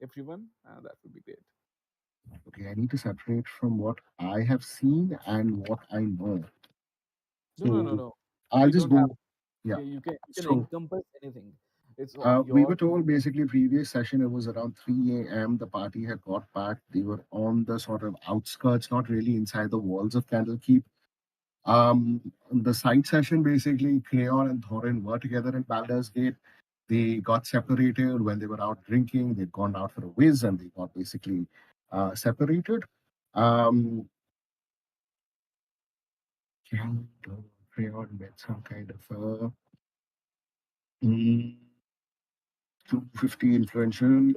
everyone, that would be great. Okay, I need to separate from what I have seen and what I know. No, no, no, So no. I'll You just don't have. go. Yeah. Yeah, you can So encompass anything. It's we were your. told basically previous session it was around 3 a.m. The party had got back. They were on the sort of outskirts, not really inside the walls of Candlekeep. The side session basically, Crayon and Thorin were together in Baldur's Gate. They got separated when they were out drinking. They'd gone out for a whiz and they got basically separated. Um, Crayon met some kind of mm, 250 influential.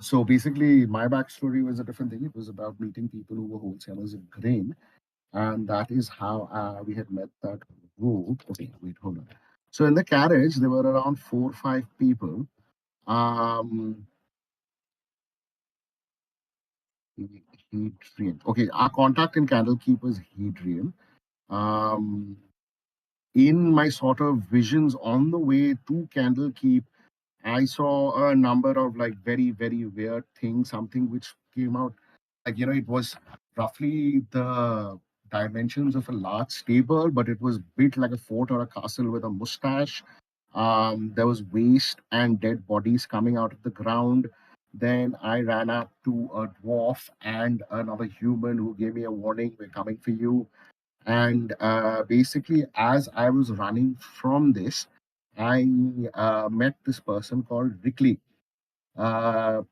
So basically, my backstory was a different thing. It was about meeting people who were wholesalers of grain, and that is how we had met that group. Okay, wait, hold on. So in the carriage, there were around 4 or 5 people. Um, Hadrian. Okay, our contact in Candlekeep was Hadrian. Um, in my sort of visions on the way to Candlekeep, I saw a number of like very, very weird things, something which came out like, it was roughly the dimensions of a large stable, but it was built like a fort or a castle with a mustache. There was waste and dead bodies coming out of the ground. Then I ran up to a dwarf and another human who gave me a warning, we're coming for you. And basically, as I was running from this, I met this person called Rickley, uh,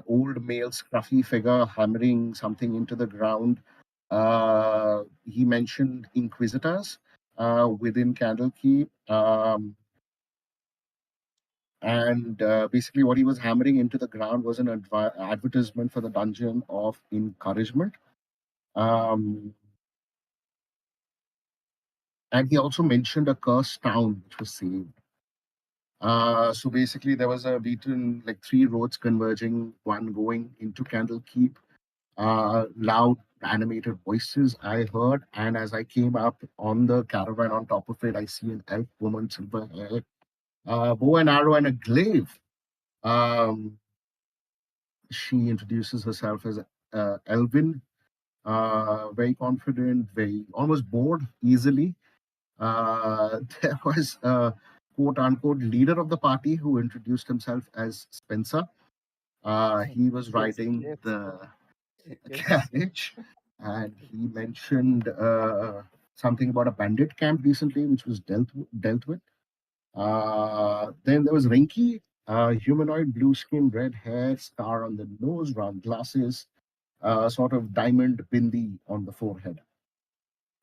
old male scruffy figure hammering something into the ground. He mentioned inquisitors within Candlekeep. And basically, what he was hammering into the ground was an advertisement for the Dungeon of Encouragement. Um, and he also mentioned a cursed town which was saved. So basically, there was a beaten like three roads converging, one going into Candlekeep. Loud, animated voices I heard, and as I came up on the caravan on top of it, I see an elf woman, silver hair, bow and arrow, and a glaive. Um, she introduces herself as Elwyn, very confident, very almost bored easily. There was a quote unquote leader of the party who introduced himself as Spencer. He was Yes, riding yes, the yes. carriage and he mentioned something about a bandit camp recently, which was dealt with. Then there was Renki, humanoid, blue skin, red hair, star on the nose, round glasses, sort of diamond bindi on the forehead.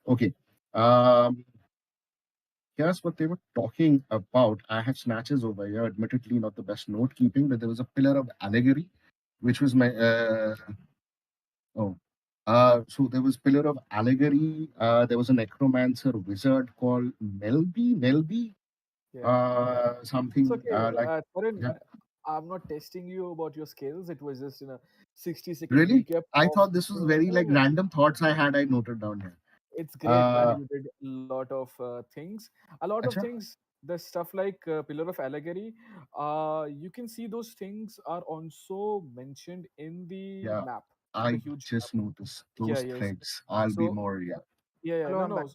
Okay. Um, Here's what they were talking about. I have snatches over here, admittedly not the best note keeping, but there was a pillar of allegory, which was my oh. So there was pillar of allegory. There was a necromancer wizard called Melby, Yeah. It's something okay. like Karan, yeah. I'm not testing you about your skills. It was just in a 60-second Really, recap I of. thought this was very like No, random thoughts I had. I noted down here. it's great, man. Uh, You did a lot of things. A lot of acha, things. The stuff like Pillar of Allegory. You can see those things are also mentioned in the yeah, map, the I huge map. just noticed Yeah. those Yes. threads. I'll be So more yeah. yeah, yeah. Hello, No, I'm back. no.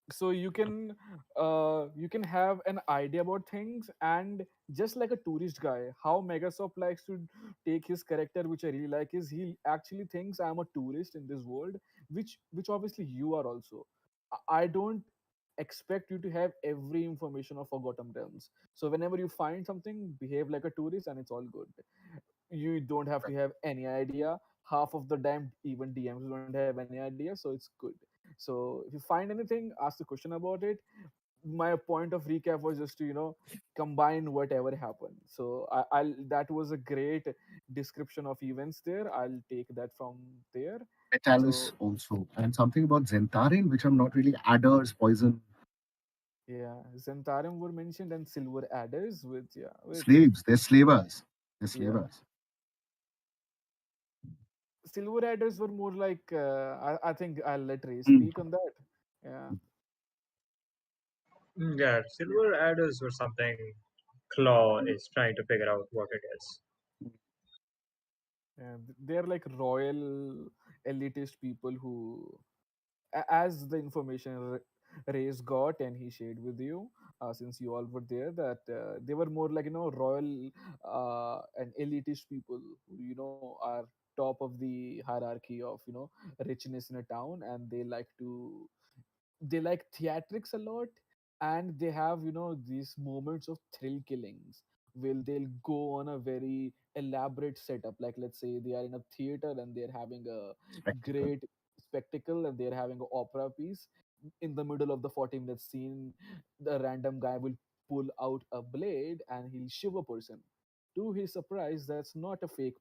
So you can have an idea about things, and just like a tourist guy, how Megasop likes to take his character, which I really like, is he actually thinks I'm a tourist in this world, which obviously you are also. I don't expect you to have every information of Forgotten Realms. So whenever you find something, behave like a tourist and it's all good. You don't have to have any idea. Half of the time even DMs don't have any idea, so it's good. So if you find anything, ask the question about it. My point of recap was just to combine whatever happened. So I'll that was a great description of events there. I'll take that from there. Metalis So also, and something about Zentarin, which I'm not really adders, poison, yeah, Zentarum were mentioned and silver adders with slaves. They're slavers. They're yeah, slavers. silver adders were more like I think I'll let Ray Mm. speak on that. Yeah. Yeah, silver adders or something. Claw is trying to figure out what it is. And they're like royal elitist people who, as the information Raze got and he shared with you, since you all were there, that they were more like, royal and elitist people who, are top of the hierarchy of, richness in a town, and they like theatrics a lot, and they have, these moments of thrill killings. Will they'll go on a very elaborate setup, like let's say they are in a theater and they're having a Spectacle. great spectacle and they're having an opera piece. In the middle of the 40-minute scene, the random guy will pull out a blade and he'll shiv a person. To his surprise, that's not a fake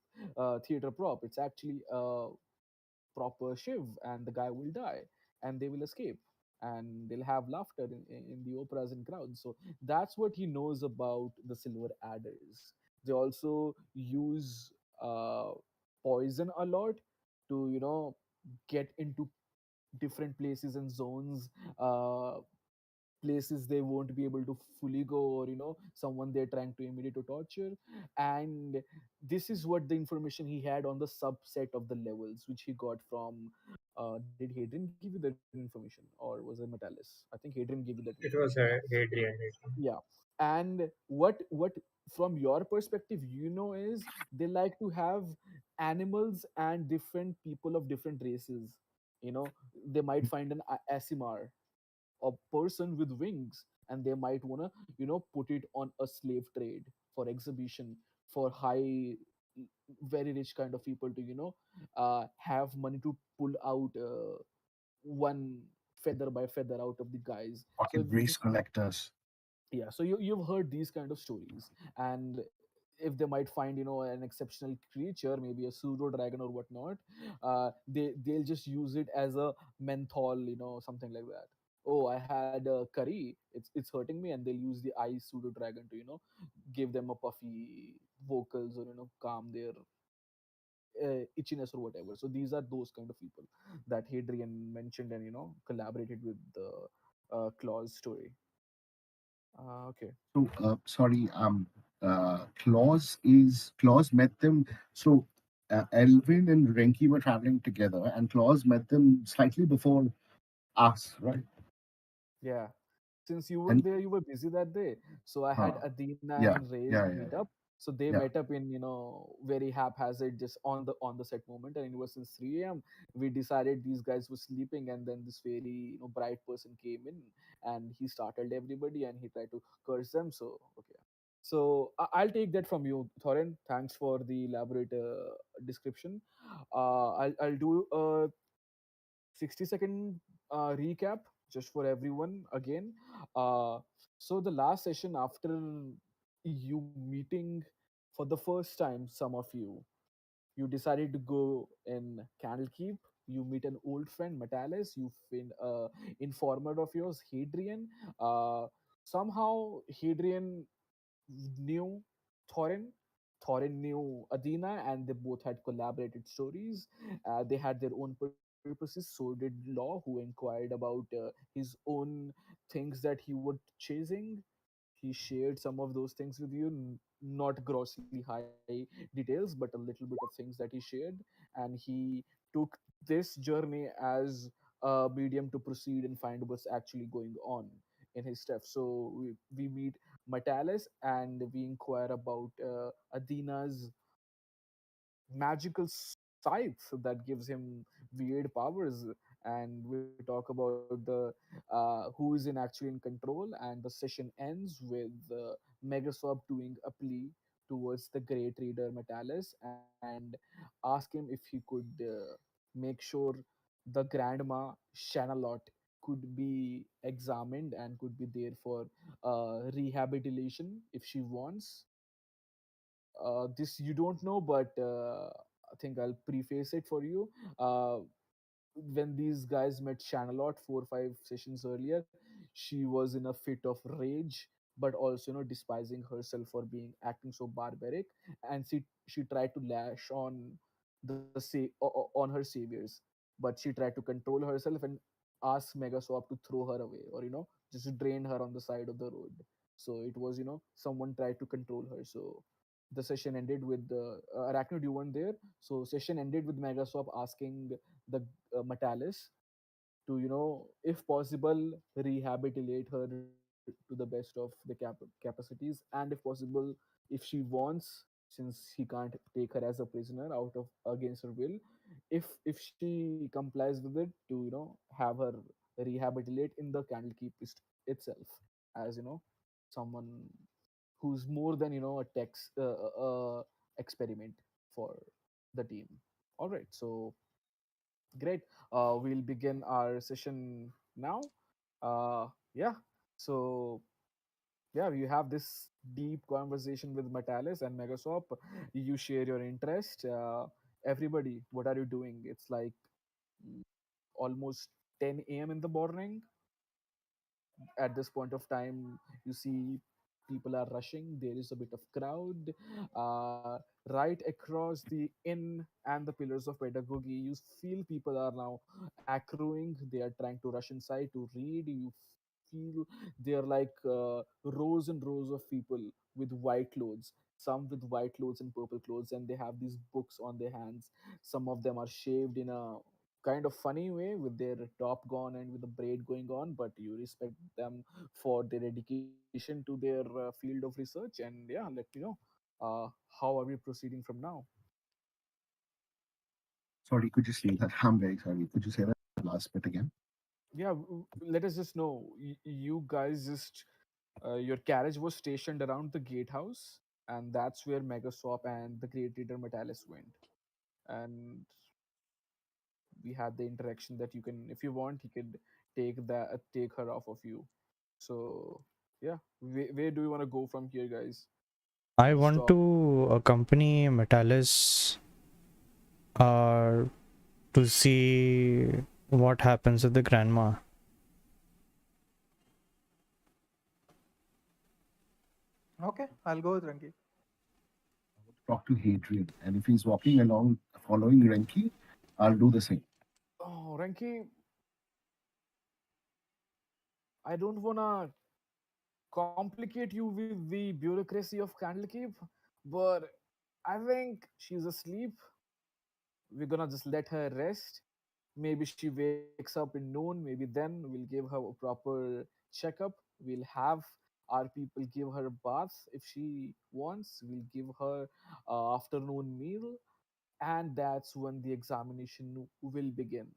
theater prop. It's actually a proper shiv, and the guy will die and they will escape, and they'll have laughter in the operas and crowds. So that's what he knows about the silver adders. They also use uh, poison a lot to, get into different places and zones, places they won't be able to fully go, or someone they're trying to imitate or torture. And this is what the information he had on the subset of the levels which he got from, did Hadrian give you that information, or was it Metalis? I think Hadrian gave you that It information. was Yeah. Hadrian. Yeah. And what from your perspective, is they like to have animals and different people of different races. They might find an Asimar, a person with wings, and they might want to, put it on a slave trade for exhibition, for high, very rich kind of people to, have money to pull out one feather by feather out of the guys. So Pocket brace collectors. yeah, so you've heard these kind of stories. And if they might find, an exceptional creature, maybe a pseudo dragon or whatnot, they'll just use it as a menthol, something like that. Oh, I had a curry, it's hurting me, and they'll use the ice pseudo dragon to, give them a puffy vocals, or calm their itchiness or whatever. So these are those kind of people that Hadrian mentioned and, collaborated with the Claus story. Okay. So, sorry, Claus met them. So, Elwyn and Renki were traveling together, and Claus met them slightly before us, right? Yeah. Since you were And there, you were busy that day. So I had uh, Adina and yeah, Raze yeah, meet yeah, up. So they yeah. met up in, very haphazard, just on the set moment, and it was since 3 a.m. We decided these guys were sleeping, and then this very, bright person came in, and he startled everybody and he tried to curse them. So okay. So I'll take that from you, Thorin. Thanks for the elaborate description. I'll do a 60-second recap just for everyone again. uh, so the last session, after you meeting for the first time, some of you decided to go in Candlekeep. You meet an old friend, Metalis. You find a informer of yours, Hadrian. Somehow Hadrian knew Thorin. Thorin knew Adina, and they both had collaborated stories. They had their own purposes. So did Law, who inquired about his own things that he was chasing. He shared some of those things with you, not grossly high details, but a little bit of things that he shared. And he took this journey as a medium to proceed and find what's actually going on in his stuff. So we meet Metalis and we inquire about Adina's magical scythe that gives him weird powers, and we talk about the who is in actually in control. And the session ends with Megaswap doing a plea towards the great reader Metalis and ask him if he could make sure the grandma Shanalot could be examined and could be there for rehabilitation if she wants. This you don't know, but I think I'll preface it for you. When these guys met Shanalot 4 or 5 sessions earlier, she was in a fit of rage, but also, despising herself for being acting so barbaric, and she tried to lash on on her saviors, but she tried to control herself and ask Megaswap to throw her away, or just drain her on the side of the road. So it was, someone tried to control her. So the session ended with the Araknyd, you weren't there. So session ended with Megaswap asking the Metalis to, if possible, rehabilitate her to the best of the capacities, and if possible, if she wants, since he can't take her as a prisoner out of against her will, if she complies with it, to have her rehabilitate in the Candlekeep itself, as someone who's more than a text experiment for the team. All right, so great. We'll begin our session now. Yeah. So yeah, you have this deep conversation with Metalis and Megaswap. You share your interest. Everybody, what are you doing? It's like mm, almost 10 a.m. in the morning. At this point of time, you see people are rushing. There is a bit of crowd right across the inn and the pillars of pedagogy. You feel people are now accruing. They are trying to rush inside to read. You feel they are like rows and rows of people with white clothes, some with white clothes and purple clothes, and they have these books on their hands. Some of them are shaved in a kind of funny way with their top gone and with the braid going on, but you respect them for their dedication to their field of research. And yeah, let me know how are we proceeding from now. Sorry, could you say that? I'm very sorry. Could you say that last bit again? Yeah, let us just know, you guys just your carriage was stationed around the gatehouse, and that's where Megaswap and the Great Leader Metalis went. And we had the interaction that you can, if you want, he could take her off of you. So yeah, where do you want to go from here, guys? I We'll want stop. to accompany Metalis uh, to see what happens with the grandma. Okay, I'll go with Renki. Talk to Hadrian, and if he's walking along following Renki, I'll do the same. Oh, Renki, I don't wanna complicate you with the bureaucracy of Candlekeep, but I think she's asleep. We're gonna just let her rest. Maybe she wakes up in noon. Maybe then we'll give her a proper checkup. We'll have our people give her a bath if she wants. We'll give her afternoon meal, and that's when the examination will begin.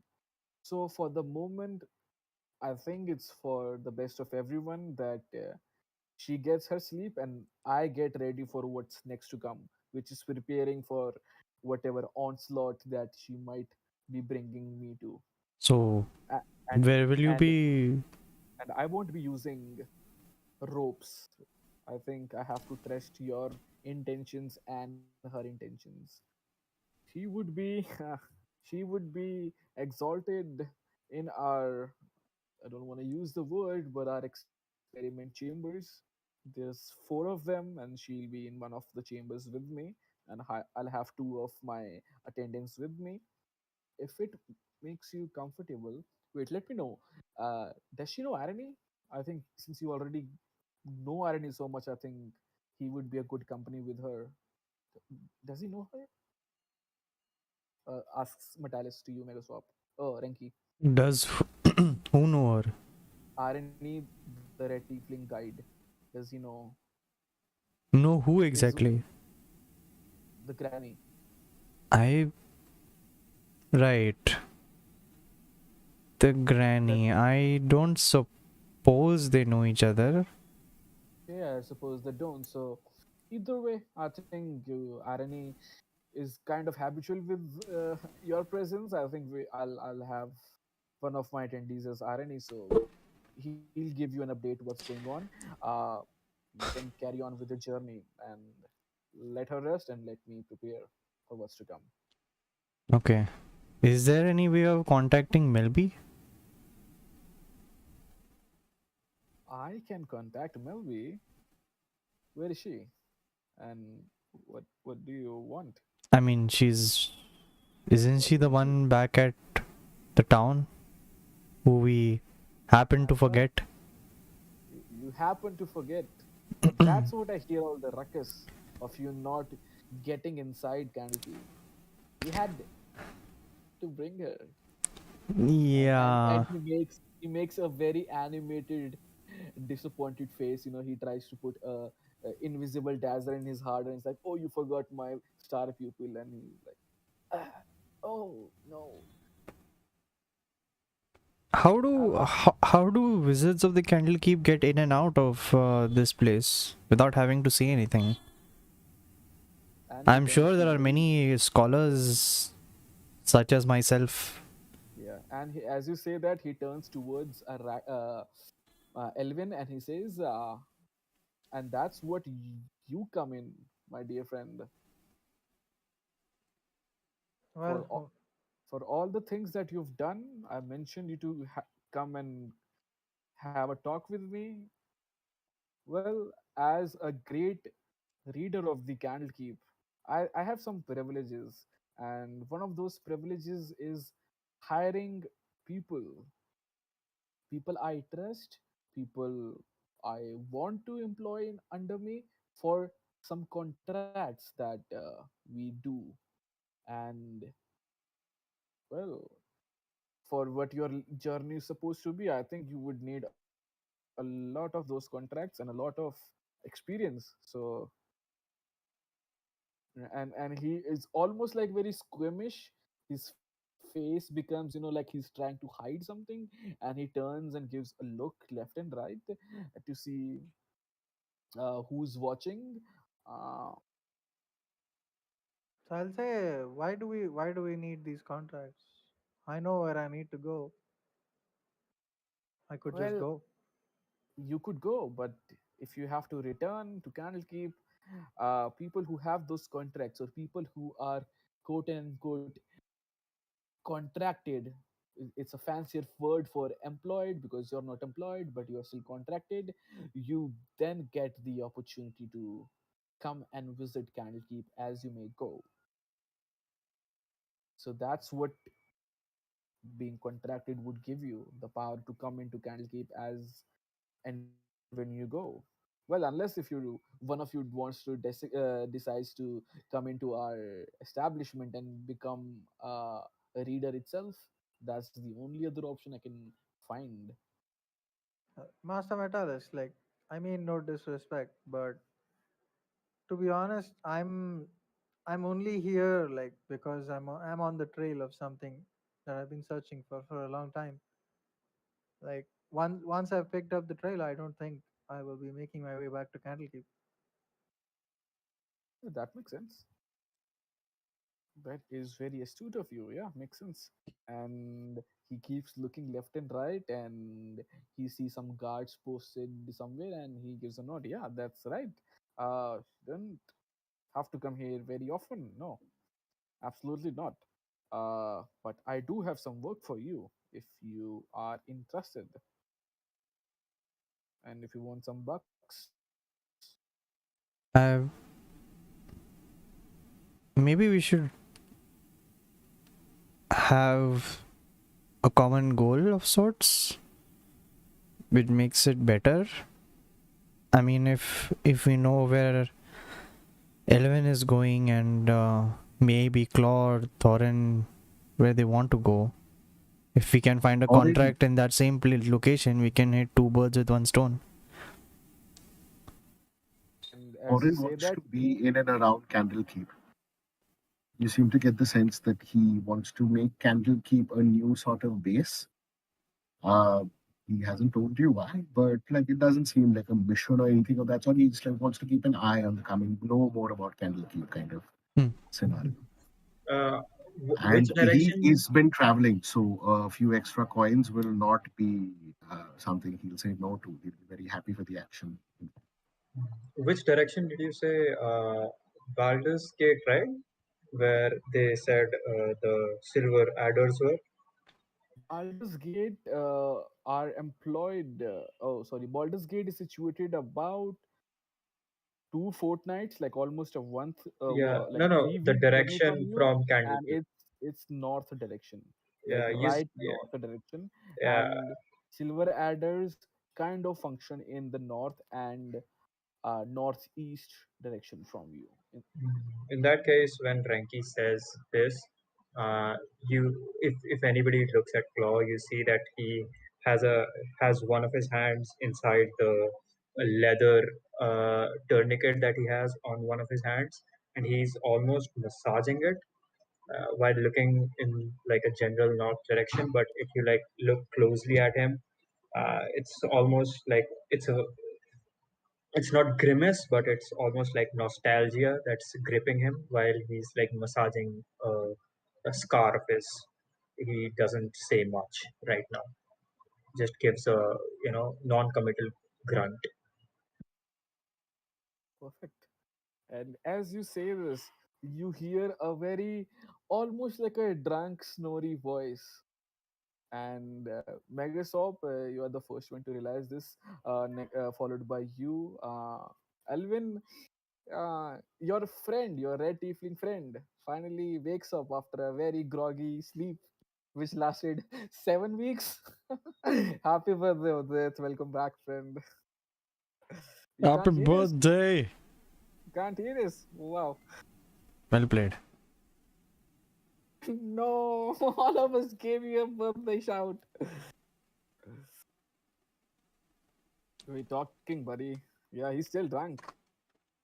So for the moment, I think it's for the best of everyone that she gets her sleep and I get ready for what's next to come, which is preparing for whatever onslaught that she might be bringing me to. So, A- and where will you and be? and I won't be using ropes. I think I have to trust your intentions and her intentions. She would be she would be exalted in our, I don't want to use the word, but our experiment chambers. There's four of them, and she'll be in one of the chambers with me, and I'll have two of my attendants with me. If it makes you comfortable, wait, let me know. Does she know Irony? I think since you already know Irony so much, I think he would be a good company with her. Does he know her? Asks Metalis to you, Megaswap. Oh, Renki. Does who know her? Irony, the red tiefling guide. Does he know? Know who Is exactly? the granny? I right. The That granny. I don't suppose they know each other. yeah, I suppose they don't. So either way, I think Irony is kind of habitual with your presence. I think I'll have one of my attendees as Irony, so he'll give you an update what's going on. Uh, you can carry on with the journey and let her rest and let me prepare for what's to come. Okay. Is there any way of contacting Melby? I can contact Melby. Where is she? And what do you want? I mean, she's isn't What she the would she? one back at the town who we happen to Uh, forget? you happen to forget, but that's what I hear all the ruckus. of you not getting inside Candlekeep. He had to bring her, and Yeah. he makes a very animated, disappointed face. He tries to put a invisible dazzler in his heart, and it's like, oh, you forgot my star pupil, and he's like, ah, oh no. How do wizards of the Candlekeep get in and out of this place without having to say anything? And he I'm tends sure to there are very, many scholars such as myself. yeah, and as you say that, he turns towards Elwyn, and he says, and that's what you come in, my dear friend, for Well, for all the things that you've done. I mentioned you to come and have a talk with me. Well, as a great reader of the Candlekeep, I have some privileges, and one of those privileges is hiring people, people I trust, people I want to employ under me for some contracts that we do. And well, for what your journey is supposed to be, I think you would need a lot of those contracts and a lot of experience. So, and he is almost like very squeamish. His face becomes, like he's trying to hide something, and he turns and gives a look left and right to see who's watching. Uh, so I'll say, why do we need these contracts? I know where I need to go. I could just well, go. you could go, but if you have to return to Candlekeep, people who have those contracts, or people who are quote unquote contracted, it's a fancier word for employed, because you're not employed but you're still contracted. You then get the opportunity to come and visit Candlekeep as you may go. So that's what being contracted would give you, the power to come into Candlekeep as and when you go. Well, unless if one of you wants to decides to come into our establishment and become a reader itself, that's the only other option I can find. Master Metalis, like, I mean, no disrespect, but to be honest, I'm only here like because I'm on the trail of something that I've been searching for a long time. Like, once I've picked up the trail, I don't think I will be making my way back to Candlekeep. Yeah, that makes sense. That is very astute of you. Yeah, makes sense. And he keeps looking left and right, and he sees some guards posted somewhere, and he gives a nod. Yeah, that's right. Don't have to come here very often. No, absolutely not. But I do have some work for you if you are interested, and if you want some bucks. Uh, Maybe we should have a common goal of sorts, which makes it better. I mean, if we know where Elwyn is going and maybe Claude, Thorin, where they want to go, if we can find a Thorin, contract in that same location, we can hit two birds with one stone. And as you Thorin say wants that, to be in and around Candlekeep. You seem to get the sense that he wants to make Candlekeep a new sort of base. Uh, he hasn't told you why, but like it doesn't seem like a mission or anything of that sort. He just like wants to keep an eye on the coming, know more about Candlekeep kind of Hmm. scenario. Uh, which And he direction? has been traveling, so a few extra coins will not be something he'll say no to. He'll be very happy for the action. Which direction did you say? Baldur's Gate, right? Where they said the silver adders were. Baldur's Gate are employed. Oh, sorry. Baldur's Gate is situated about 2 fortnights, like almost a month, Yeah, like no, no, the 3 week journey from direction you, from and Candlekeep. it's north direction, like Yeah, right yeah, north direction. yeah. And silver adders kind of function in the north, and northeast direction from you. In that case, when Renki says this, uh, you if anybody looks at Claw, you see that he has a has one of his hands inside the leather tourniquet that he has on one of his hands, and he's almost massaging it while looking in like a general north direction. But if you like look closely at him, it's almost like it's not grimace, but it's almost like nostalgia that's gripping him while he's like massaging a scar of his. He doesn't say much right now. Just gives a non-committal grunt. Perfect. And as you say this, you hear a very almost like a drunk, snory voice. And Megasop, you are the first one to realize this, followed by you, Elwyn. Your friend, your red tiefling friend, finally wakes up after a very groggy sleep, which lasted 7 weeks. Happy birthday, Udit. Welcome back, friend. You Happy can't hear this? birthday! You can't hear this? Wow. Well played. No, all of us gave you a birthday shout. We talking, buddy. Yeah, he's still drunk.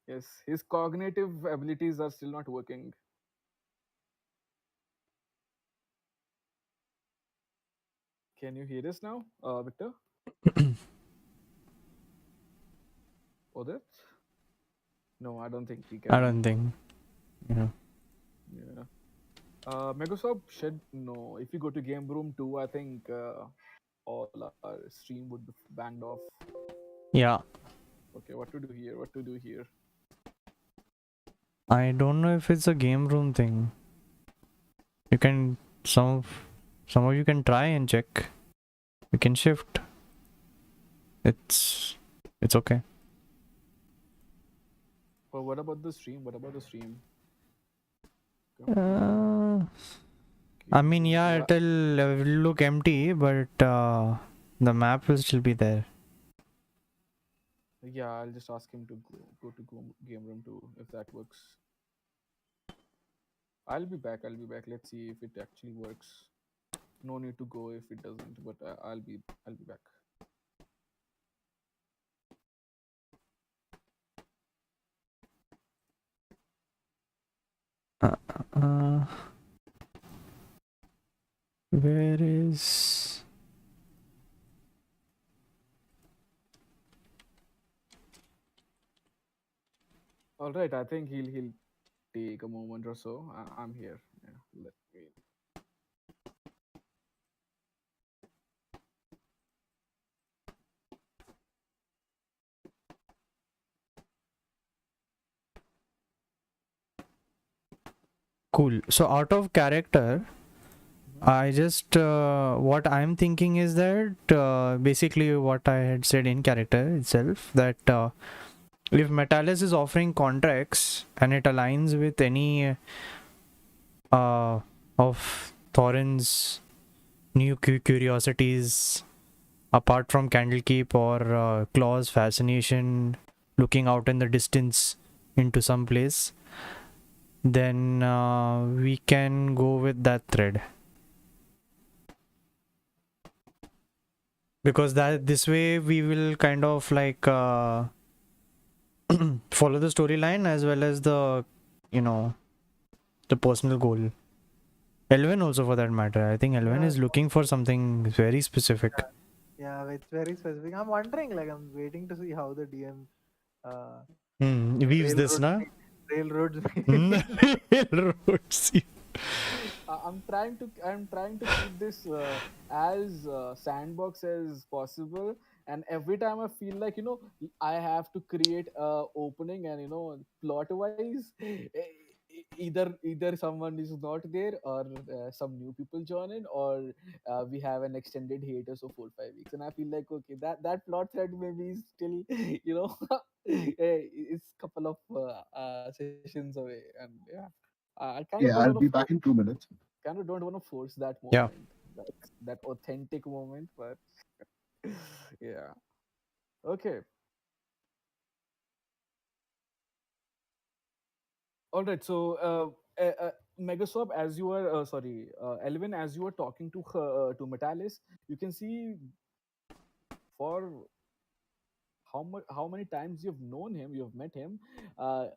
Yes, his cognitive abilities are still not working. Can you hear us now, Victor? Odit? No, I don't think he I can. don't think. Yeah. Yeah. Megaswap should no. If you go to game room 2, I think all our stream would be banged off. Yeah. Okay, what to do here? What to do here? I don't know if it's a game room thing. You can some of you can try and check. You can shift. It's okay. But what about the stream? What about the stream? Uh, I Game mean, room yeah, 2. it'll look empty, but the map will still be there. Yeah, I'll just ask him to go to game room 2 if that works. I'll be back. I'll be back. Let's see if it actually works. No need to go if it doesn't, but I'll be back. Uh, uh, where is? All right, I think he'll take a moment or so. I'm here. Yeah, let me. Cool. So out of character, I just what I'm thinking is that basically what I had said in character itself, that if Metalis is offering contracts and it aligns with any of Thorin's new curiosities apart from Candlekeep or Claw's fascination looking out in the distance into some place, then we can go with that thread. Because that this way we will kind of like follow the storyline as well as the the personal goal. Elwyn also for that matter. I think Elwyn Yeah, is looking for something very specific. yeah, it's very specific. I'm wondering, like, I'm waiting to see how the DM uh, Weaves this, railroads na? me. Railroads me. Railroads. I'm trying to keep this as sandbox as possible, and every time I feel like I have to create a opening, and plot wise, either someone is not there, or some new people join in, or we have an extended hiatus of 4 5 weeks, and I feel like okay, that plot thread maybe is still it's couple of sessions away, and yeah, I kind of don't Yeah, want I'll to be back in 2 minutes. force that Yeah. moment, that authentic moment, but yeah. Okay. All right. So, Megaswap, as you were, sorry, Elvin, as you were talking to her, to Metalis, you can see for how many times you've known him, you've met him,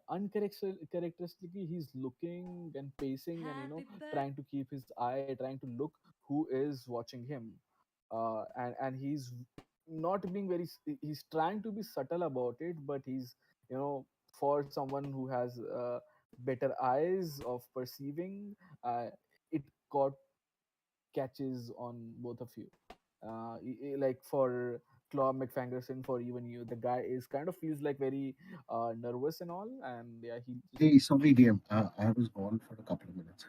uncharacteristically he's looking and pacing and trying to keep his eye, trying to look who is watching him, and he's not being very he's trying to be subtle about it, but he's for someone who has better eyes of perceiving, it caught catches on both of you. Like for Claw McFangerson, for even you, the guy is kind of feels like very nervous and all, and yeah, he just Hey, sorry, DM. I was gone for a couple of minutes.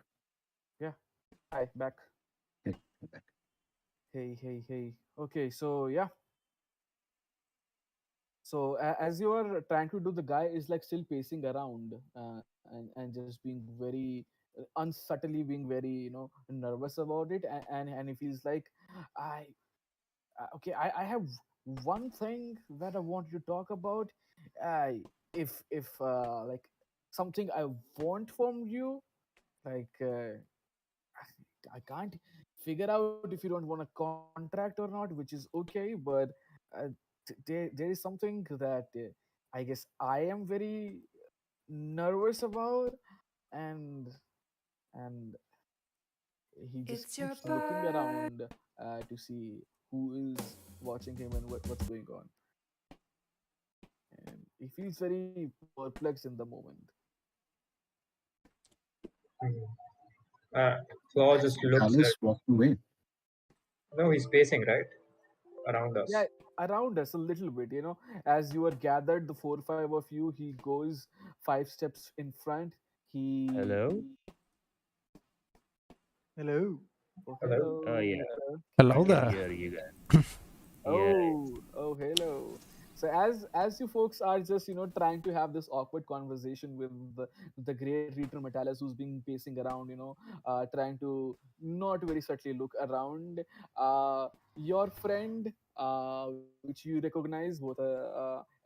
yeah. Hi, back. Okay, I'm back. Hey, hey, hey. Okay, so yeah. So as you are trying to do, the guy is like still pacing around, and just being very unsubtly being very nervous about it, and he feels like I okay, I have one thing that I want to talk about. uh, if like something I want from you, like I can't figure out if you don't want a contract or not, which is okay, but uh, there is something that I guess I am very nervous about, and and he just It's your keeps looking birth. around to see who is watching him and what's going on, and he feels very perplexed in the moment. Mhm. Uh, Claw I just saw looks at. Dallas walking away. No, he's pacing right around Yeah, us. around us a little bit, as you are gathered, the 4 5 of you, he goes 5 steps in front. He Hello? Hello. Oh, Hello. Oh hello, yeah, Victor. I Hello can there. hear you guys. Yeah, Oh, hello. So as you folks are just trying to have this awkward conversation with the great Reader Metalis, who's been pacing around, trying to not very subtly look around. Your friend, which you recognize, both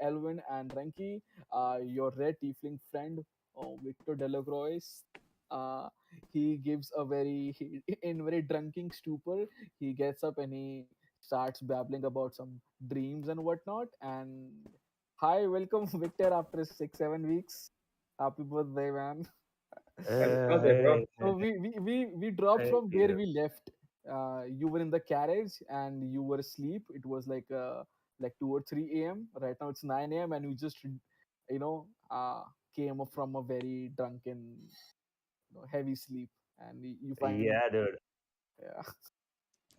Elwyn and Renki, your red tiefling friend, Victor Delacroix. Uh, he gives a very in very drunken stupor. He gets up and he starts babbling about some dreams and whatnot. And hi, welcome Victor after 6 7 weeks. Happy birthday, man. Happy birthday, bro. hey, So we dropped thank from where you. we left. You were in the carriage and you were asleep. It was like 2 or 3 a.m. Right now it's 9 a.m. and we just you know uh, came up from a very drunken, heavy sleep, and you find Yeah, dude, yeah,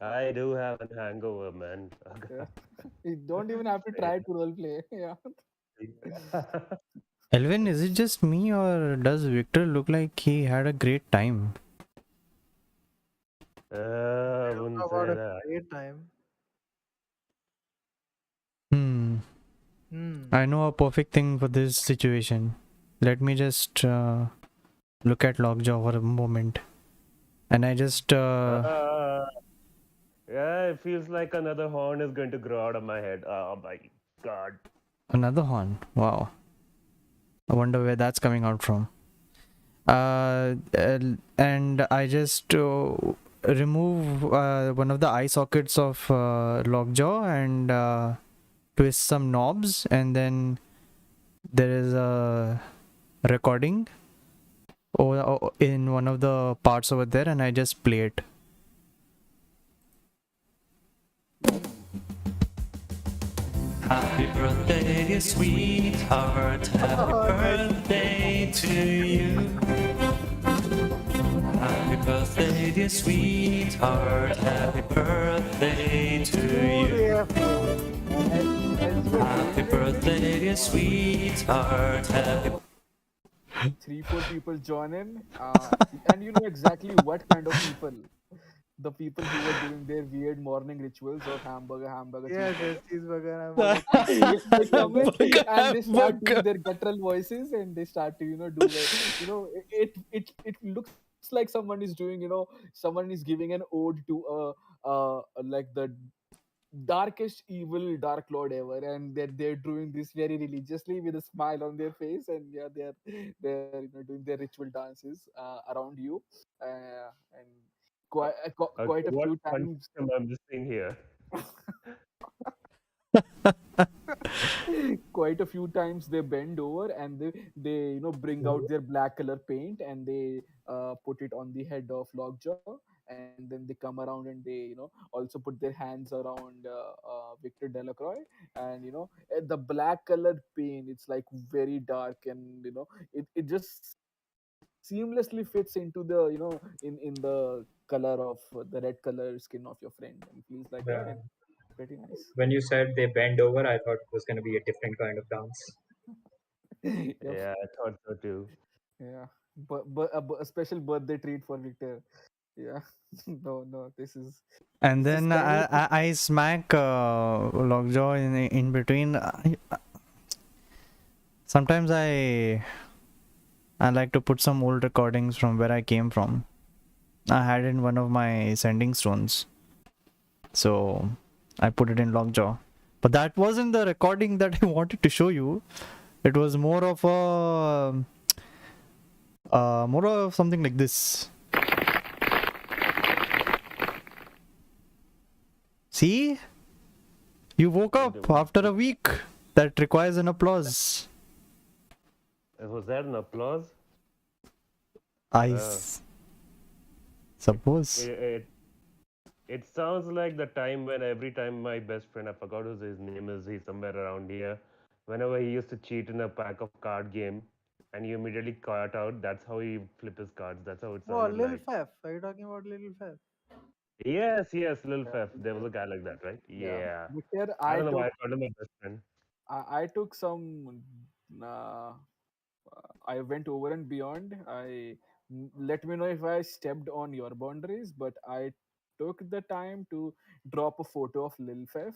I do have an hangover, man. yeah. You don't even have to try to role play. Yeah. Yeah. Elvin, is it just me or does Victor look like he had a great time? I I don't wouldn't know say about a that. great time. Hmm. Hmm. I know a perfect thing for this situation. Let me just look at Lockjaw for a moment. And I just Uh, yeah, it feels like another horn is going to grow out of my head. Oh my god. another horn. Wow. I wonder where that's coming out from. And I just remove one of the eye sockets of Lockjaw and twist some knobs, and then there is a recording in one of the parts over there, and I just play it. Happy birthday, dear sweetheart. Happy Oh, nice. birthday to you. Happy birthday, dear sweetheart. Happy birthday to Who you. the F knows? As you were Happy doing it, birthday, dear sweetheart. Happy 3 4 people join in, and you know exactly what kind of people. The people who were doing their weird morning rituals of hamburger, Yes, yes, cheeseburger. cheeseburger, hamburger, Yeah, cheeseburger. they come in and they start doing hamburger. their guttural voices, and they start to do the it looks like someone is doing someone is giving an ode to like darkest evil dark lord ever, and they're doing this very religiously with a smile on their face, and yeah, they're doing their ritual dances around you, and quite Okay, a what few concept times. am I missing here? Quite a few times they bend over, and they bring out their black color paint, and they put it on the head of Lockjaw, and then they come around and they also put their hands around Victor Delacroix, and the black colored paint, it's like very dark, and it just seamlessly fits into the in the color of the red color skin of your friend, and feels like, yeah, Yeah. it's pretty nice. When you said they bend over, I thought it was going to be a different kind of dance. Yep. Yeah, I thought so too. Yeah, but a special birthday treat for Victor. Yeah, no, no, And this is then kind of I smack Lockjaw in between. Sometimes I like to put some old recordings from where I came from. I had in one of my sending stones, so I put it in Lockjaw. But that wasn't the recording that I wanted to show you. It was more of something like this. See, you woke What up do- after a week. That requires an applause. Was that an applause? I Uh, suppose. it, it sounds like the time when every time my best friend, I forgot who his name is, he's somewhere around here. Whenever he used to cheat in a pack of card game, and you immediately caught out, that's how he flip his cards. That's how it Oh, sounded Lil like. Fef. Are you talking about Lil Fef? Yes, yes, Lil yeah, Fef. There was a guy like that, right? yeah. Yeah. Victor, I don't know why I called him my best friend. I took some. Uh, I went over and beyond. Let me know if I stepped on your boundaries, but I took the time to drop a photo of Lil Fef.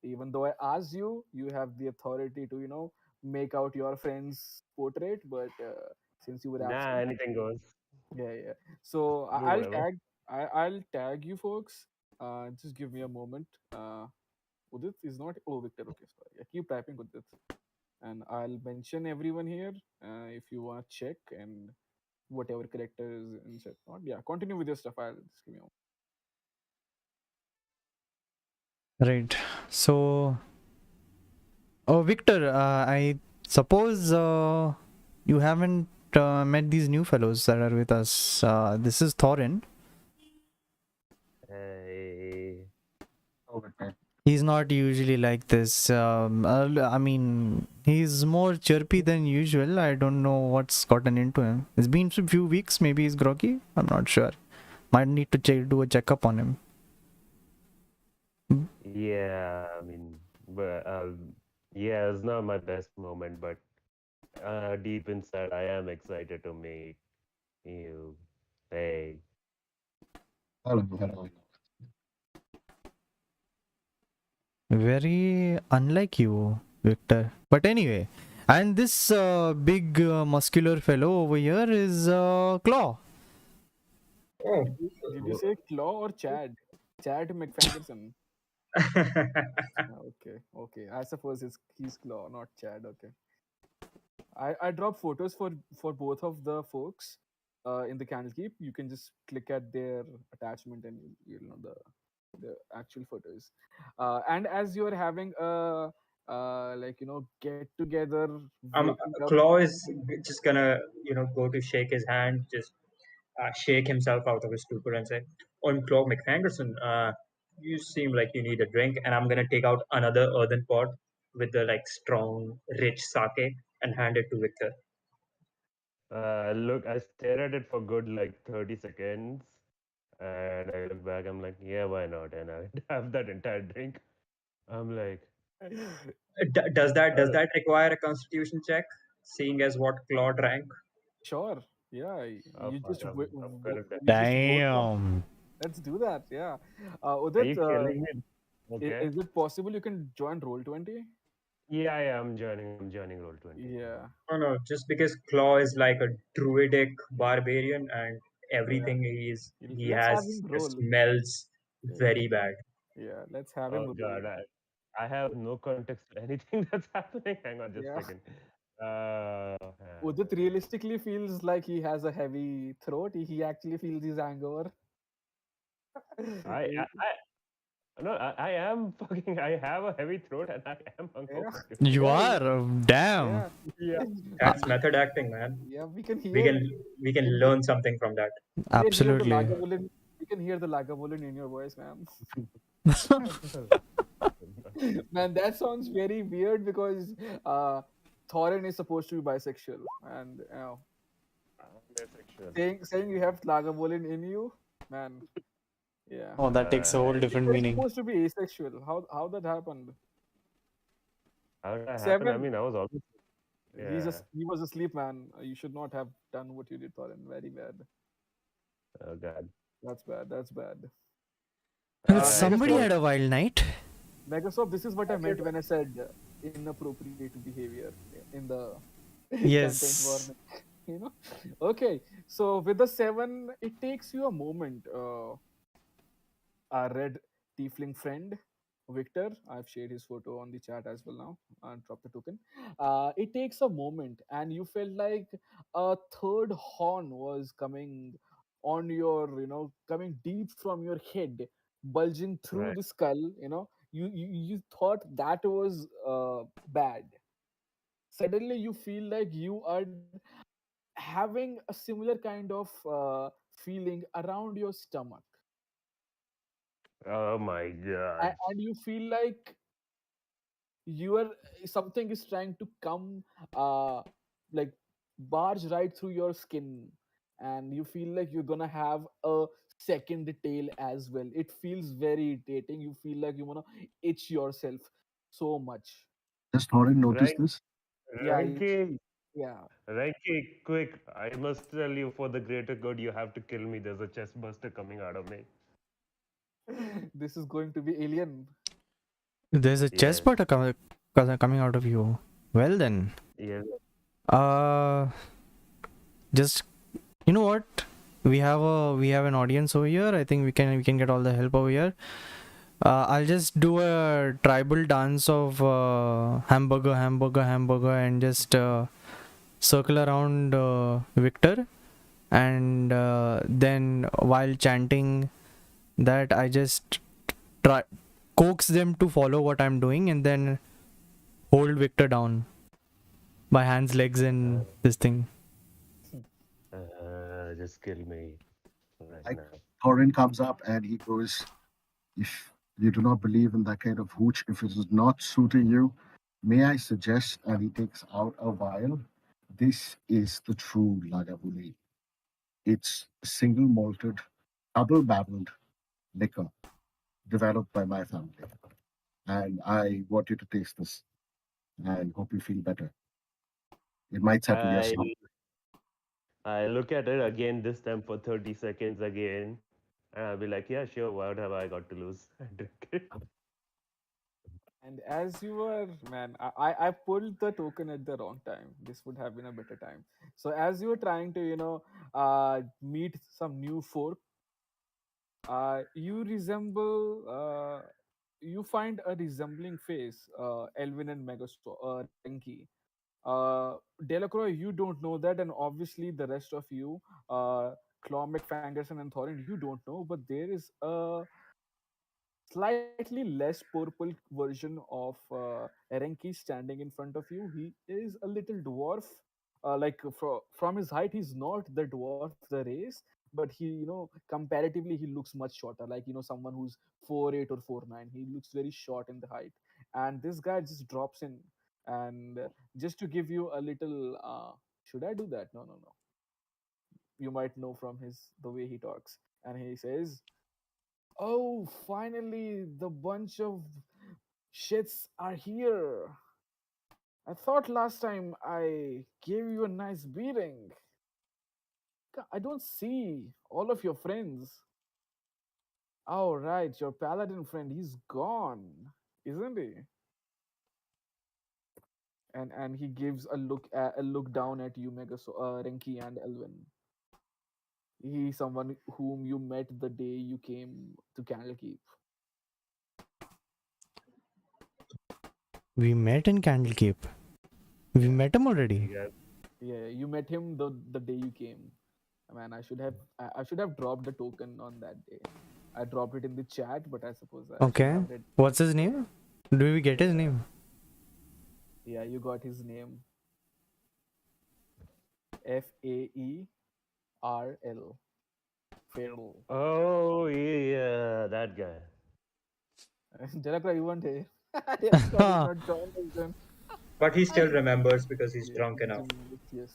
Even though I asked you, you have the authority to make out your friend's portrait, but since you were Nah, absent, anything goes. yeah, yeah. So Do whatever. I'll tag you folks. Just give me a moment. Udit is not. Oh, Victor. Okay, sorry. Yeah, keep typing Udit, and I'll mention everyone here if you want to check and whatever character is in set. Not yeah. Continue with your stuff. I'll just give me a moment. Right. So, oh, Victor, I suppose you haven't met these new fellows that are with us. This is Thorin. Hey. Okay. He's not usually like this. I mean, he's more chirpy than usual. I don't know what's gotten into him. It's been a few weeks. Maybe he's groggy. I'm not sure. Might need to do a checkup on him. Yeah, I mean, but yeah, it's not my best moment, but deep inside, I am excited to meet you. Hey. Hello, hello. Very unlike you, Victor. But anyway, and this big muscular fellow over here is Claw. Oh. Did you say Claw or Chad? Chad McFanderson. Okay, okay. I suppose he's Claw, not Chad. Okay. I dropped photos for both of the folks in the Candlekeep. You can just click at their attachment and you'll know the actual photos. And as you're having a like get together, waking up. Claw is just gonna, go to shake his hand, just shake himself out of his stupor and say, "On Claw McFanderson, you seem like you need a drink," and I'm gonna take out another earthen pot with the like strong, rich sake and hand it to Victor. Look, I stare at it for good like 30 seconds, and I look back. I'm like, yeah, why not? And I have that entire drink. I'm like, Does uh, that require a Constitution check, seeing as what Claw drank? Sure. Yeah. oh, You fuck, just I'm gonna die. you just vote one. Damn. Let's do that. Yeah. Are Udit, you killing me? Okay. is it possible you can join Roll20? Yeah, yeah, I'm joining. I'm joining Roll 20. Yeah. Oh no, just because Claw is like a druidic barbarian and Yeah. everything he Let's have has him just roll. smells Yeah. very bad. Yeah, let's have Oh him God, roll. I have no context to anything that's happening. Hang on just a Yeah. second. Yeah. Udit realistically feels like he has a heavy throat. He actually feels his anger. I, I, I no, I am fucking. I have a heavy throat and I am Yeah, hungover. Dude. You yeah, are? Damn. yeah. Yeah. We, That's method acting, man. yeah, we can We hear can we can in the learn something from that. we can hear the Absolutely. Lagavulin. We can hear the Lagavulin in your voice, man. Man, that sounds very weird because Thorin is supposed to be bisexual, and I'm asexual. saying you have Lagavulin in you, man. Yeah, Oh, that takes a whole you different were meaning. supposed to be asexual. How that happened? How did that happen? I Seven. mean, I was always. Yeah. He was asleep, man. You should not have done what you did, Thorin. Very bad. Oh God. That's bad. That's bad. Well, Right. somebody Megaswap, had a wild night. Megaswap. This is what I meant when I said inappropriate behavior in the content Yes. warning. You know. Okay. So with the seven, it takes you a moment. Our red tiefling friend Victor. I've shared his photo on the chat as well now and drop the token. It takes a moment, and you felt like a third horn was coming on your, coming deep from your head, bulging through Right. the skull. You thought that was bad. Suddenly, you feel like you are having a similar kind of feeling around your stomach, Oh my God. and you feel like you are something is trying to come uh like barge right through your skin, and you feel like you're gonna have a second tail as well. It feels very irritating. You feel like you wanna itch yourself so much. Does Thorin notice Rank, this? Yeah, Renki, yeah. Renki, quick! I must tell you, for the greater good, you have to kill me. There's a chest burster coming out of me. This is going to be alien. There's a chest Yes, butter coming out of you. Well then. yes. Uh just you know what? We have an audience over here. I think we can get all the help over here. I'll just do a tribal dance of hamburger, hamburger, hamburger, and just circle around Victor, and then while chanting that, I just try coax them to follow what I'm doing, and then hold Victor down by hands, legs, Uh, and this thing. just kill me right Like now. Thorin comes up and he goes, if you do not believe in that kind of hooch, if it is not suiting you, may I suggest, and he takes out a vial. This is the true Lagavulin. It's single malted, double barreled liquor developed by my family. And I want you to taste this and hope you feel better. It might settle your I stomach. I look at it again, this time for 30 seconds again, and I'll be like, yeah, sure, what have I got to lose? I drink it. And as you were, man, I pulled the token at the wrong time. This would have been a better time. So as you were trying to, meet some new folk, you resemble, you find a resembling face, Elwyn and Renki. Delacroix, you don't know that, and obviously the rest of you, Claw McFanderson and Thorin, you don't know, but there is a slightly less purple version of Renki standing in front of you. He is a little dwarf. From his height, he's not the dwarf, the race, but comparatively, he looks much shorter. Like someone who's 4'8" or 4'9". He looks very short in the height, and this guy just drops in, and just to give you a little. Should I do that? No, no, no. You might know from his the way he talks, and he says, "Oh, finally, the bunch of shits are here. I thought last time I gave you a nice beating. I don't see all of your friends. Oh, right, your paladin friend, he's gone, isn't he?" And he gives a look down at you, Renki and Elwyn. He's someone whom you met the day you came to Candlekeep. We met in Candlekeep. We Yeah, met him you already. guys. Yeah, you met him the day you came. Man, I should have dropped the token on that day. I dropped it in the chat, but I suppose I should Okay. have read. What's his name? Do we get his Yeah, name? yeah, you got his name. Faerl. Faerl. Oh yeah, that guy. Delacroix, you weren't here. Delacroix did not join us then. But he still remembers because he's Yes, drunk he still enough. remembers. Yes,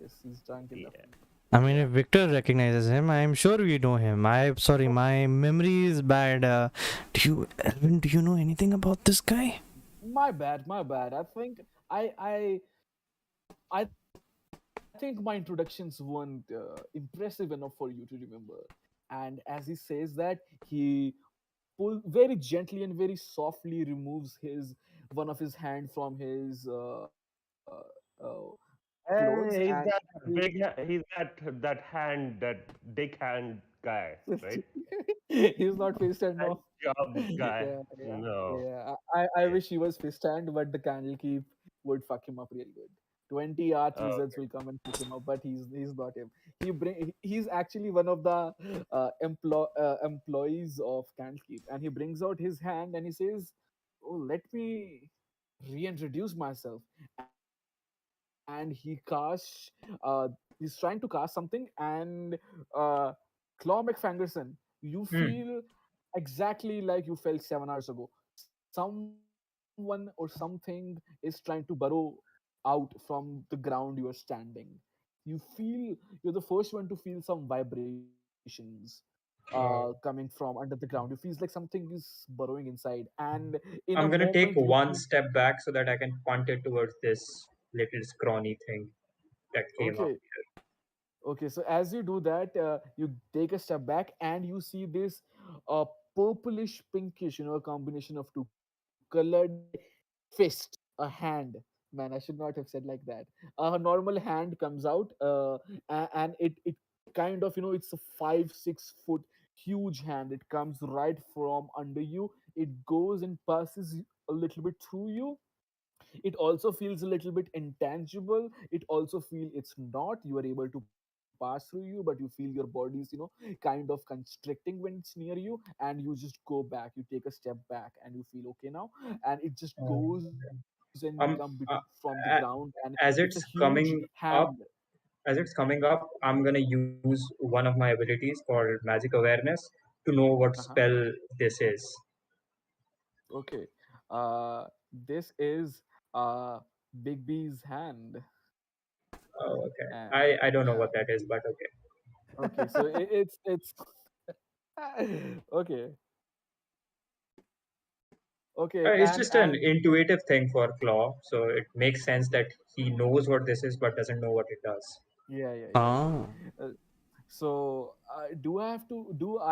yes, he's drunk enough. Yeah. I mean, Yeah. if Victor recognizes him, I'm sure we know him. Sorry, Oh, my memory is bad. Elvin, do you know anything about this guy? my bad, my bad. I think my introductions weren't impressive enough for you to remember. And as he says that, he very gently and very softly removes his one of his hand from his clothes, and Hey, he he's that hand, that dick hand guy, right? he's not fist hand That now. job guy. Yeah, yeah, No. yeah. I Yeah. wish he was fist hand, but the Candlekeep would fuck him up real good. 20 art Oh, wizards will come and fuck him up, but he's not him. He's actually one of the employees of Candlekeep, and he brings out his hand and he says, "Oh, let me reintroduce myself." And he's trying to cast something, and uh, Claw McFangerson, you feel Hmm. exactly like you felt 7 hours ago. Someone or something is trying to burrow out from the ground you are standing. You're the first one to feel some vibrations coming Uh, from under the ground. It feels like something is burrowing inside, and in a I'm gonna moment take you one feel step back so that I can punt it towards this little scrawny thing that came up. okay. Okay, so as you do that, you take a step back and you see this purplish pinkish, a combination of two colored fist, a hand. Man, I should not have said like that. A normal hand comes out, and it kind of, it's a 5-6 foot huge hand. It comes right from under you. It goes and passes a little bit through you. It also feels a little bit intangible. It also feel it's not, you are able to pass through you, but you feel your body's kind of constricting when it's near you, and you just go back, you take a step back, and you feel okay now. And it just Uh, goes and come um, from the uh, ground, and it's a as huge it's coming hand. up, I'm gonna use one of my abilities called Magic Awareness to know what Uh-huh. spell this is. Okay, this is uh Big B's hand. Oh, okay. uh, I don't know yeah. what that is, but okay. Okay, so it's okay. Okay, It's and just an intuitive thing for Claw, so it makes sense that he knows what this is but doesn't know what it does. yeah, yeah, exactly. Ah. Uh, so, do I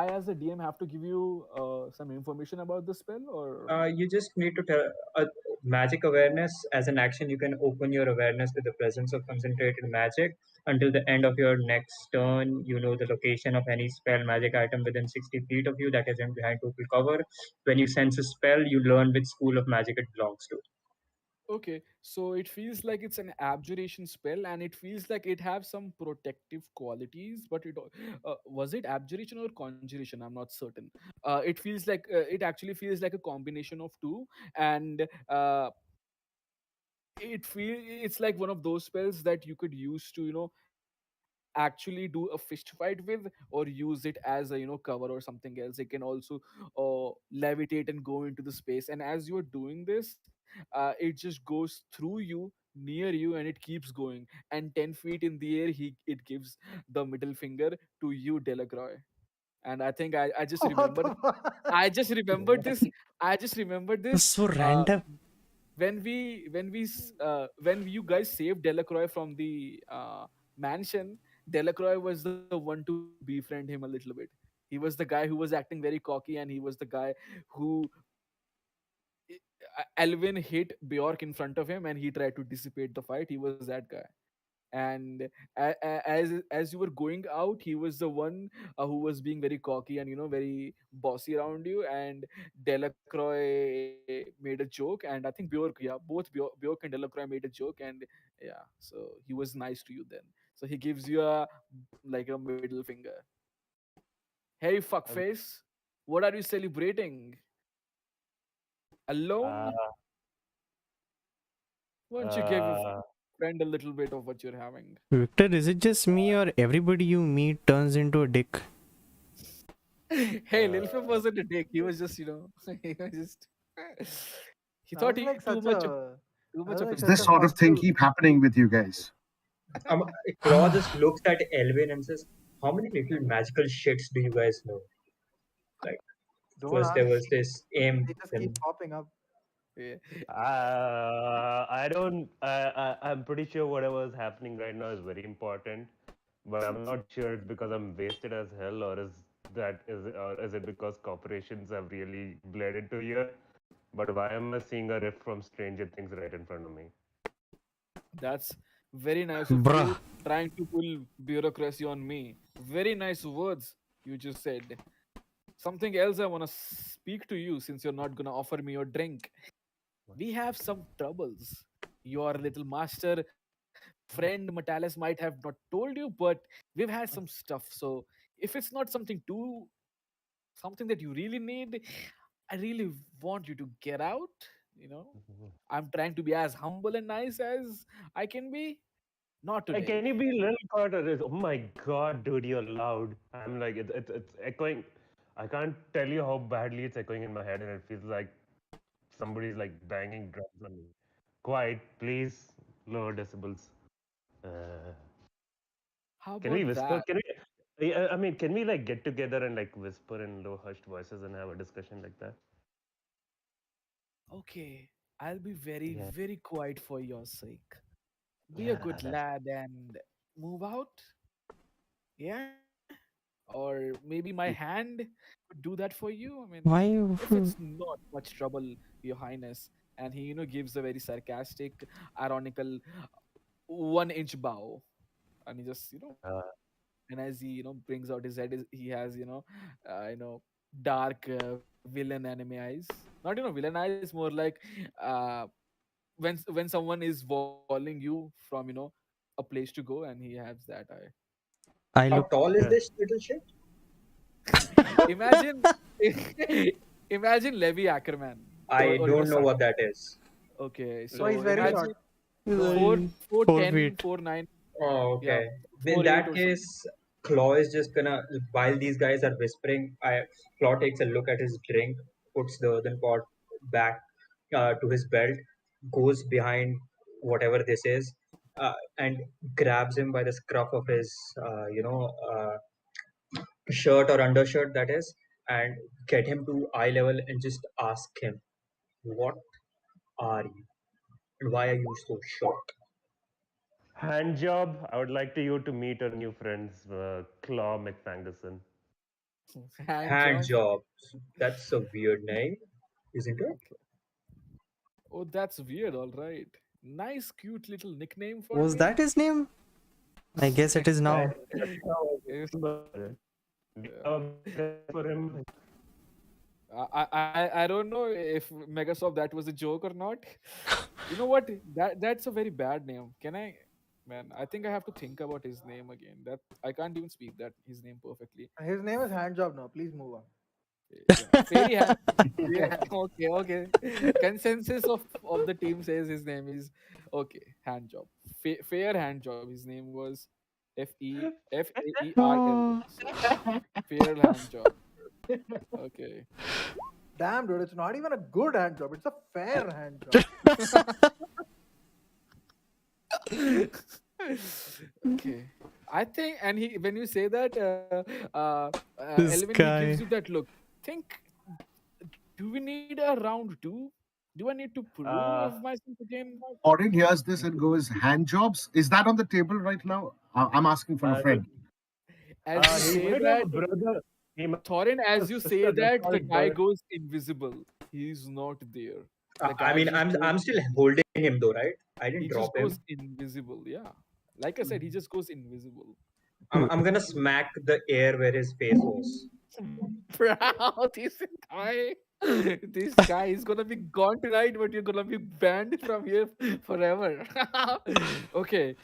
as a DM have to give you some information about the spell, or You just need to tell magic awareness as an action. You can open your awareness to the presence of concentrated magic until the end of your next turn. You know the location of any spell magic item within 60 feet of you that isn't behind total cover. When you sense a spell, you learn which school of magic it belongs to. okay? So it feels like it's an abjuration spell, and it feels like it have some protective qualities. But was it abjuration or conjuration? I'm not certain. It feels like it actually feels like a combination of two, and it's like one of those spells that you could use to actually do a fist fight with, or use it as a cover or something else. It can also levitate and go into the space, and as you're doing this, it just goes through you, near you, and it keeps going, and 10 feet in the air, it gives the middle finger to you, Delacroix. And I think I just What remembered the fuck? I just remembered this. I just remembered That's this. so random. When you guys saved Delacroix from the mansion, Delacroix was the one to befriend him a little bit. He was the guy who was acting very cocky, and he was the guy who Elwyn hit Bjork in front of him, and he tried to dissipate the fight. He was that guy. And as you were going out, he was the one who was being very cocky and very bossy around you. And Delacroix made a joke, and I think Bjork, yeah, both Bjork and Delacroix made a joke. And yeah, so he was nice to you then. So he gives you a like a middle finger. Hey, Um, fuckface, what are you celebrating? uh, Alone? Why don't you give your uh, friend a little bit of what you're having? Victor, is it just me or everybody you meet turns into a dick? Hey, Lilfim uh, wasn't a dick. He was just, he was just. He thought Sounds he like such a too much sounds of like Does himself. this such a sort of thing hurtful. keep happening with you guys? Um, Claw just looks at Elwyn and says, "How many little magical shits do you guys know?" Like Don't first there ask. was this aim, They just keep then popping up. Yeah. I don't. I'm pretty sure whatever is happening right now is very important, but I'm not sure it's because I'm wasted as hell, or is it because corporations have really bled into here? But why am I seeing a rift from Stranger Things right in front of me? That's very nice of Bruh. you trying to pull bureaucracy on me. Very nice words you just said. Something else I want to speak to you since you're not going to offer me your drink. We have some troubles. Your little master friend Metalis might have not told you, but we've had some stuff. So if it's not something that you really need, I really want you to get out. You know, I'm trying to be as humble and nice as I can be. Not Like, today. can you be a little quieter? Oh my god, dude, you're loud. I'm like, it's echoing. I can't tell you how badly it's echoing in my head, and it feels like somebody's like banging drums on me. Quiet, please. Lower decibels. Uh, How can we about whisper? that? I mean, can we like get together and like whisper in low hushed voices and have a discussion like that? Okay, I'll be very, Yeah, very quiet for your sake. Be a yeah, good that's lad and move out. Yeah? Or maybe my hand could do that for you. I mean, Why? if it's not much trouble, Your Highness. And he, gives a very sarcastic, ironical 1 inch bow. And he just, uh, and as he, brings out his head, he has, dark villain anime eyes. Not, villain eyes, more like uh, when someone is walling you from, a place to go, and he has that eye. I how look. tall is Uh, this little shit? Imagine, imagine Levi Ackerman, I or don't know Sun. what that is. Okay, Oh, he's so very Like, imagine short. No four, idea. like four, 10, 4 feet. 4, 9. oh, Yeah, okay. In 4'8" that or case, something. Claw is just gonna, while these guys are whispering, Claw takes a look at his drink, puts the earthen pot back to his belt, goes behind whatever this is, and grabs him by the scruff of his, shirt or undershirt, that is, and get him to eye level and just ask him, "What are you? And why are you so short?" hand job. I would like you to meet our new friends, Claw McFanderson. Hand Hand job. job. That's a weird name, isn't it? Okay. Oh, that's weird. All right. Nice, cute little nickname for Was me. that his name? I guess it is Yeah, now. that's how I Yes, remember it. Do you yeah. have a better name for him? I don't know if Megaswap that was a joke or not. You know what? That's a very bad name. Can I? Man, I think I have to think about his name again. That I can't even speak that his name perfectly. His name is Handjob now. Please move on. Yeah, Fairy hand. Yeah, okay, okay. Consensus of the team says his name is okay. Hand job. Fair hand job. His name was Faeral. Oh. So fair hand job. Okay. Damn, dude, it's not even a good hand job. It's a fair hand job. Okay. I think, and he when you say that, This Elvin, he gives guy. you that look. Think, do we need a round two? Do I need to Uh, prove myself again? Thorin hears this and goes, hand jobs? Is that on the table right now? I'm asking for a I friend. mean, As you he say might have that, a brother. He might Thorin, have a as you say sister. That's that, how the it guy works. goes invisible. He's not there. The I guy mean, just goes I'm still holding him though, right? I he didn't just drop goes him. invisible. Yeah. Like I said, he just goes invisible. I'm gonna smack the air where his face was. Bro, guy, this guy is gonna be gone tonight, but you're gonna be banned from here forever. Okay,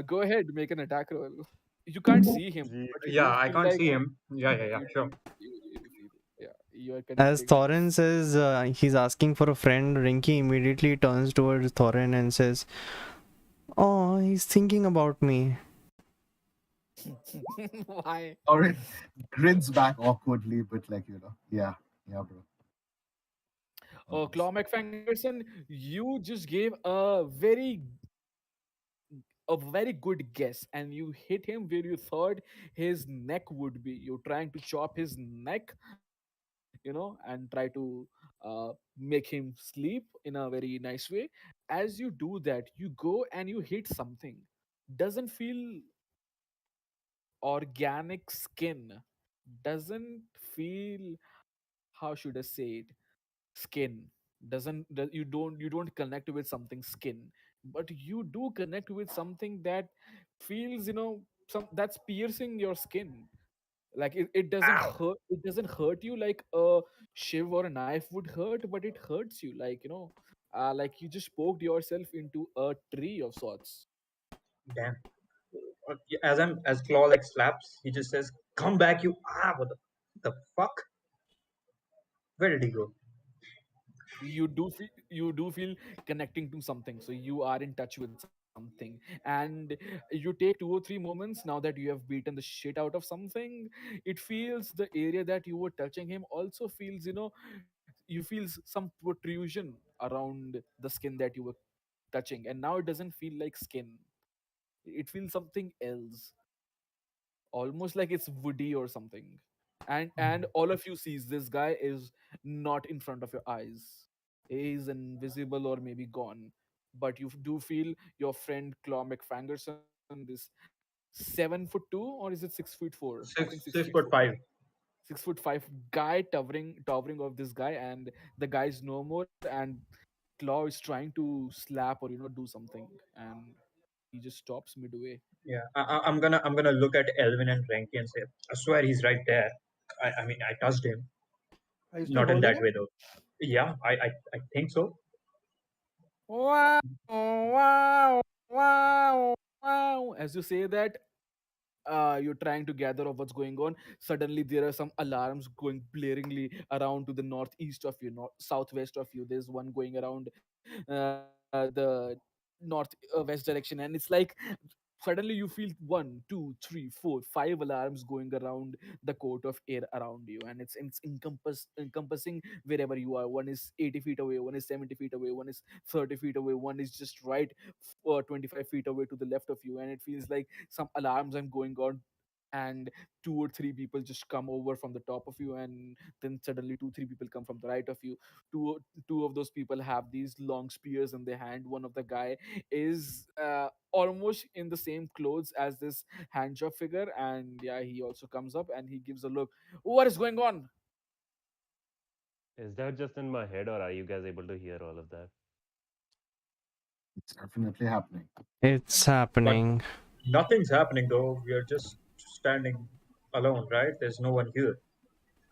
go ahead, make an attack roll. You can't see him, Gee, but you Yeah, do I feel can't like see him. Yeah, yeah, yeah, you sure. do, you do feel, yeah, you are As connecting with. Thorin says, he's asking for a friend, Renki immediately turns towards Thorin and says, "Oh, he's thinking about me." Why? Or it grins back awkwardly, but like, yeah, yeah, bro. Claw McFangerson, you just gave a very good guess, and you hit him where you thought his neck would be. You're trying to chop his neck, and try to make him sleep in a very nice way. As you do that, you go and you hit something. Doesn't feel organic skin. Doesn't feel, how should I say it? Skin you don't connect with something skin, but you do connect with something that feels, some that's piercing your skin. Like it doesn't Ow! hurt you like a shiv or a knife would hurt, but it hurts you like, like you just poked yourself into a tree of sorts. Damn. As Claw like slaps, he just says, "Come back, you what the fuck? Where did he go?" You do feel connecting to something, so you are in touch with something, and you take 2 or 3 moments. Now that you have beaten the shit out of something, it feels the area that you were touching him also feels, you feel some protrusion around the skin that you were touching, and now it doesn't feel like skin. It feels something else, almost like it's woody or something. And all of you sees this guy is not in front of your eyes. He is invisible or maybe gone, but you do feel your friend Claw McFangerson, this 7'2" or is it 6'4"? I think Six six six foot foot five. 6'5" guy towering of this guy, and the guy is no more, and Claw is trying to slap or do something, and he just stops midway. Yeah, I'm gonna look at Elwyn and Renki and say, "I swear he's right there." I mean, I touched him, Are you still not in holding that him? way though. Yeah, I think so. Wow, wow, wow, wow. As you say that, you're trying to gather of what's going on. Suddenly, there are some alarms going blaringly around to the northeast of you, southwest of you. There's one going around the north west direction, and it's like suddenly you feel one, two, three, four, five alarms going around the court of air around you, and it's encompassing wherever you are. One is 80 feet away, one is 70 feet away, one is 30 feet away, one is just right 25 feet away to the left of you, and it feels like some alarms are going on, and 2 or 3 people just come over from the top of you, and then suddenly 2 3 people come from the right of you. Two of those people have these long spears in their hand. One of the guy is almost in the same clothes as this hand job figure, and yeah, he also comes up and he gives a look. What is going on? is that just in my head, or are you guys able to hear all of that? It's definitely happening. It's But happening. nothing's happening though. We are just standing alone, right? There's no one here.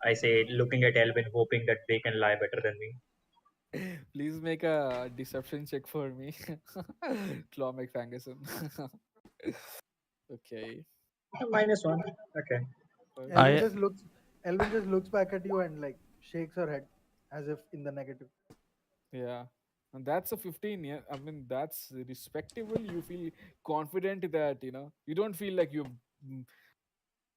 I say, looking at Elvin, hoping that they can lie better than me. Please make a deception check for me. Claw McFangerson. Okay. Minus one. Okay. Elvin Okay. I just looks. Elvin just looks back at you and like shakes her head as if in the negative. Yeah. And that's a 15. Yeah. I mean, that's respectable. You feel confident that, you don't feel like mm,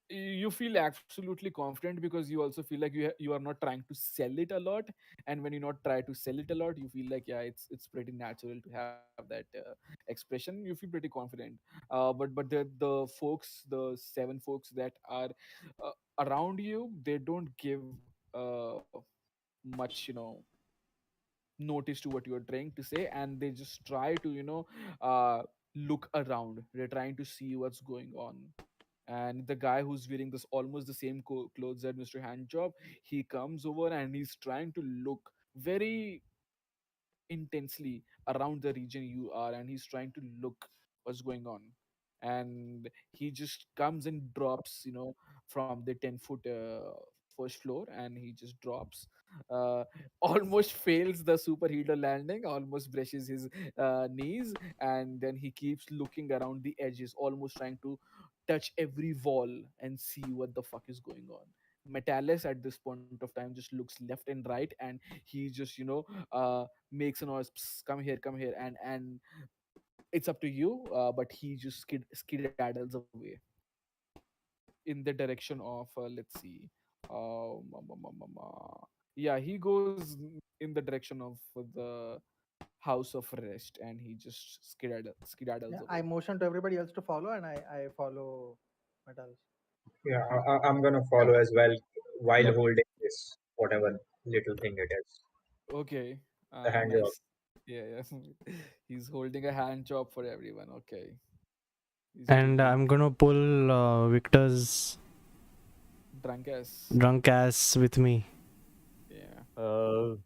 you feel absolutely confident because you also feel like you are not trying to sell it a lot, and when you not try to sell it a lot, you feel like, yeah, it's pretty natural to have that expression. You feel pretty confident. But the 7 folks that are uh, around you, they don't give uh, much, notice to what you are trying to say, and they just try to, look around. They're trying to see what's going on. And the guy who's wearing this almost the same clothes as Mr. Handjob, he comes over and he's trying to look very intensely around the region you are, and he's trying to look what's going on. and he just comes and drops, from the 10-foot first floor, and he just drops, uh, almost fails the superheater landing, almost brushes his knees, and then he keeps looking around the edges, almost trying to touch every wall and see what the fuck is going on. Metalis at this point of time just looks left and right, and he just makes a noise, "Psst, come here," and it's up to you, but he just skedaddles away in the direction of, let's see, yeah, he goes in the direction of the house of rest, and he just skedaddles Yeah, away. I motion to everybody else to follow, and I follow Metals. Yeah, I'm gonna Yeah. follow as well while Yeah. holding this whatever little thing it is, Okay, the hand job. nice. Yeah, yeah. He's holding a hand job for everyone. Okay, he's And doing I'm gonna pull Victor's drunk ass. drunk ass with me. Yeah. Uh,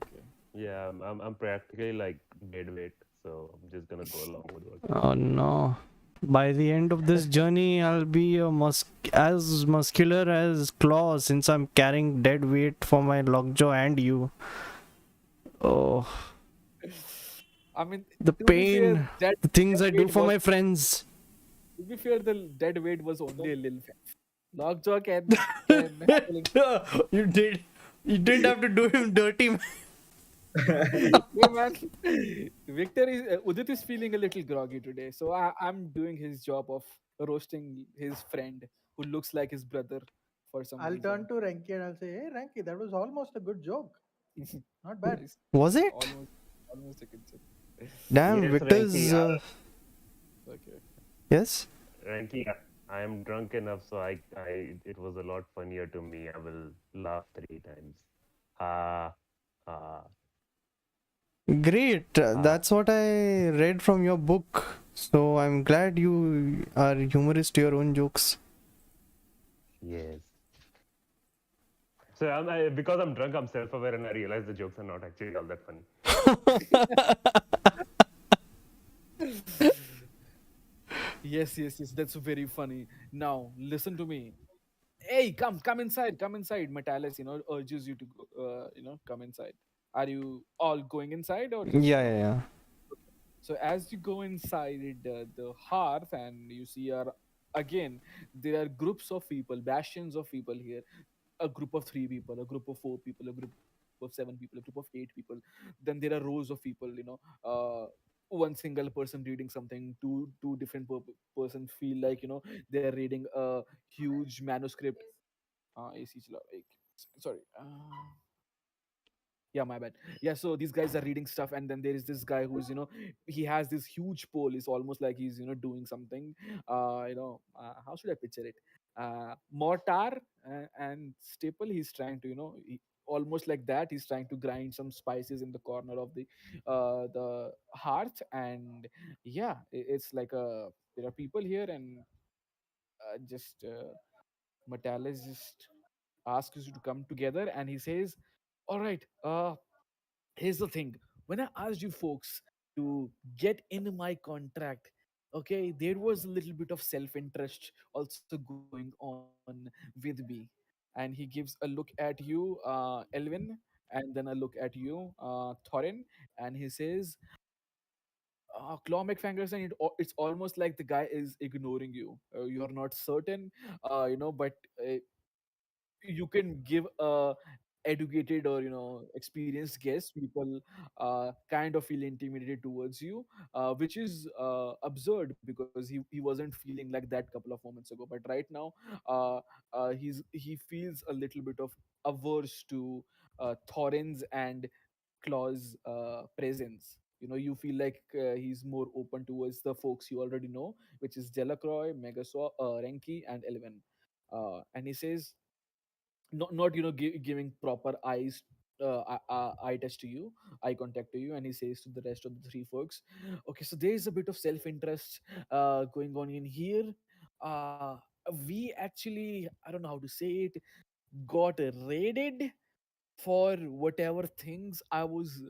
Okay. yeah, I'm practically like dead weight, so I'm just gonna go along with what you're Oh saying. no. By the end of this journey, I'll be as muscular as Claw since I'm carrying dead weight for my lockjaw and you. Oh, I mean, the to be fair, pain, that the things dead I do weight for was my friends. to be fair, the dead weight was only a little fat. Lockjaw can handle you did. You didn't have to do him dirty, man. yeah, man. Victor is Udit is feeling a little groggy today, so I'm doing his job of roasting his friend who looks like his brother for some I'll turn reason. to Renki and I'll say, "Hey, Renki, that was almost a good joke. Not bad." Nice, Was it? almost, almost a good joke. Damn, Yes, Renki, Victor's. Okay. Yes? Renki, I am drunk enough, so it was a lot funnier to me. I will laugh 3 times. Ha, ha, Great. ha. That's what I read from your book. So I'm glad you are humorist to your own jokes. Yes. So because I'm drunk, I'm self-aware, and I realize the jokes are not actually all that funny. Yes, yes, yes. That's very funny. Now listen to me. Hey, come inside, come inside. Metalis, urges you to go, come inside. Are you all going inside or just? Yeah, yeah, yeah. So as you go inside the hearth, and you see, again, there are groups of people, bastions of people here. A group of 3 people, a group of 4 people, a group of 7 people, a group of 8 people. Then there are rows of people. One single person reading something. Two different persons feel like they're reading a huge manuscript. AC चला, sorry. Yeah, my bad. Yeah, so these guys are reading stuff, and then there is this guy who's, he has this huge pole. It's almost like he's, doing something. How should I picture it? Mortar and staple. He's trying to, almost like that. He's trying to grind some spices in the corner of the hearth, and yeah, it's like there are people here, and just Metalis just asks you to come together, and he says, "All right, here's the thing. When I asked you folks to get in my contract, okay, there was a little bit of self-interest also going on with me." And he gives a look at you, Elwyn, and then a look at you, Thorin, and he says, Claw McFangers, and it's almost like the guy is ignoring you. You're not certain, but you can give a educated or experienced guess. People kind of feel intimidated towards you, which is absurd, because he wasn't feeling like that couple of moments ago, but right now uh, he feels a little bit of averse to Thorin's and Claw's presence. You feel like he's more open towards the folks you already know, which is Delacroix, Megaswap, Renki, and Elwyn. And he says, not giving proper eye test to you, eye contact to you, and he says to the rest of the 3 folks, okay, so there is a bit of self-interest going on in here. We actually, I don't know how to say it, got raided for whatever things I was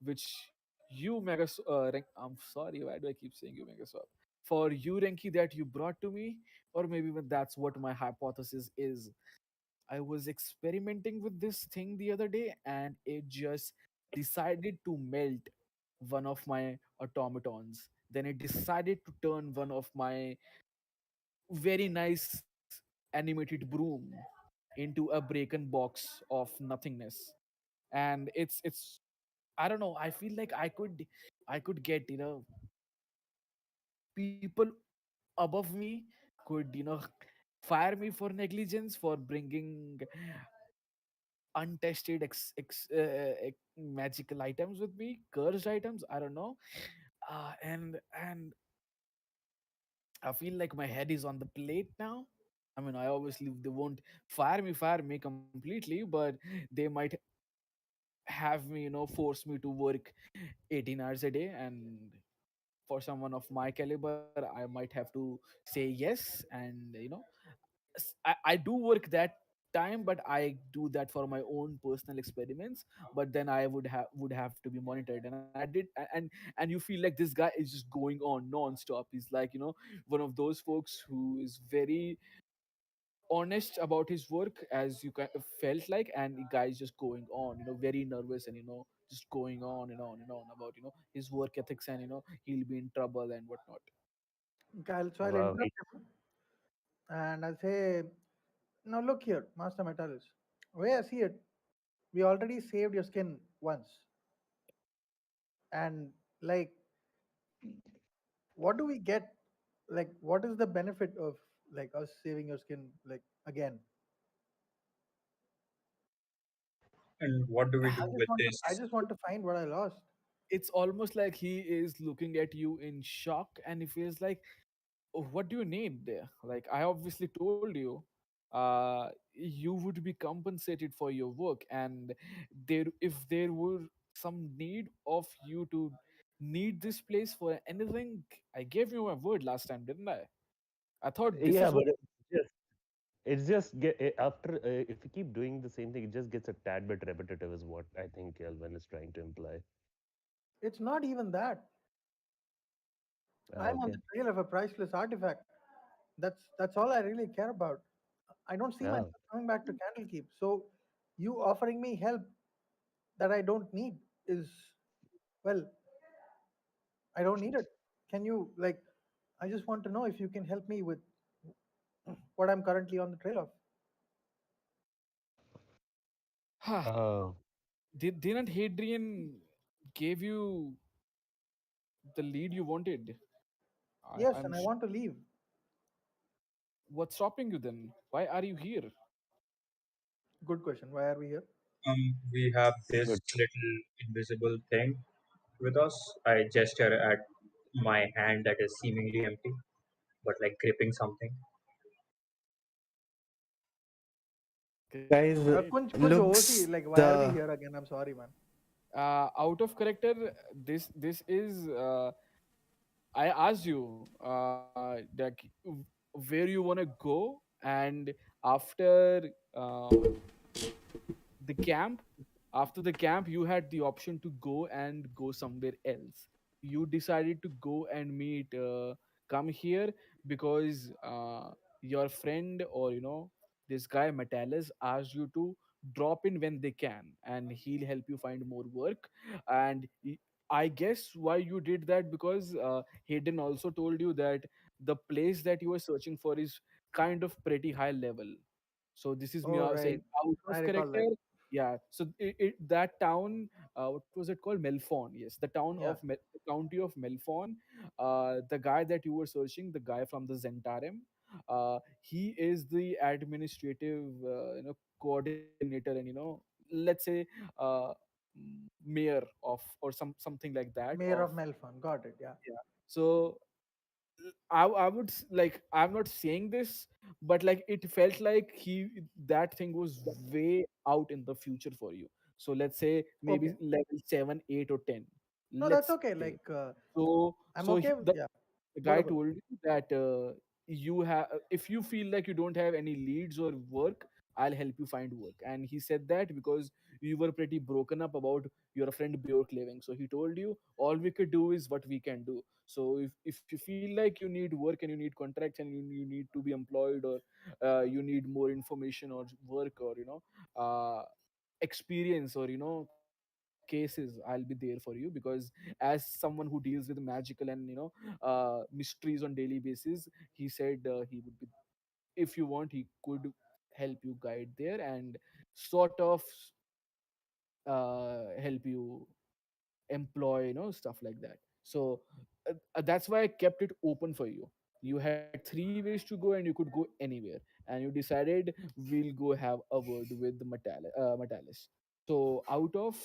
which you I'm sorry, why do I keep saying you Megaswap? for you, Renki, that you brought to me, or maybe that's what my hypothesis is. I was experimenting with this thing the other day, and it just decided to melt one of my automatons. Then it decided to turn one of my very nice animated broom into a broken box of nothingness. And it's I don't know. I feel like I could get, people above me could, fire me for negligence, for bringing untested magical items with me, cursed items. I don't know. And I feel like my head is on the plate now. I mean, I obviously they won't fire me completely, but they might have me, force me to work 18 hours a day. And for someone of my caliber, I might have to say yes. And I do work that time, but I do that for my own personal experiments. But then I would have to be monitored, and I did. And you feel like this guy is just going on non-stop. He's like, one of those folks who is very honest about his work, as you kind of felt like. And the guy is just going on, very nervous, and just going on and on and on about his work ethics, and he'll be in trouble and whatnot. So I'll Wow. interrupt him and I'll say, now look here, Master Metallus. Way I see it, we already saved your skin once. And like, what do we get? Like, what is the benefit of like us saving your skin like again? And what do we do with I this? just want to find what I lost. It's almost like he is looking at you in shock, and he feels like, "Oh, what do you need there? Like, I obviously told you you would be compensated for your work, and if there were some need of you to need this place for anything, I gave you my word last time, didn't I thought this Yeah, is what. but it's just after if you keep doing the same thing, it just gets a tad bit repetitive, is what I think Elvin is trying to imply. It's not even that. I'm on Okay. the trail of a priceless artifact. That's all I really care about. I don't see Oh. myself coming back to Candlekeep. So you offering me help that I don't need is, well, I don't need it. Can you like, I just want to know if you can help me with what I'm currently on the trail of. Oh. Didn't Hadrian gave you the lead you wanted? Yes, I'm and I want to leave. What's stopping you then? Why are you here? Good question. Why are we here? We have this Good. little invisible thing with us. I gesture at my hand that is seemingly empty, but like gripping something. Guys, Kunjo OC, looks like, why are we the here again? I'm sorry, man. Out of character, this is I asked you that where you want to go, and after the camp after the camp you had the option to go and go somewhere else. You decided to go and meet come here because your friend, or this guy Metallus asked you to drop in when they can, and he'll help you find more work. And I guess why you did that, because Hayden also told you that the place that you were searching for is kind of pretty high level. So this is me Oh, right. saying out I of recall character. that. Yeah. So that town, what was it called? Melphon. Yes, the town Yeah. of the county of Melphon. The guy that you were searching, the guy from the Zentarim, he is the administrative, coordinator, and let's say, uh, mayor of, or something like that Mayor of. of Melfon. Got it. Yeah. Yeah. So I would like, I'm not saying this, but like it felt like that thing was way out in the future for you. So let's say maybe Okay. level 7, 8, or 10. No, that's Let's okay. say. Like, So I'm so okay. he, Yeah. the guy Whatever. told you that you have, if you feel like you don't have any leads or work, I'll help you find work. And he said that because you were pretty broken up about your friend Bjork leaving. So he told you all we could do is what we can do. So if you feel like you need work and you need contracts and you need to be employed, or you need more information or work, or experience, or cases, I'll be there for you, because as someone who deals with magical and mysteries on daily basis, he said he would be, if you want, he could help you guide there and sort of help you employ, stuff like that. So that's why I kept it open for you. You had three ways to go and you could go anywhere, and you decided we'll go have a word with Metalis. So out of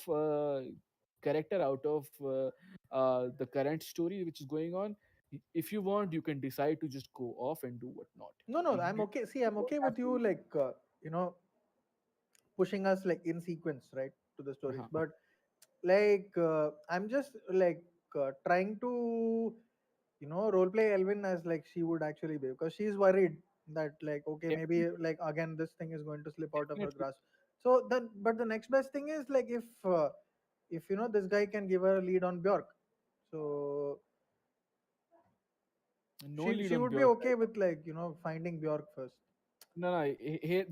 character, out of the current story which is going on, if you want, you can decide to just go off and do whatnot. No, no, I'm You okay. See, I'm don't okay have with you, to. like, you know, pushing us like in sequence, right, to the stories. Uh-huh. But like, I'm just like trying to, role play Elwyn as like she would actually be, because she's worried that like, okay, maybe Definitely, like again this thing is going to slip out of her definitely. grasp. So then, but the next best thing is like, if this guy can give her a lead on Bjork, so No she lead she on would be Bjork okay right now. with like the Bjork first. No, no.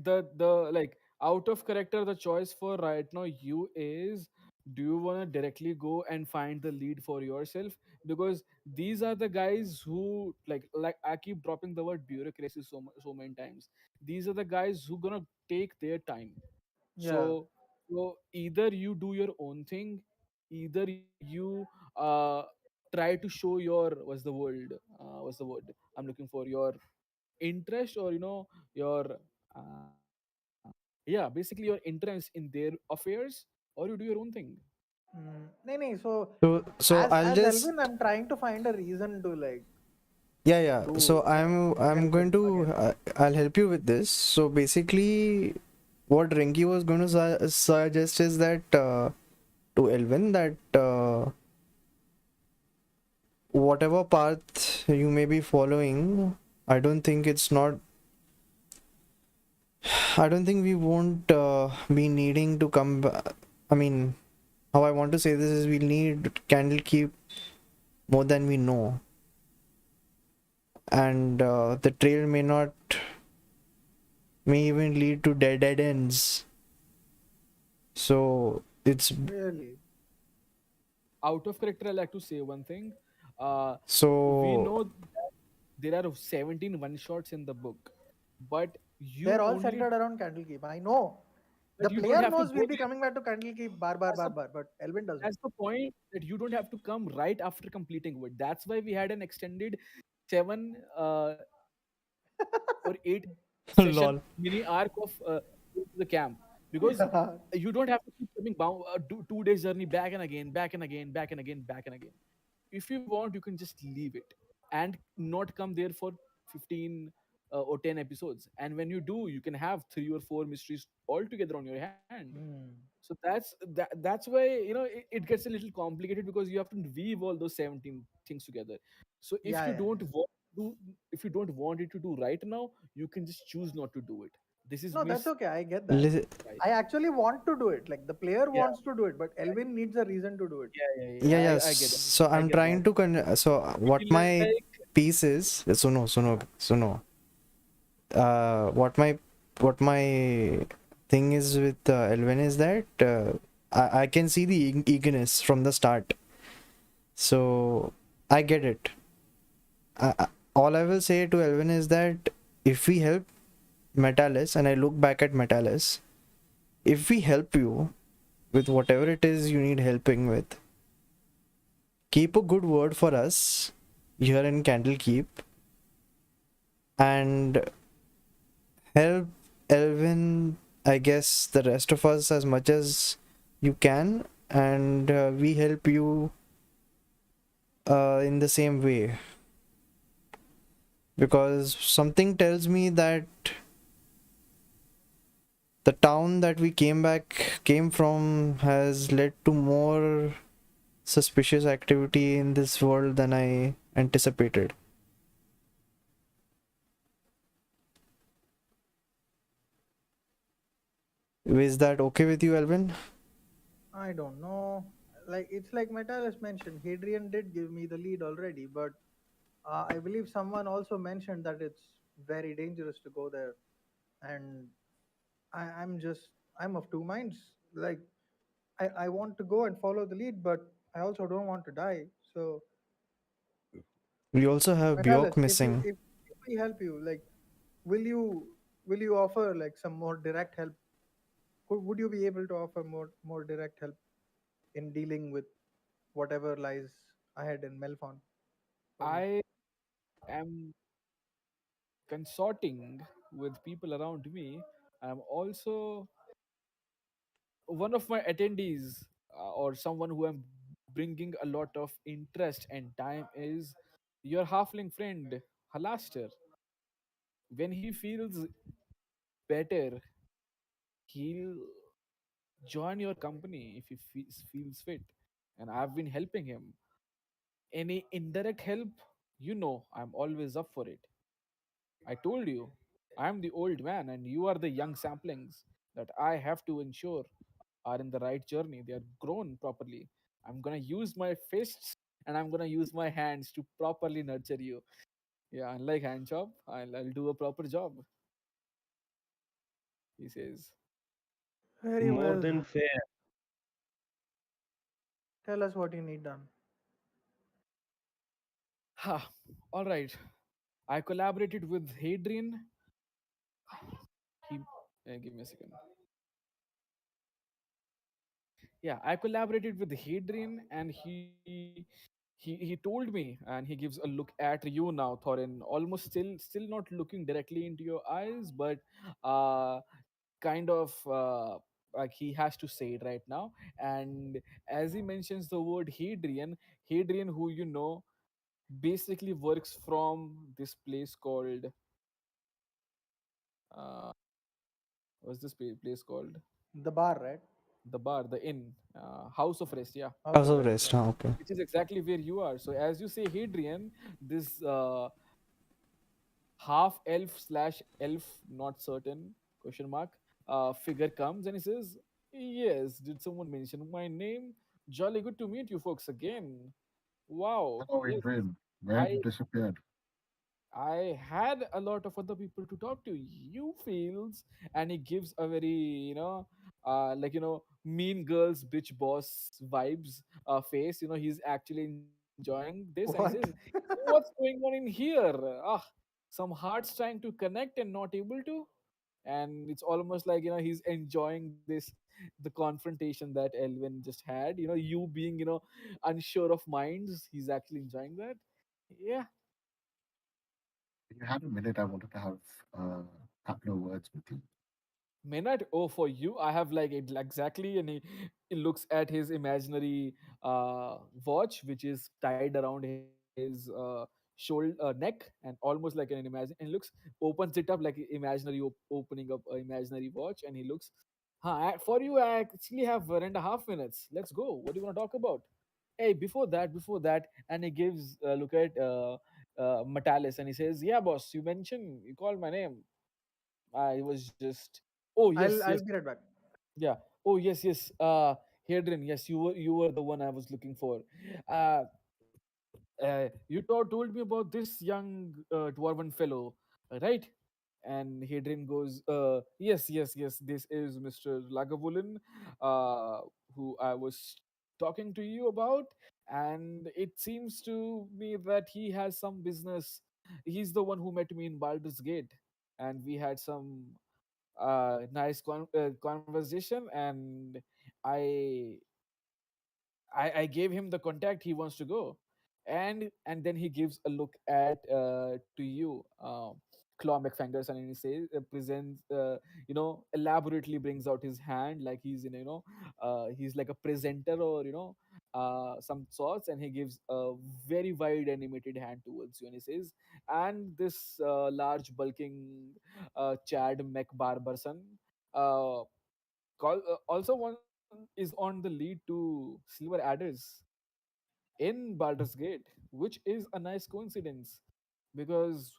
The like out of character, the choice for right now you is, do you want to directly go and find the lead for yourself? Because these are the guys who like I keep dropping the word bureaucracy so many times. These are the guys who gonna take their time. Yeah. So either you do your own thing, either you try to show your, what's the word I'm looking for, your interest, or your yeah, basically your interest in their affairs, or you do your own thing. No, no. So So as I'll as just Elvin, I'm trying to find a reason to like yeah. do So I'm help going him to again. I'll help you with this. So basically, what Renki was going to suggest is that to Elvin that whatever path you may be following, I don't think it's not. I don't think we won't be needing to come. I mean, how I want to say this is we'll need Candlekeep more than we know, and the trail may even lead to dead ends. So it's Really? Out of character, I like to say one thing. uh we so know that there are 17 one shots in the book, but you They're all only centered around Candlekeep. I know. The but you don't player have to knows go we'll be there. coming back to Candlekeep bar bar that's bar the bar, but Elvin doesn't. that's the point, that you don't have to come right after completing it. That's why we had an extended 7 or 8 session lol. mini arc of going to the camp, because Yeah. you don't have to keep coming bound, 2 days journey back and again, back and again, back and again, back and again. If you want, you can just leave it and not come there for 15 or 10 episodes, and when you do, you can have 3 or 4 mysteries all together on your hand. Hmm. So that's why it gets a little complicated, because you have to weave all those 17 things together. So Yeah, yeah, yeah. if you don't want it to do right now, you can just choose not to do it. This is No, that's miss okay. I get that. Li- right. I actually want to do it. Like the player Yeah, wants to do it, but Elvin needs a reason to do it. yeah. yeah. I get it. So I I'm get that. trying to so You what feel my like piece is. So no. What my thing is with Elvin is that I can see the eagerness from the start. So I get it. All I will say to Elvin is that if we help Metalis, and I look back at Metalis, if we help you with whatever it is you need helping with, keep a good word for us here in Candlekeep and help Elvin, I guess, the rest of us as much as you can, and we help you in the same way, because something tells me that the town that we came from has led to more suspicious activity in this world than I anticipated. Is that okay with you, Elvin? I don't know. Like it's like Metalis mentioned, Hadrian did give me the lead already, but I believe someone also mentioned that it's very dangerous to go there, and I'm of two minds. Like I want to go and follow the lead, but I also don't want to die. So We also have Metalis, Bjork missing. if we help you, like, will you will you offer like some more direct help? Would you be able to offer more direct help in dealing with whatever lies ahead in Melfon for me? I am consorting with people around me. I'm also one of my attendees, or someone who I'm bringing a lot of interest and time is your halfling friend Halaster. When he feels better, he'll join your company if he feels fit. And I've been helping him. Any indirect help, I'm always up for it. I told you, I'm the old man and you are the young samplings that I have to ensure are in the right journey. They are grown properly. I'm gonna use my fists and I'm gonna use my hands to properly nurture you. Yeah, unlike hand job, I'll do a proper job, he says. Very More well. than fair. Tell us what you need done. Ha, all right. I collaborated with Hadrian. He, give me a second. Yeah, I collaborated with Hadrian, and he told me, and he gives a look at you now, Thorin, almost still not looking directly into your eyes, but uh kind of like he has to say it right now. And as he mentions the word Hadrian, who basically works from this place called uh what's this place called? The bar, right? The bar, the inn, house of rest. Yeah, House House of of Rest. Rest, Yeah. huh? Okay. which is exactly where you are. So as you say Hadrian, this half elf slash elf, not certain, question mark, figure comes and he says, yes, did someone mention my name? Jolly good to meet you folks again. Wow, Hello, yes, Adrian. Where have you i disappeared? I had a lot of other people to talk to. You feels, and he gives a very, mean girls, bitch boss vibes face. He's actually enjoying this, and he says, What? "What's going on in here? Ah, some hearts trying to connect and not able to." And it's almost like he's enjoying the confrontation that Elwyn just had. You being unsure of minds. He's actually enjoying that. Yeah. If you had a minute, I wanted to have a couple of words with you. Maynard, oh, for you, I have like it exactly, and he looks at his imaginary watch, which is tied around his shoulder neck, and almost like an imagine, and looks opens it up like imaginary opening up an imaginary watch, and he looks. For you, I actually have 1.5 minutes. Let's go. What do you want to talk about? Hey, before that, and he gives look at Metalis, and he says, "Yeah, boss, you mentioned you called my name. I was just. Oh yes, I'll yes, be right back. yeah. Oh yes, yes. Hadrian, yes, you were the one I was looking for. Uh, you told me about this young dwarven fellow, right? And Hadrian goes, yes, yes, yes. This is Mr. Lagavulin, uh, who I was talking to you about, and it seems to me that he has some business. He's the one who met me in Baldur's Gate, and we had some nice conversation, and I I gave him the contact he wants to go, and then he gives a look at to you, Claw McFingers, and he says presents elaborately brings out his hand like he's he's like a presenter, or some sorts, and he gives a very wide animated hand towards you, and he says, and this large bulking Chad McBarberson uh, also one is on the lead to Silver Adders in Baldur's Gate, which is a nice coincidence because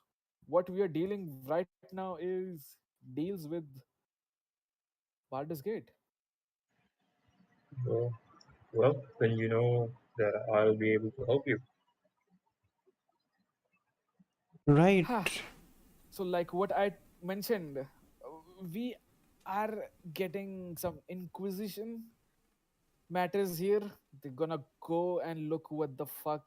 what we are dealing right now is deals with Baldur's Gate. Oh, well, then you know that I'll be able to help you. Right. So like what I mentioned, we are getting some inquisition matters here. They're gonna go and look what the fuck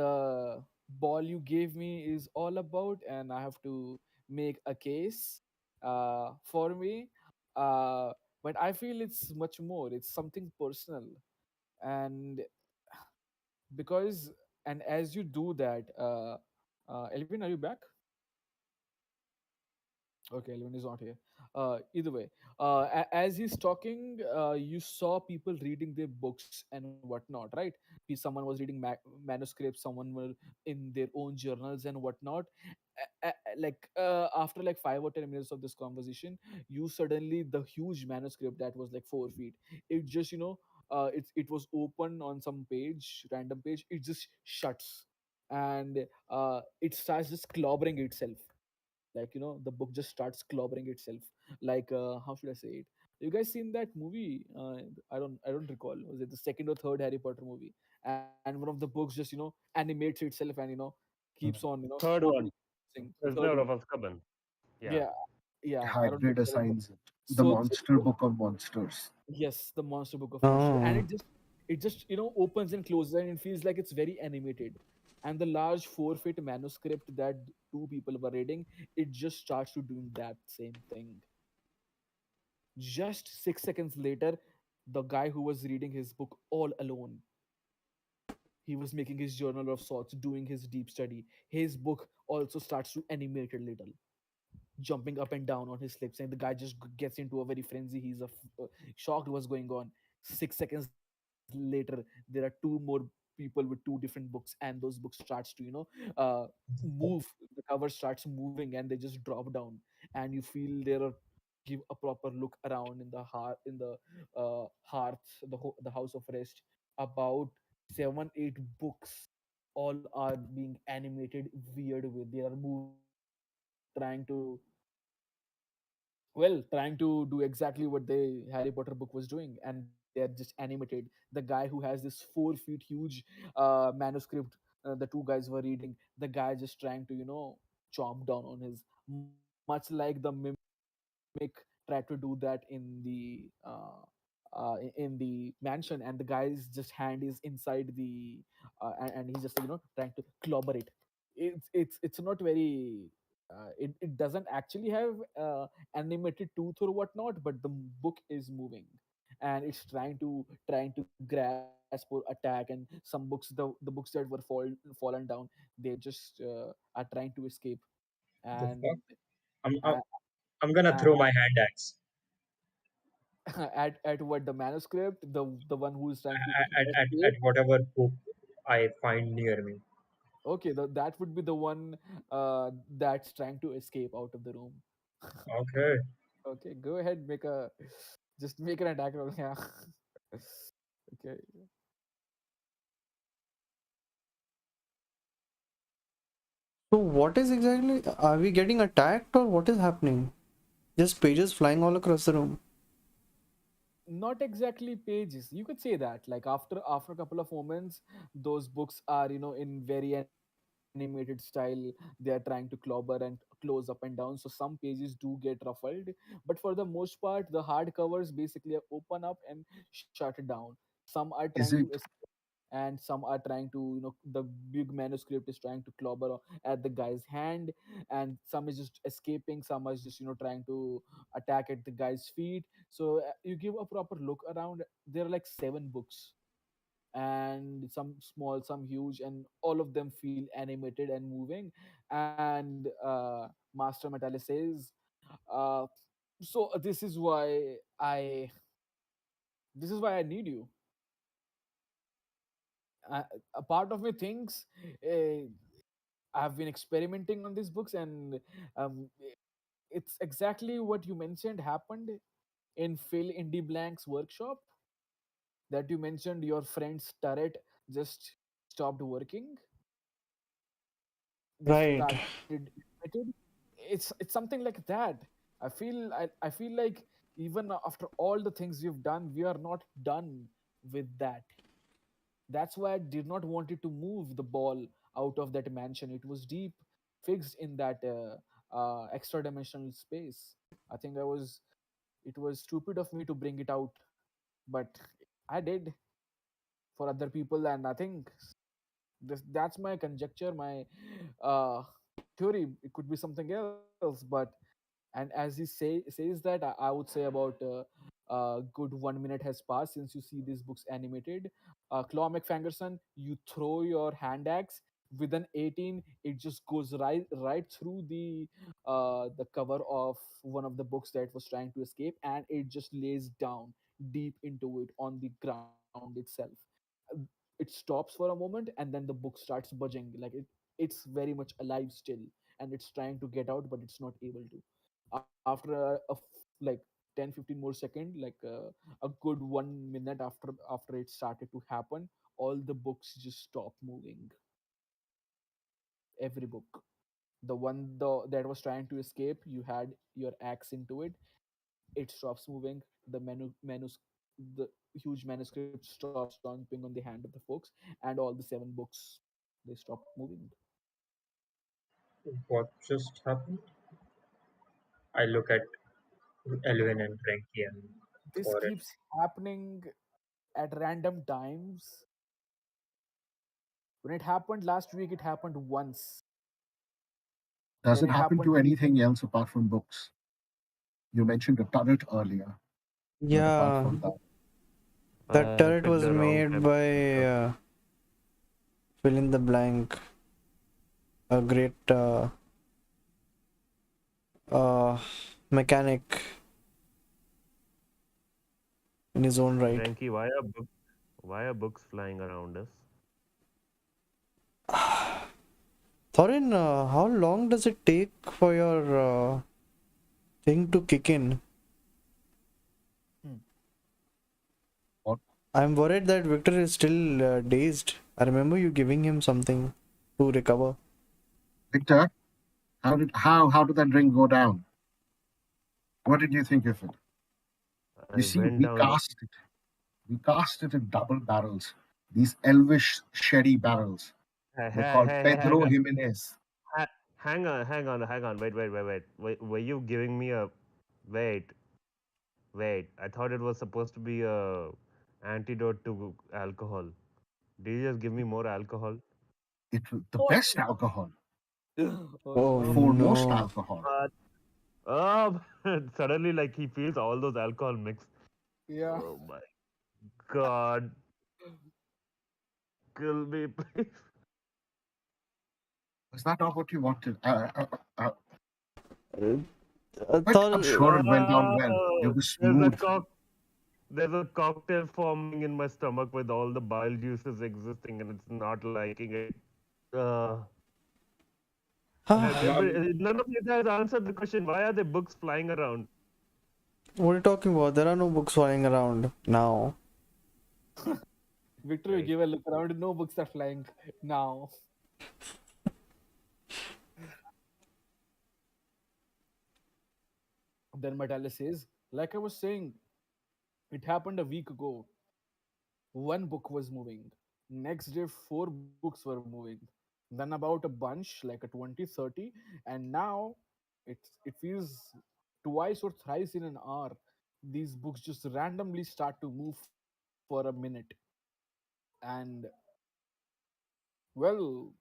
the ball you gave me is all about, and I have to make a case for me. uh, but I feel it's much more, it's something personal. And because, and as you do that, Elvin, are you back? Okay, Elvin is not here. Either way, as he's talking, you saw people reading their books and whatnot, right? Someone was reading manuscripts, someone were in their own journals and whatnot. Like after like 5 or 10 minutes of this conversation, you suddenly, the huge manuscript that was like 4 feet, it just, it was open on some page, random page. It just shuts, and it starts just clobbering itself. Like, the book just starts clobbering itself. Like, how should I say it? You guys seen that movie? I don't recall, was it the second or third Harry Potter movie? And one of the books just, animates itself, and keeps on, Third one, saying the third Prisoner one. of Azkaban. Yeah. Yeah, yeah, I don't Hagrid recall it. assigns it. The So Monster Book of Monsters. yes, the Monster Book of Monster, and Oh, it just opens and closes, and it feels like it's very animated. And the large 4 feet manuscript that two people were reading, it just starts to doing that same thing. Just 6 seconds later, the guy who was reading his book all alone, he was making his journal of sorts, doing his deep study. His book also starts to animate a little, jumping up and down on his slips, and the guy just gets into a very frenzy. Shocked what's going on. 6 seconds later, there are two more people with two different books, and those books starts to move. The cover starts moving, and they just drop down, and you feel there are, give a proper look around in the heart, in the hearth, the house of rest. About 7 8 books, all are being animated weird way. They are moving, trying to, trying to do exactly what the Harry Potter book was doing, and they are just animated. The guy who has this 4 feet huge manuscript, the two guys were reading, the guy just trying to chomp down on his, much like the mimic tried to do that in the in the mansion, and the guy's just hand is inside the and he's just trying to clobber it. It's not very, it doesn't actually have animated tooth or whatnot, but the book is moving, and it's trying to grasp or attack. And some books, the books that were fallen down, they just are trying to escape. The fuck? And I'm I'm, uh, I'm gonna throw my hand axe at what, the manuscript, the one who is trying to at escape. whatever book I find near me. Okay, that would be the one that's trying to escape out of the room. Okay. Okay, go ahead, just make an attack roll. Yeah. Okay. so what is exactly? Are we getting attacked or what is happening? Just pages flying all across the room. Not exactly pages, you could say that. Like after a couple of moments, those books are in very animated style. They are trying to clobber and close up and down, so some pages do get ruffled. But for the most part, the hardcovers basically open up and shut it down. Some are trying Is to it escape, and some are trying to, the big manuscript is trying to clobber at the guy's hand, and some is just escaping, some is just trying to attack at the guy's feet. So you give a proper look around. There are like 7 books, and some small, some huge, and all of them feel animated and moving. And Master Metalis says, uh, so this is why I need you. uh, a part of me thinks, uh, I've been experimenting on these books, and it's exactly what you mentioned happened in Phil Indie Blank's workshop. That you mentioned your friend's turret just stopped working. They Right. started limited. It's something like that. I feel like Even after all the things we've done, we are not done with that. That's why I did not want it to move the ball out of that mansion. It was deep fixed in that extra dimensional space. I think it was stupid of me to bring it out, but I did for other people. And I think that's my conjecture, my uh, theory. It could be something else, but and as he says that, I would say about good 1 minute has passed since you see these books animated. Claw McFangerson, you throw your hand axe with an 18, it just goes right through the cover of one of the books that was trying to escape, and it just lays down deep into it on the ground itself. It stops for a moment, and then the book starts budging, like it's very much alive still, and it's trying to get out, but it's not able to. After like 10 15 more second, like a good 1 minute after it started to happen, all the books just stop moving. Every book, that was trying to escape, you had your axe into it, it stops moving. The huge manuscript stops stomping on the hand of the folks, and all the seven books, they stop moving. What just happened? I look at Elwyn and Renki and This Thorin. keeps happening at random times. When it happened last week, it happened once. Does Then it it happen happened to the week. anything else apart from books? You mentioned a turret earlier, but apart Yeah, from that, that I turret picked was the wrong made time to pick it by up. fill in the blank, a great uh, mechanic in his own right. Renki, why are books flying around us? Thorin, how long does it take for your thing to kick in? Hmm. what I'm worried that Victor is still dazed. I remember you giving him something to recover. Victor? How did that drink go down? What did you think of it? You I see, went down. we cast it in double barrels. These elvish sherry barrels. Hey, They're hey, called hey, hey, Pedro Jimenez. hang on. Wait. Were you giving me a wait? Wait. I thought it was supposed to be a antidote to alcohol. Did you just give me more alcohol? It was the Oh, best alcohol, oh Oh the no. foremost no. alcohol. What? Oh, suddenly, like he feels all those alcohol mixed. Yeah. Oh my God. Kill me, please. Was that not what you wanted? Uh, But I'm sure it went down well. It Oh, was smooth. there's a cocktail forming in my stomach with all the bile juices existing, and it's not liking it. Uh, none of you guys answered the question. Why are there books flying around? What are you talking about? There are no books flying around now. Victor, we Like, give a look around. No books are flying now. Then Matala says, like I was saying, it happened a week ago. One book was moving. Next day, four books were moving. Then about a bunch, like a 20, 30, and now it feels twice or thrice in an hour. These books just randomly start to move for a minute. And well,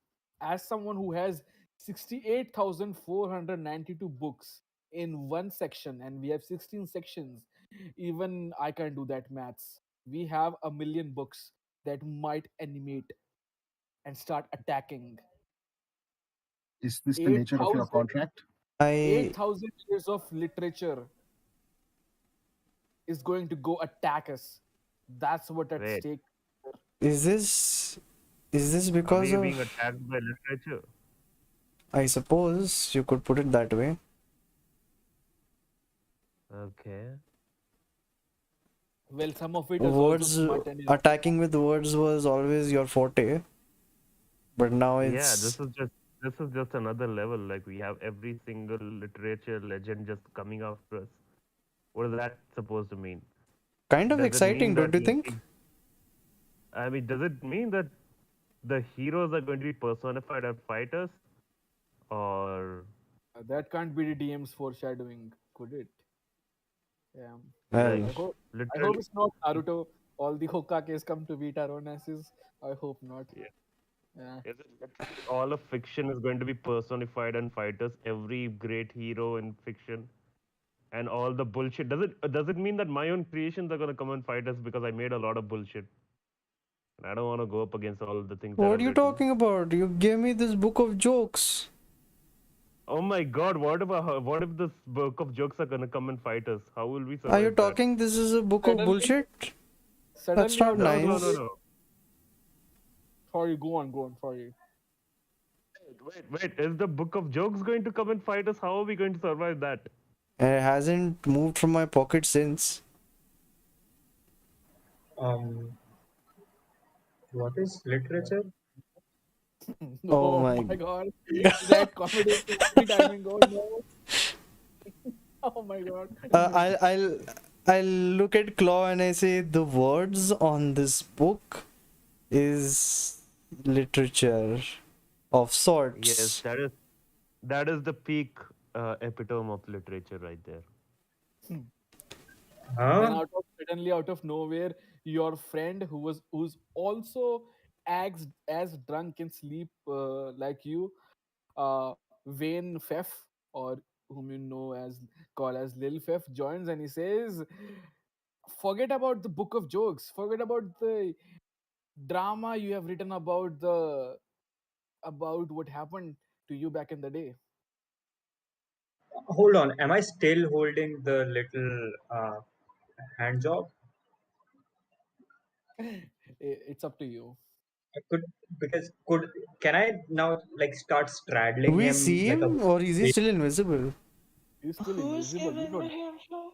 as someone who has 68,492 books in one section, and we have 16 sections, even I can do that maths. We have a million books that might animate and start attacking. Is this the Eight nature of your thousand, contract? I 8,000 years of literature is going to go attack us. That's what at wait, stake. is this are because we being of, attacked by literature? I suppose you could put it that way. Okay. Well, some of it is also Words, smart and attacking with words was always your forte, but now Yeah, it's this is just another level. Like we have every single literature legend just coming after us. What is that supposed to mean? Kind of Does it mean exciting, don't that you think? I mean, does it mean that the heroes are going to be personified as fighters, or That can't be the DM's foreshadowing, could it? Yeah. like Well, I hope literally? it's not Naruto. All the Hokages come to beat our own asses. I hope not. Yeah. Yeah. Is it literally all of fiction is going to be personified and fighters? Every great hero in fiction and all the bullshit. Does it mean that my own creations are going to come and fight us because I made a lot of bullshit and I don't want to go up against all the things that what I've are you written? talking about? You gave me this book of jokes. Oh my God! What if this book of jokes are going to come and fight us? How will we Are you survive that? talking this is a book of Suddenly, bullshit? That's suddenly not out of No, no, no, nice. nowhere. no. Sorry, go on. Sorry. Wait. Is the book of jokes going to come and fight us? How are we going to survive that? And it hasn't moved from my pocket since. Um, what is literature? Oh Oh my. my god. That comedy timing. Oh no. Oh my god. Uh, I'll I'll I'll look at Claw and I say the words on this book is literature of Yes, sorts. that is the peak epitome of literature right there. Then Huh? suddenly out of nowhere, your friend who's also as drunk in sleep like you, Wayne Feff, or whom you know as call as Lil Feff, joins and he says, "Forget about the book of jokes. Forget about the drama you have written about what happened to you back in the day." Hold on. Am I still holding the little hand job? It's up to you. I could because could can I now like start Do straddling we him see like a him or is he baby? still invisible? He's still Who's invisible. You giving the don't. hand job?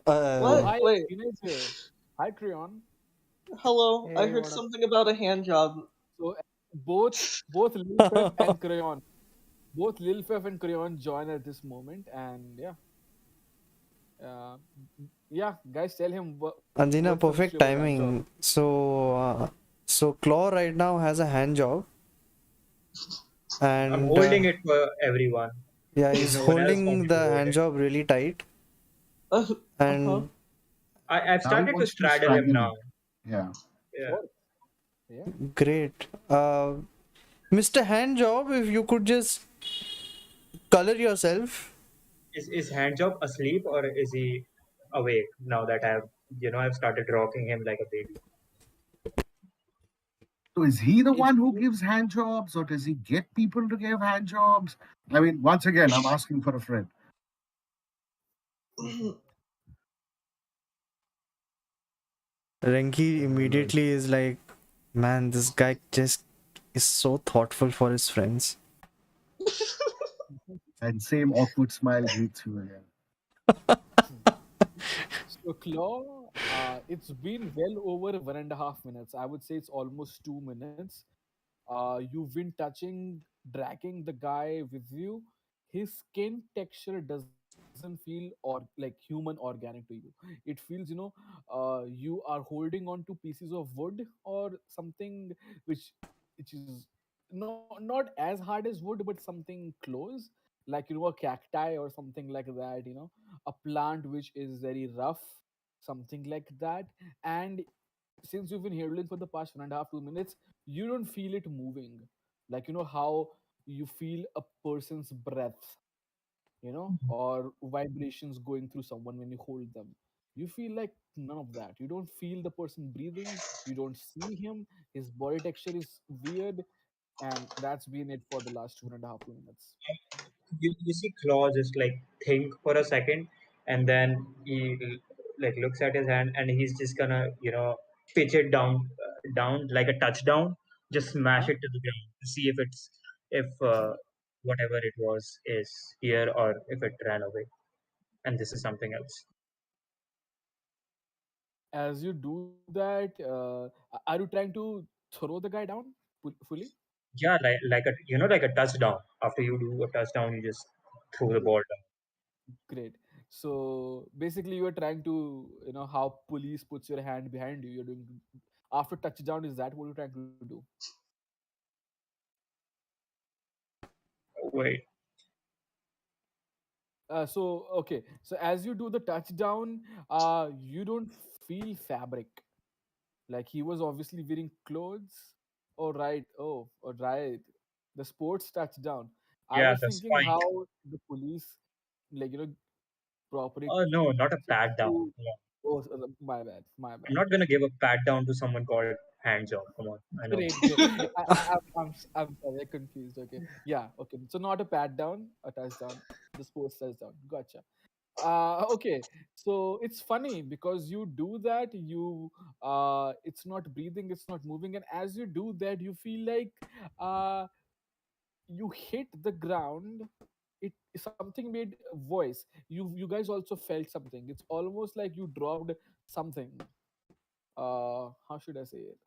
Oh, What? Uh, hi, Wait. Adina is here. Hi, Crayon. Hello. I Hey, heard what up? something about a hand job. So both Lilfef and Crayon, both Lilfef and Crayon join at this moment, and yeah, yeah, guys, tell him Andina, what's the mystery perfect about hand job. timing. So Claw right now has a hand job, I'm and holding it for everyone yeah, because he's no one else holding wanted to the hold hand it. job really tight. Uh huh. And I've Now he started to wants to straddle him strangle now. you. Yeah. Yeah. Sure, yeah. great. Mr. Handjob, if you could just color yourself. Is Handjob asleep or is he awake now that I've started rocking him like a baby? So is he the It's one who gives hand jobs, or does he get people to give hand jobs? I mean, once again, I'm asking for a friend. Renki Like, immediately is like, man, this guy just is so thoughtful for his friends. And same awkward smile greets you again. so Claw. It's been well over 1.5 minutes. I would say it's almost 2 minutes. You've been touching, dragging the guy with you. His skin texture doesn't feel or like human organic to you. It feels, you are holding on to pieces of wood or something which is not as hard as wood, but something close, like a cacti or something like that. A plant which is very rough, something like that. And since you've been handling for the past 1.5 2 minutes, you don't feel it moving, like how you feel a person's breath, or vibrations going through someone when you hold them. You feel like none of that. You don't feel the person breathing, you don't see him, his body texture is weird. And that's been it for the last 2.5 2 minutes. You see Claw just like think for a second, and then he like looks at his hand, and he's just gonna pitch it down like a touchdown, just smash Huh? it to the ground to see if whatever it was is here or if it ran away, and this is something else. As you do that, are you trying to throw the guy down fully? Yeah, like a touchdown. After you do a touchdown, you just throw the ball down. Great. So basically, you are trying to, how police puts your hand behind you. You're doing after touchdown. Is that what you're trying to do? Wait, So okay. So as you do the touchdown, you don't feel fabric. Like he was obviously wearing clothes. Oh right. Oh, oh right. The sports touchdown. I yeah, was the thinking how spike. the police, like properly Oh no, not a checks pat down. you. Come on. Oh, my bad. My I'm bad. not gonna give a pat down to someone called hand job. Come on, I know. Great, great. I'm sorry, I confused. Okay, yeah, okay. So not a pat down, a touchdown, the sports touchdown. Gotcha. Okay. So it's funny because you do that, it's not breathing, it's not moving, and as you do that, you feel like uh, you hit the ground. It something made a voice. You guys also felt something. It's almost like you dropped something. How should I say it?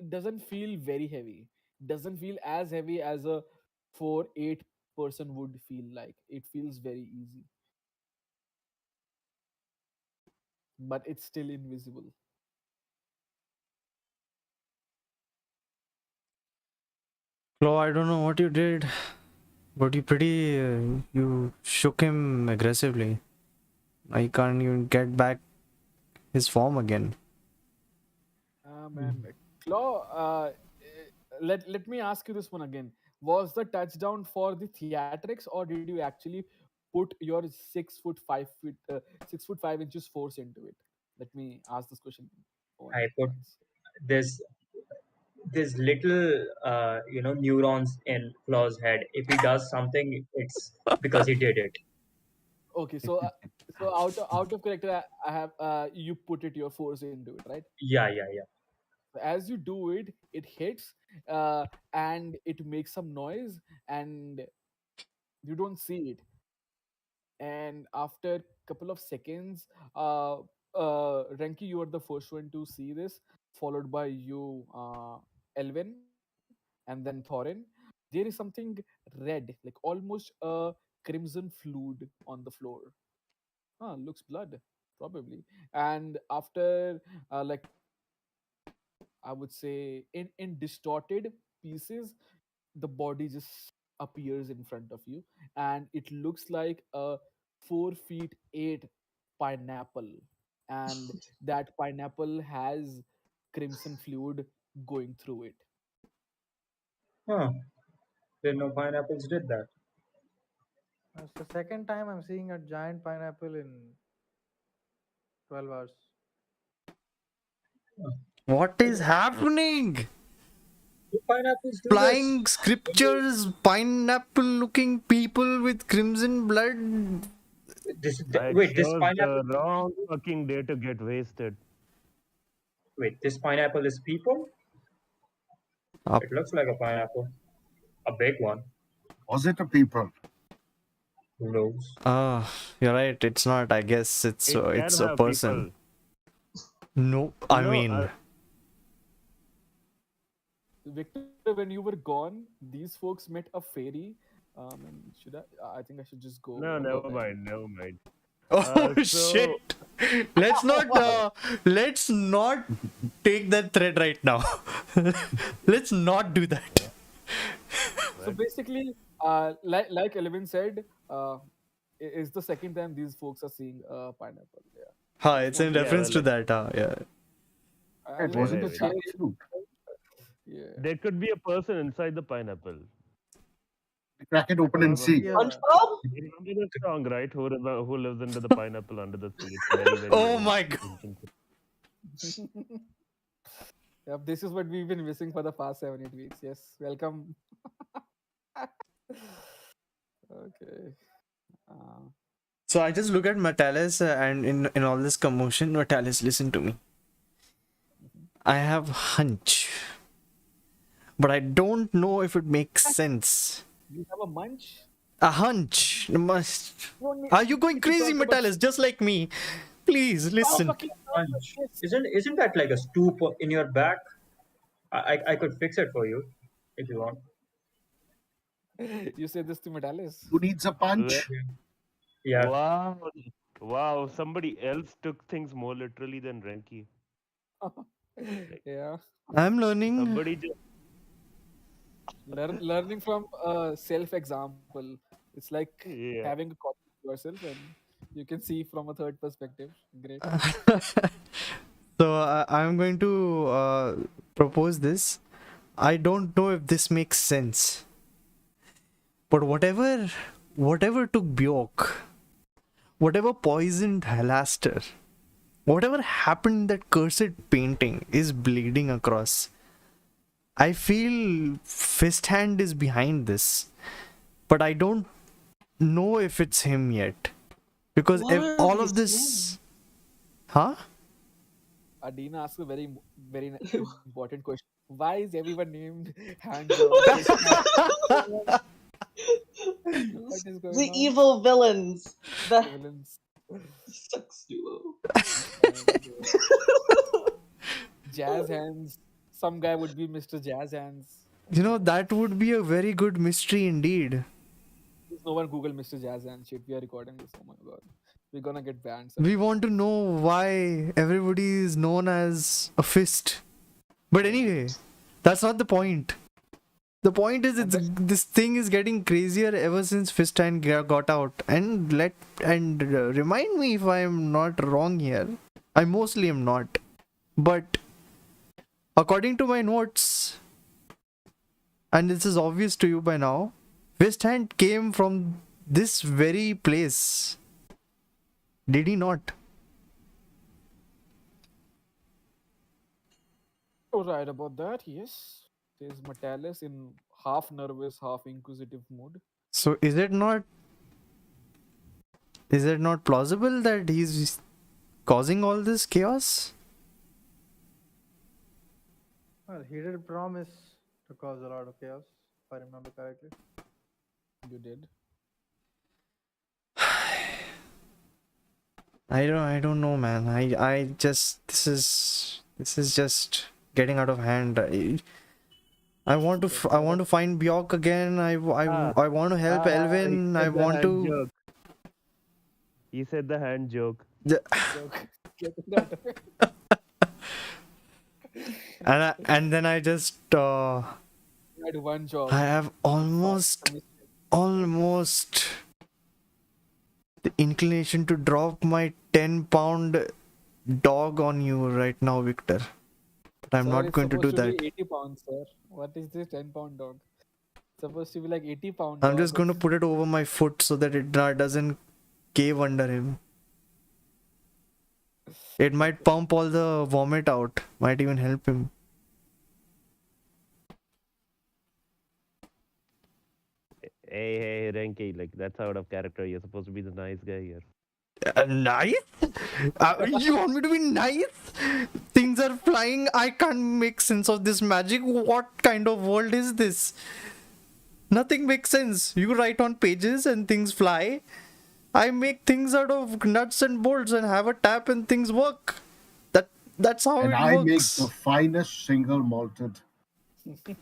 Doesn't feel very heavy. Doesn't feel as heavy as a 4-8 person would feel like. It feels very easy, but it's still invisible. Flo, I don't know what you did, but you shook him aggressively. I can't even get back his form again. Man, Claw. Let me ask you this one again. Was the touchdown for the theatrics, or did you actually put your 6'5" force into it? Let me ask this question I put once. this this little neurons in Claw's head. If he does something, it's because he did it. Okay, so out of character, I have you put it your force into it, right? Yeah, yeah, yeah. So as you do it, it hits, and it makes some noise, and you don't see it. And after couple of seconds, Renki, you are the first one to see this, followed by you, Elwyn, and then Thorin. There is something red, like almost a crimson fluid on the floor. Looks blood, probably. And after, like, I would say, in distorted pieces, the body just appears in front of you, and it looks like a 4 feet 8 pineapple, and that pineapple has crimson fluid going through it. Huh. Didn't know pineapples did that. It's the second time I'm seeing a giant pineapple in 12 hours. Huh. What I is don't- happening? Do pineapples do this? Flying scriptures, pineapple looking people with crimson blood. I Wait, this chose pineapple. the wrong fucking day to get wasted. Wait, this pineapple is people? Up. It looks like a pineapple, a big one. Was it a people? Who knows? You're right. It's not. I guess It can it's a have person. people. No, I No, mean, Victor, when you were gone, these folks met a fairy. And should I think I should just go no, above never and mind, never mind. oh So shit. Let's not take that thread right now. Let's not do that. so basically, like Elvin said, is the second time these folks are seeing a pineapple. Yeah, Ha, just it's in wanted to. yeah, reference well, to like, that. Yeah. I It like wait, wasn't the a wait, wait. chase. jackfruit. Yeah. There could be a person inside the pineapple. Crack it open Uh, and Remember, see. Yeah. SpongeBob? you remember the song, right? Who lives under the pineapple under the sea? It's a very, very Oh old my god. ancient. Yep, this is what we've been missing for the past 7-8 weeks. Yes, welcome. Okay. Uh, So I just look at Metalis and in all this commotion, Metalis, listen to me. mhm. I have hunch, but I don't know if it makes sense. You have a munch? A hunch must. You don't Are you need going to crazy, talk about. Metalis? Just like me. Please Stop listen. fucking talking. Punch. Yes. Isn't that like a stoop in your back? I could fix it for you if you want. You say this to Metalis? Who needs a Well, punch? Yeah. wow, wow, somebody else took things more literally than Renki. Like Yeah. I'm learning. somebody just Learning from a self example. It's like yeah. having a copy of yourself and you can see from a third perspective. Great. So I'm going to propose this. I don't know if this makes sense, but whatever took Bjork, whatever poisoned Halaster, whatever happened in that cursed painting is bleeding across. I feel Fist Hand is behind this, but I don't know if it's him yet because What are all of these this, huh? Adina asks a very important question. Why is everyone named Hand Job, Fist Hand? What is going the on? evil villains. The Villains. sex duo. And Jazz Hands. Some guy would be Mr. Jazz Hands. Oh You my know, god. that would be a very good mystery indeed. Please no one Google Mr. Jazz Hands shit. We are recording this. Oh my god. We're gonna get banned We suddenly. want to know why everybody is known as a fist. But Yeah. anyway, that's not the point. The point is, And it's the, this thing is getting crazier ever since Fist Hand got out. And remind me if I am not wrong here. I mostly am not. But according to my notes, and this is obvious to you by now, Fist Hand came from this very place. Did he not? you're right about that, yes. There's Metalis in half nervous, half inquisitive mood. So is it not plausible that he's causing all this chaos? Well, he did promise to cause a lot of chaos, if I remember correctly. You did. I don't know, man. I just this is just getting out of hand. I want to find Bjork again. Ah, I want to help he Elwyn. I said the want hand to joke. He said the hand joke. the- Joke. Get it out of it. and then I just You had one job. I have almost the inclination to drop my 10-pound dog on you right now, Victor. But I'm Sir, not it's going to supposed do to be that. 80 pounds, sir. What is this 10-pound dog? It's supposed to be like 80-pound I'm just dog. going to put it over my foot so that it doesn't cave under him. It might pump all the vomit out. Might even help him. Hey, Renki, like that's out of character. You're supposed to be the nice guy here. Nice? You want me to be nice? Things are flying. I can't make sense of this magic. What kind of world is this? Nothing makes sense. You write on pages and things fly. I make things out of nuts and bolts and have a tap and things work. That's how And it I make the works. finest single malted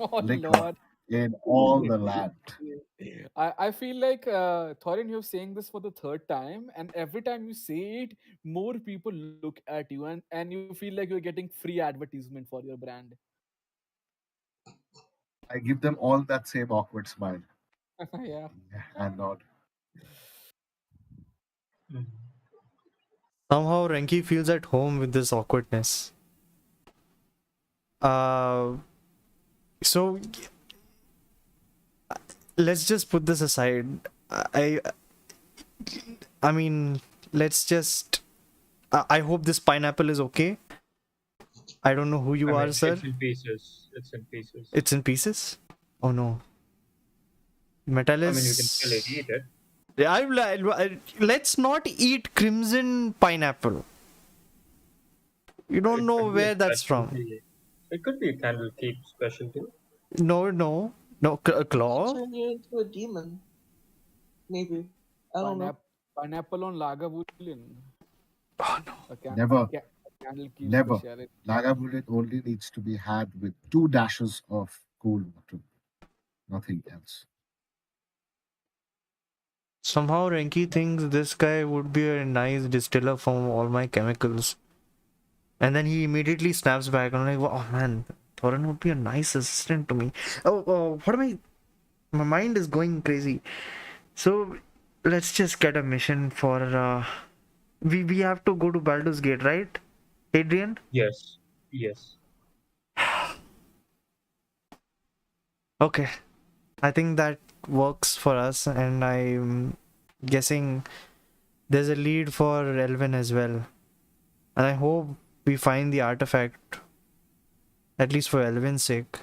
Oh liquor Lord. in all the land. I feel like Thorin, you're saying this for the third time, and every time you say it, more people look at you, and you feel like you're getting free advertisement for your brand. I give them all that same awkward smile Yeah. and nod. Mhm. Somehow Renki feels at home with this awkwardness. Uh, so let's just put this aside. I I mean, let's just. I hope this pineapple is okay. I don't know who you I are, mean, sir. it's in pieces. It's in pieces. It's in pieces. Oh no, metal I mean, you can still is. eat it. Yeah, let's not eat crimson pineapple. You don't It know could be a where that's from. specialty. It could be a Candlekeep specialty. No, claw. Turn you into a demon. Maybe. I don't know. Pineapple on Lagavulin. Oh no. Never, A candle keep never. speciality. Lagavulin only needs to be had with 2 dashes of cold water, nothing else. Somehow Renki thinks this guy would be a nice distiller from all my chemicals. And then he immediately snaps back. I'm like, oh man, Thorin would be a nice assistant to me. Oh, what am I? My mind is going crazy. So let's just get a mission for. We have to go to Baldur's Gate, right, Adrian? Yes, yes. Okay, I think that works for us, and I'm guessing there's a lead for Elwyn as well. And I hope we find the artifact, at least for Elwyn's sake.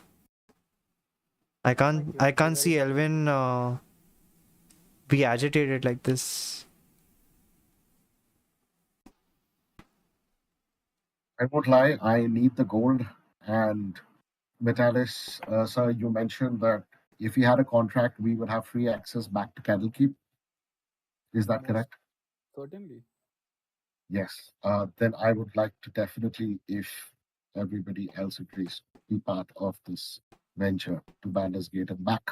I I can't get I you. can't see Elwyn be agitated like this. I won't lie, I need the gold. And Vitalis, sir, you mentioned that if we had a contract, we would have free access back to Candlekeep. Is that Most correct? certainly. Yes. Then I would like to definitely, if everybody else agrees, be part of this venture to Baldur's Gate and back.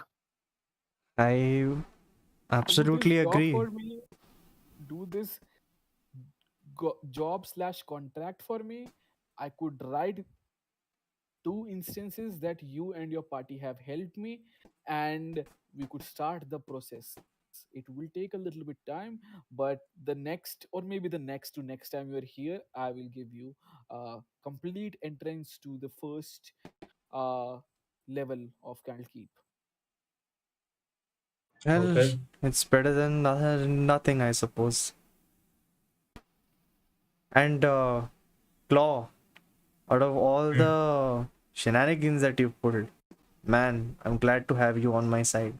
I Do this absolutely job agree. for me. Do this job slash contract for me. I could write two instances that you and your party have helped me, and we could start the process. It will take a little bit time, but the next, or maybe the next to next time you're here, I will give you complete entrance to the first level of Candlekeep. Well, Okay. it's better than nothing, I suppose. And Claw, out of all Mm. the shenanigans that you've pulled, man, I'm glad to have you on my side.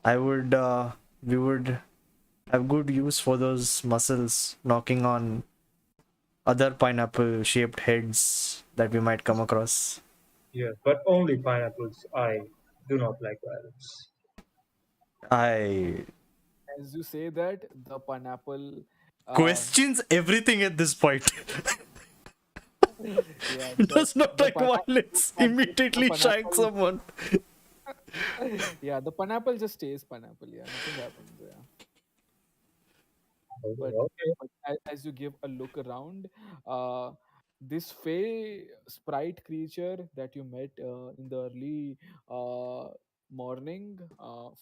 I would, we would have good use for those muscles knocking on other pineapple shaped heads that we might come across. Yeah, but only pineapples. I do not like violence. I As you say that, the pineapple, uh, questions everything at this point. yeah, Does not the like pineapple, violence. Immediately shank pineapple, someone. yeah, the pineapple just stays pineapple. Yeah, nothing happens. Yeah. but Okay. as you give a look around, uh, this fey sprite creature that you met in the early morning,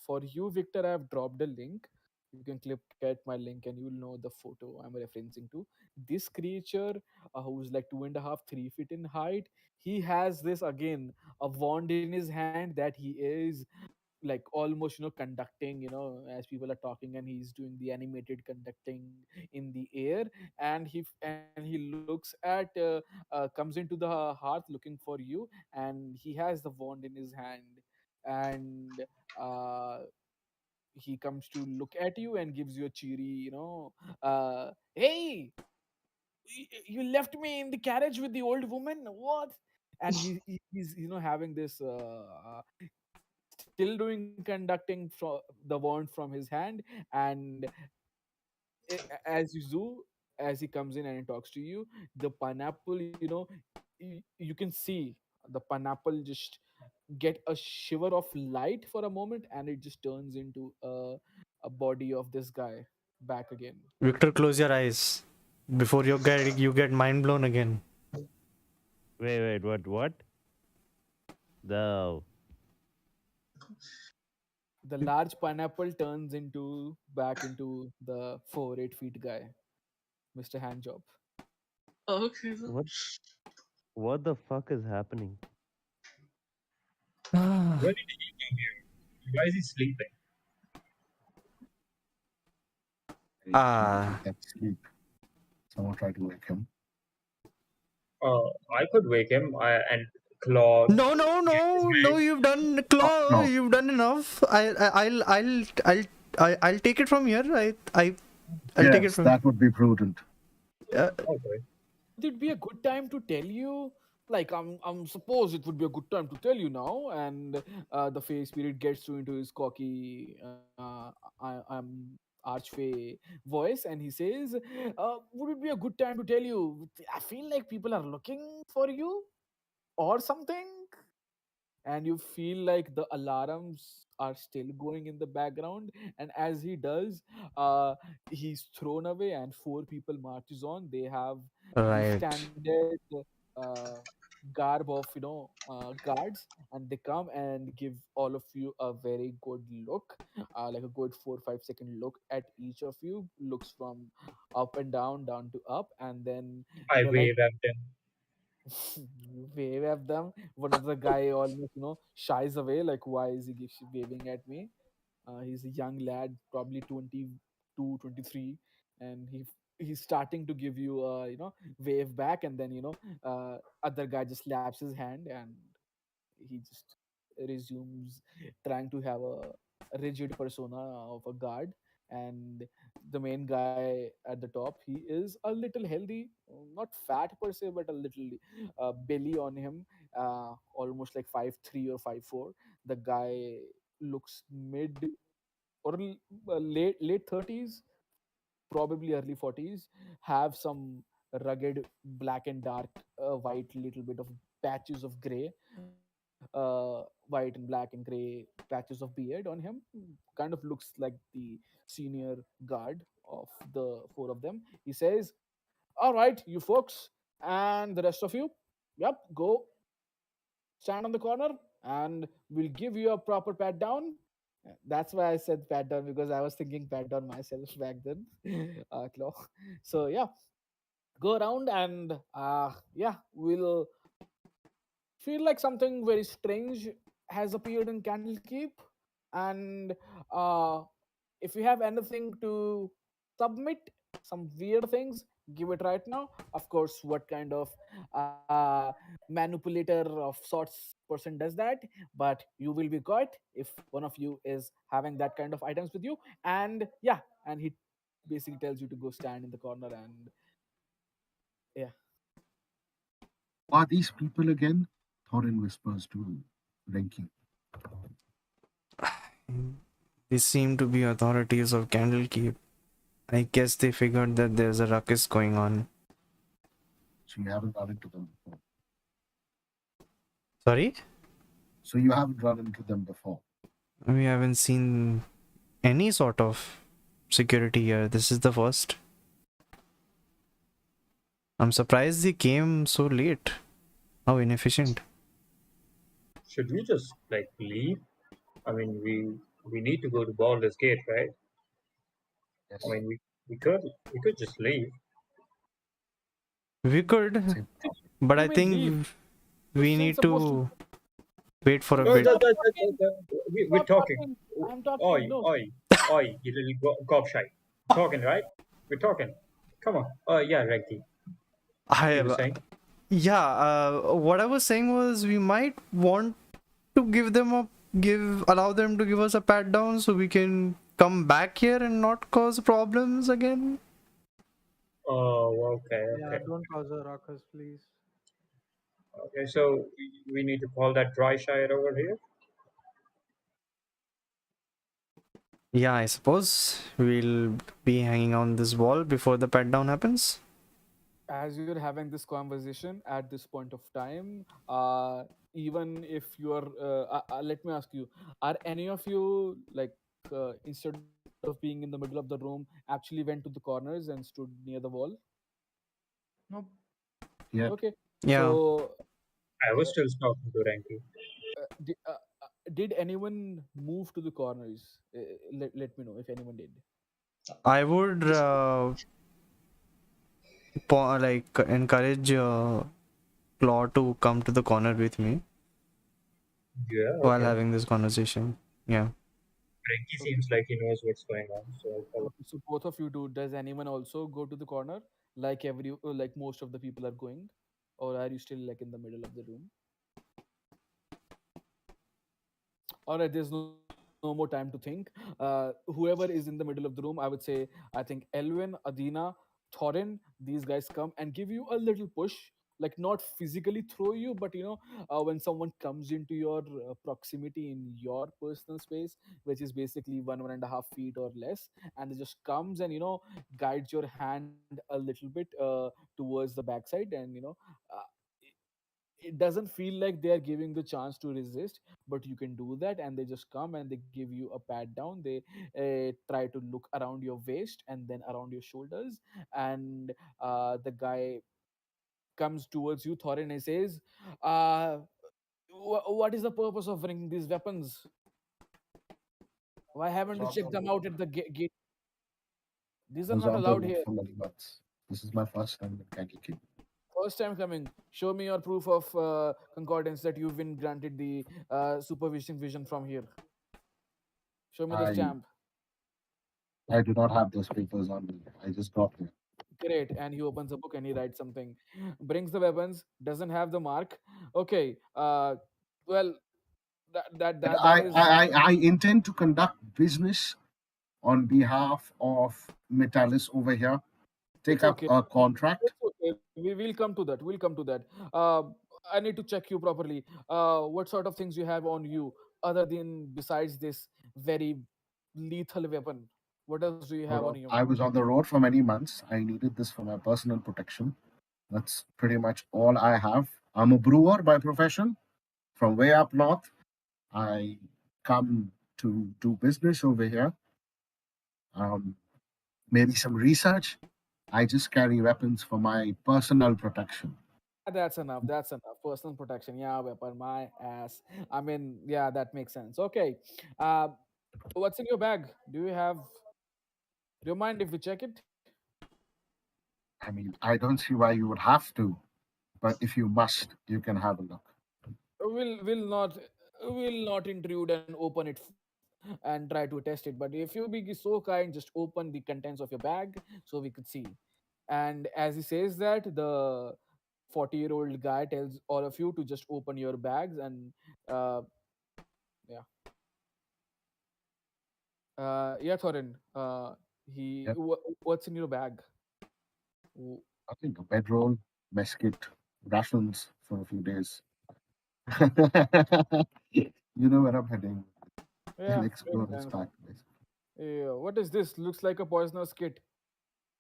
for you, Victor, I have dropped a link. You can click at my link and you'll know the photo I'm referencing to. This creature, who's like 2.5 3 feet in height, he has this, again, a wand in his hand that he is like almost, conducting, as people are talking, and he's doing the animated conducting in the air. And he looks at comes into the hearth looking for you, and he has the wand in his hand. And uh, he comes to look at you and gives you a cheery, hey, you left me in the carriage with the old woman, what? And he's having this still doing conducting from the wand from his hand. And as you do, as he comes in and he talks to you, the pineapple, you can see the pineapple just get a shiver of light for a moment, and it just turns into a body of this guy back again. Victor, close your eyes before you get mind blown again. Wait, what? The The large pineapple turns into back into the 4 8 feet guy, Mr. Handjob. Okay. what? What the fuck is happening? When did he come here? Why is he sleeping? He Ah, can't sleep. Someone try to wake him. I could wake him and claw no, you've done Claw, No, you've done enough. I'll take it from here. I'll take it yes, from. that would be prudent. Okay. Would it be a good time to tell you? Like, I'm suppose it would be a good time to tell you now. And the Fey spirit gets to into his cocky, I'm archfey voice, and he says, "Would it be a good time to tell you? I feel like people are looking for you or something." And you feel like the alarms are still going in the background, and as he does, uh he's thrown away and four people marches on. They have the Right. standard uh garb of guards, and they come and give all of you a very good look, like a good 4 or 5 second look at each of you, looks from up and down, down to up, and then I like wave at them. wave at them. One of the guy almost shies away, like, why is he waving at me? He's a young lad, probably 22, 23, and he's starting to give you a wave back, and then other guy just slaps his hand, and he just resumes trying to have a rigid persona of a guard. And the main guy at the top, he is a little healthy, not fat per se, but a little belly on him, almost like 5'3" or 5'4". The guy looks mid or late 30s, probably early 40s, have some rugged black and dark white, little bit of patches of gray, white and black and gray patches of beard on him. Kind of looks like the senior guard of the four of them. He says, all right, you folks and the rest of you, yep, go stand on the corner and we'll give you a proper pat down. That's why I said pat down, because I was thinking pat down myself back then. Claw. So yeah, go around and yeah, we'll feel like something very strange has appeared in Candlekeep, and uh, if you have anything to submit, some weird things, give it right now. Of course, what kind of uh, manipulator of sorts person does that? But you will be caught if one of you is having that kind of items with you. And yeah, and he basically tells you to go stand in the corner, and yeah. Who are these people again? Thorin whispers to Renki. These seem to be authorities of Candlekeep. I guess they figured that there's a ruckus going on. So you haven't run into them before. Sorry? So you haven't run into them before. We haven't seen any sort of security here. This is the first. I'm surprised they came so late. How inefficient. Should we just like leave? I mean, we need to go to Baldur's Gate, right? I Yes. mean, we could just leave. We could, Same. but You I mean leave? think You're we still need supposed to. to wait for a No, bit. Stop talking. we're Stop talking. talking. I'm talking. Oi, No. oi, oi, you little gobshite. Talking, right? We're talking. Come on. Yeah, Renki, you were I saying? Yeah, what I was saying was we might want to allow them to give us a pat down so we can come back here and not cause problems again. Oh, okay, Yeah, okay. don't cause a ruckus, please. Okay, so we need to call that dry shire over here. Yeah, I suppose we'll be hanging on this wall before the pat down happens. As you're having this conversation at this point of time, even if you're let me ask you, are any of you like instead of being in the middle of the room, actually went to the corners and stood near the wall? Nope. Yet. Okay. Yeah, So I was uh, still talking to Renki. did anyone move to the corners? Let me know if anyone did. I would encourage Claw to come to the corner with me Yeah, while okay. having this conversation. Yeah. Renki Okay. seems like he knows what's going on, so I'll follow. Okay, so both of you do. Does anyone also go to the corner like most of the people are going, or are you still like in the middle of the room? All right, there's no more time to think. Whoever is in the middle of the room, I would say, I think Elwyn, Adina, Thorin, these guys come and give you a little push, like not physically throw you, but when someone comes into your proximity in your personal space, which is basically 1.5 feet or less, and they just comes and guides your hand a little bit towards the backside, and uh, it doesn't feel like they are giving the chance to resist, but you can do that, and they just come and they give you a pat down. They try to look around your waist and then around your shoulders, and the guy comes towards you, Thorin, and says, uh, what is the purpose of bringing these weapons? Why haven't you Was on checked the them out road. at the gate? These are Was not on the allowed road here. for many months. This is my first time in Candlekeep. First time coming. Show me your proof of concordance that you've been granted the supervision vision from here. Show me the I stamp. I do not have those papers on me. I just got here. Great. And he opens a book and he writes something. Brings the weapons. Doesn't have the mark. Okay. Well, And that is. I intend to conduct business on behalf of Metalis over here. Take It's up okay. a contract. It's okay. We'll come to that. We'll come to that. I need to check you properly. What sort of things you have on you other than besides this very lethal weapon? What else do you have on you? I was on the road for many months. I needed this for my personal protection. That's pretty much all I have. I'm a brewer by profession from way up north. I come to do business over here. Um, Maybe some research. I just carry weapons for my personal protection. That's enough. That's enough. Personal protection. Yeah, weapon. My ass. I mean, yeah, that makes sense. Okay. Uh, what's in your bag? Do you have? Do you mind if we check it? I mean, I don't see why you would have to, but if you must, you can have a look. Will not intrude and open it and try to test it. But if you be so kind, just open the contents of your bag so we could see. And as he says that, the 40-year-old guy tells all of you to just open your bags and yeah. Yeah, Thorin. Yep. What's in your bag? W- I think a bedroll, mess kit, rations for a few days. You know where I'm heading. He'll Yeah, explore makes his sense. pack. Basically. Yeah, what is this? Looks like a poisonous kit.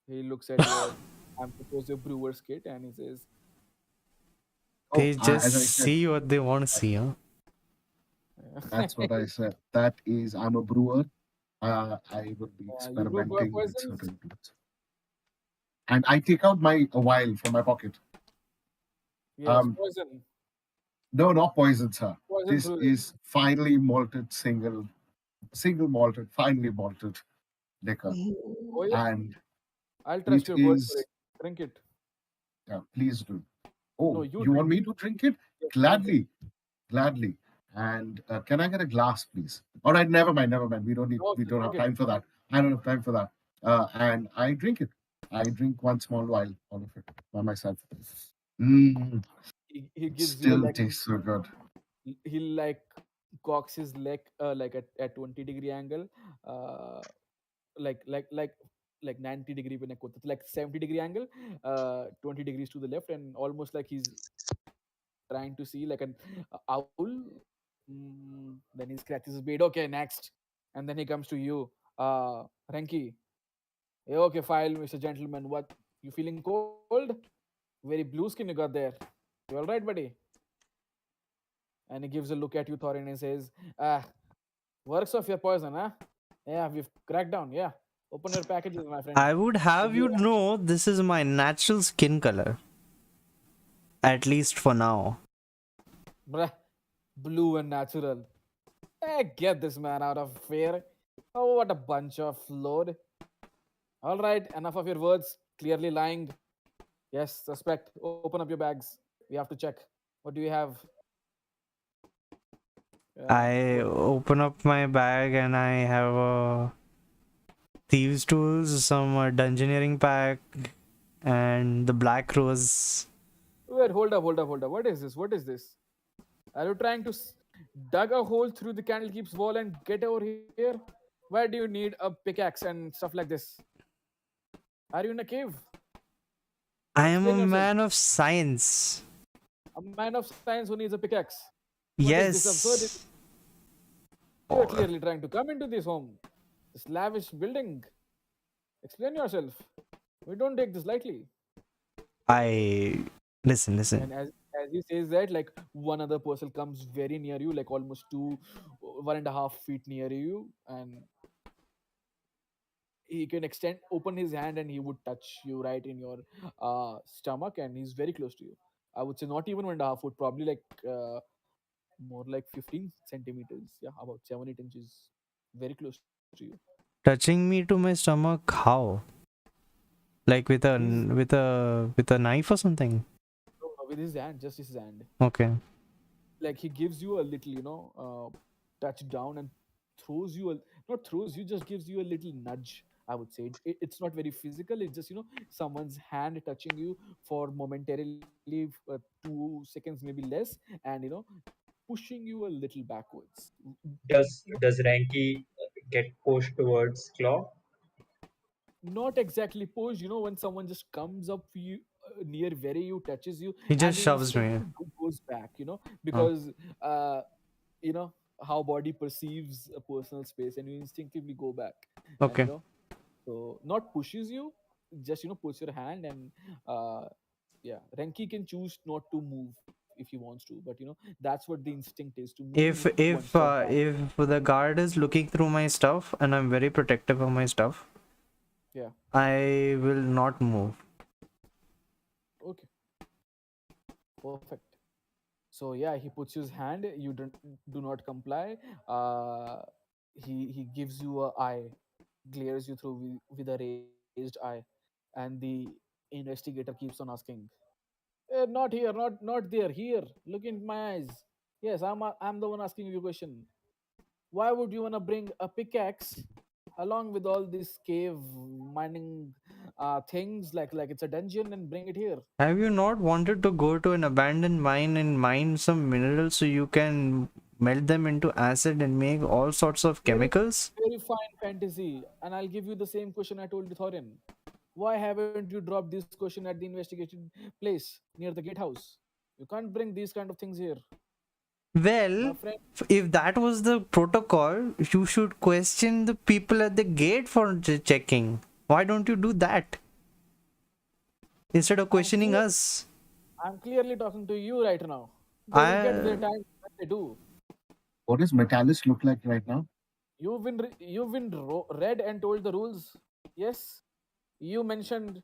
He looks at your, I'm suppose your brewer's kit, and he says, Oh, They just as I said, see what they want to I- see, huh? that's what I said. That is, I'm a brewer. I would be You brew experimenting with poisons? certain tools. And I take out my a vial from my pocket. Yes, Um, poison. no, not poison, sir. Poison This brewing. is finely malted, single malted, finely malted liquor, Oh yeah, and I'll trust it your word for is. it. Drink it. Please do. No, Oh, you you want drink me it. to drink it? Yes, you drink. Gladly, gladly. And can I get a glass, please? All right, never mind, never mind. No, We sir, don't drink have it. time for that. I don't have time for that. And I drink it. I drink one small vial, all of it by myself. Mm, He it gives you still like tastes so good. he like cocks his leg like at 20-degree angle, uh, like like like like 90-degree when like 70-degree angle, 20 degrees to the left, and almost like he's trying to see like an owl. Then he scratches his beard. Okay, next, and then he comes to you, Renki. Yeah, okay, file, Mr. Gentleman. What, you feeling cold? Very blue skin you got there. You all right, buddy? And he gives a look at you, Thorin, and says, "Ah, works of your poison, huh? Yeah, we've cracked down. Yeah, open your packages, my friend. I would What have do you you want? know this is my natural skin color, at least for now. Bruh, blue and natural. Get this man out of fear. Oh, what a bunch of load. All right, enough of your words. Clearly lying. Yes, suspect. Open up your bags. We have to check. What do you have? I What? open up my bag and I have a thieves tools, some dungeoneering pack, and the black rose. Wait, hold up. What is this? What is this? Are you trying to dug a hole through the Candlekeep's wall and get over here? Why do you need a pickaxe and stuff like this? Are you in a cave? I am Explain a yourself. man of science. A man of science who needs a pickaxe. What is this absurd? Yes. You are Or clearly trying to come into this home, this lavish building. Explain yourself. We don't take this lightly. I listen, And listen. as he says that, like one other person comes very near you, like almost 1.5 feet near you, and he can extend open his hand and he would touch you right in your stomach, and he's very close to you. I would say not even 1.5 foot, probably like more like 15 centimeters. Yeah, about 7 8 inches, very close to you. Touching me to my stomach, how? Like with a He's with a knife or something? no, with his hand, just his hand. Okay. Like he gives you a little, touch down and throws you a, not throws you, just gives you a little nudge. I would say it's not very physical. It's just someone's hand touching you for momentarily 2 seconds, maybe less, and pushing you a little backwards. Does Ranky get pushed towards Claw? Not exactly push, when someone just comes up you, near very you, touches you, He and just you shoves me. instinctively goes back, Oh. because uh you know how body perceives a personal space, and you instinctively go back, and Okay. so not pushes you, just puts your hand, and uh yeah, Renki can choose not to move if he wants to, but that's what the instinct is, to move one step back. If the guard is looking through my stuff and I'm very protective of my stuff, Yeah. I will not move. Okay. Perfect. So yeah, he puts his hand. You do not comply. Uh, he gives you a eye, glares you through with a raised eye, and the investigator keeps on asking, "Not here, not there. Here, look in my eyes. Yes, I'm the one asking you a question. Why would you wanna bring a pickaxe along with all these cave mining things, like it's a dungeon, and bring it here?" Have you not wanted to go to an abandoned mine and mine some minerals so you can melt them into acid and make all sorts of Very, chemicals? very fine fantasy. And I'll give you the same question I told Thorin. Why haven't you dropped this question at the investigation place near the gatehouse? You can't bring these kind of things here, my Well, friend. if that was the protocol, you should question the people at the gate for checking. Why don't you do that instead of I'm questioning clear. us? I'm clearly talking to you right now. They will get their I time when they do. What does Metalis look like right now? You've been read and told the rules. Yes, you mentioned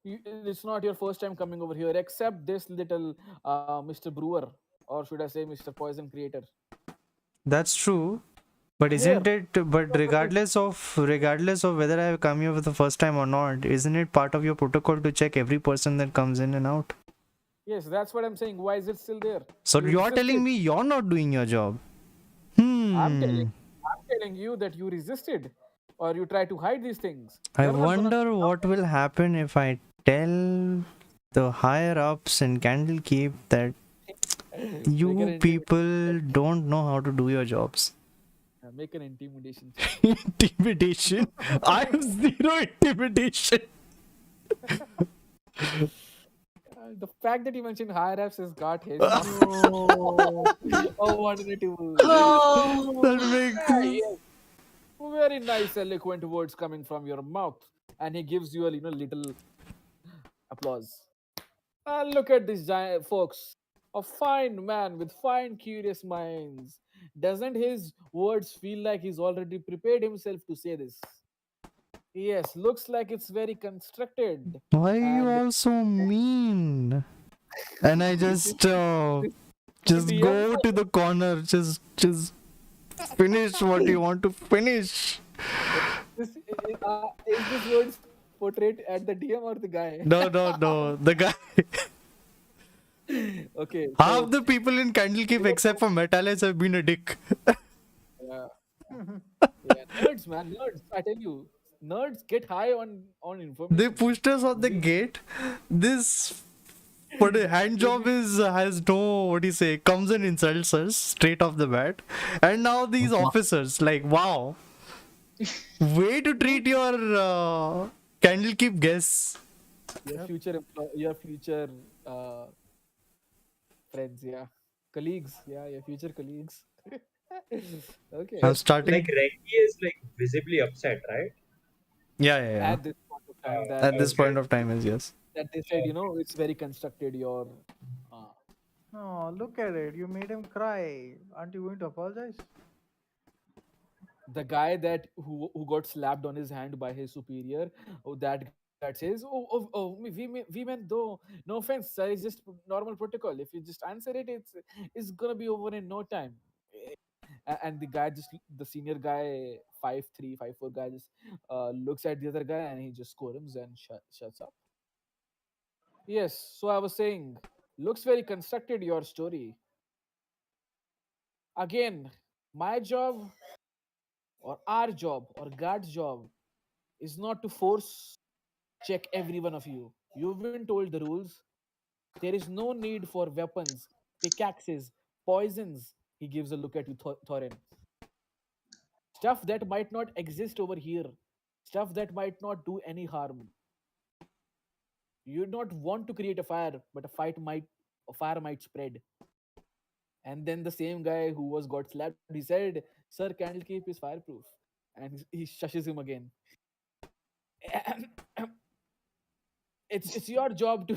it's not your first time coming over here, except this little Mr. Brewer, or should I say Mr. Poison Creator. That's true. But Here, isn't it, but regardless of whether I have come here for the first time or not, isn't it part of your protocol to check every person that comes in and out? yes, that's what I'm saying. Why is it still there? So You you're resisted. telling me you're not doing your job? I'm telling Hmm. I'm telling you that you resisted, or you try to hide these things. I They're not gonna wonder come what will happen if I tell the higher ups in Candlekeep that make an you intimidation. people don't know how to do your jobs. Make an intimidation check. Intimidation? I have zero intimidation. The fact that you mentioned higher ups has got his. No. Oh, what an tool. That No. makes Ah, yes. Very nice, eloquent words coming from your mouth. And he gives you a little applause. Look at this giant folks. A fine man with fine, curious minds. Doesn't his words feel like he's already prepared himself to say this? Yes, looks like it's very constructed. why are you And all so mean? And I this is this is just DM. go to the corner, just finish what you want to finish. Is this words portrayed at the DM or the guy? No, no, no. The guy. Okay, Half so the people in Candlekeep except for Metalis have been a dick. yeah, yeah, nerds, man, nerds. I tell you, nerds get high on They information. pushed us on the We gate. This but a hand job we is has no, what do you say, comes and insults us straight off the bat. And now these What? officers, like, wow, way to treat your Candlekeep guests. Yep. your future uh, friends, yeah, colleagues, yeah, your future colleagues. Okay, I'm Like starting. Renki is like visibly upset, right? Yeah, yeah, yeah. at this point of time At this Okay. point of time is yes. that they said, it's very constructed. Your Oh, look at it. You made him cry. Aren't you going to apologize? The guy that who got slapped on his hand by his superior, oh, that guy says, we meant though, no offense sir, it's just normal protocol. If you just answer it, it's gonna be over in no time. Eh, and the guy just, the senior guy, 5'3", 5'4" guy, just looks at the other guy and he just squirms and shuts up. Yes, so I was saying, looks very constructed your story. Again, my job or our job or God's job is not to force check every one of you. You've been told the rules. There is no need for weapons, pickaxes, poisons. He gives a look at you, Thorin. Stuff that might not exist over here. Stuff that might not do any harm. You don't want to create a fire, but a fire might spread. And then the same guy who was got slapped, he said, "Sir, Candlekeep is fireproof," and he shushes him again. It's your job to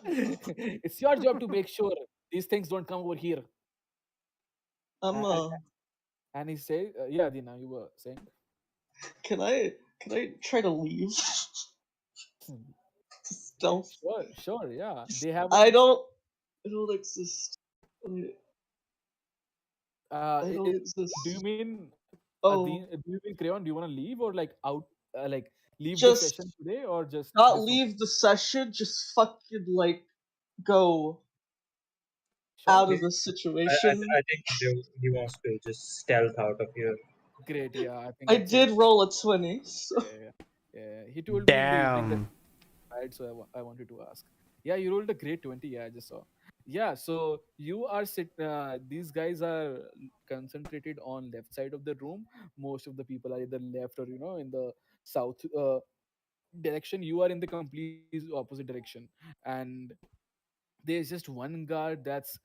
it's your job to make sure these things don't come over here. I'm And, and he says, "Yeah, Adina, you were saying." can I try to leave? Hmm. Stealth. Sure, yeah. They have I a. don't I don't exist. I I don't do you exist. mean Oh, Do you mean Crayon? Do you want to leave or like out, like leave the session just today or just not this one? leave the session, just fucking like go Sure. out He, of the I, situation. I think he wants to just stealth out of here. Great. Yeah, I think I that's it. did roll a 20, so Yeah, yeah, yeah. He told me in the evening that Damn. right, so I wanted to ask. Yeah, you rolled a great 20. Yeah, I just saw. Yeah, so you are these guys are concentrated on left side of the room. Most of the people are either left or in the south direction. You are in the complete opposite direction, and there's just one guard that's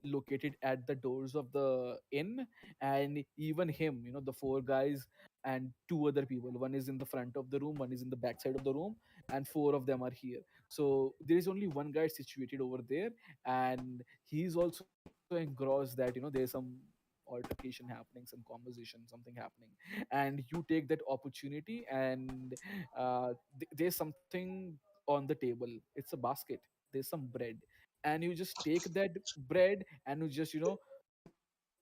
located at the doors of the inn, and even him, the four guys and two other people, one is in the front of the room, one is in the back side of the room, and four of them are here. So there is only one guy situated over there, and he's also engrossed that there's some altercation happening, some conversation, something happening, and you take that opportunity, and there's something on the table. It's a basket, there's some bread, and you just take that bread and you just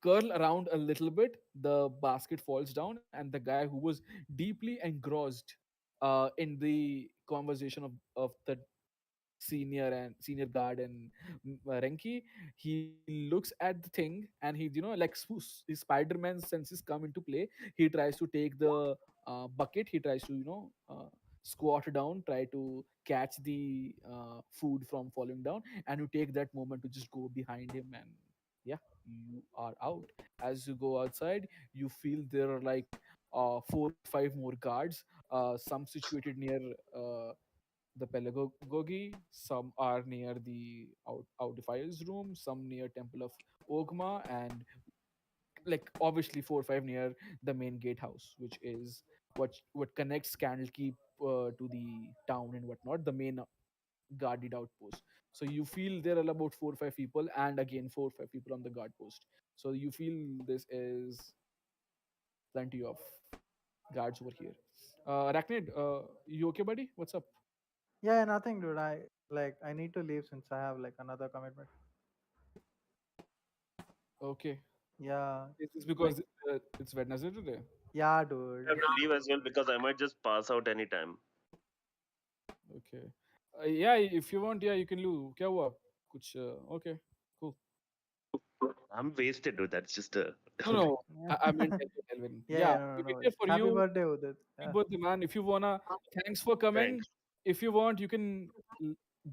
curl around a little bit, the basket falls down, and the guy who was deeply engrossed in the conversation of the senior guard and Renki, he looks at the thing and he, like his Spider-Man senses come into play. He tries to take the bucket. He tries to, squat down, try to catch the food from falling down, and you take that moment to just go behind him, and yeah, you are out. As you go outside, you feel there are like 4 or 5 more guards, some situated near the pedagogy, some are near the outdefiers room, some near temple of Ogma, and like obviously 4 or 5 near the main gatehouse, which is what connects Candlekeep to the town and whatnot, the main guarded outpost. So you feel there are about 4 or 5 people, and again 4 or 5 people on the guard post. So you feel this is plenty of guards over here. Arachnid, you okay, buddy? What's up? Yeah, nothing, dude. I need to leave since I have like another commitment. Okay. Yeah, Is this like because it's Wednesday today? yeah, I dude. have to leave as well because I might just pass out anytime. Okay. Yeah, if you want, yeah, you can do. क्या हुआ? कुछ okay, cool. I'm wasted, dude. That's just a. No, no, Yeah, I meant Elvin. yeah, Yeah, yeah. No, no, we'll no be there worries. for Happy you. birthday, Udit. Happy Yeah, birthday, man. If you wanna, thanks for coming. Thanks. If you want, you can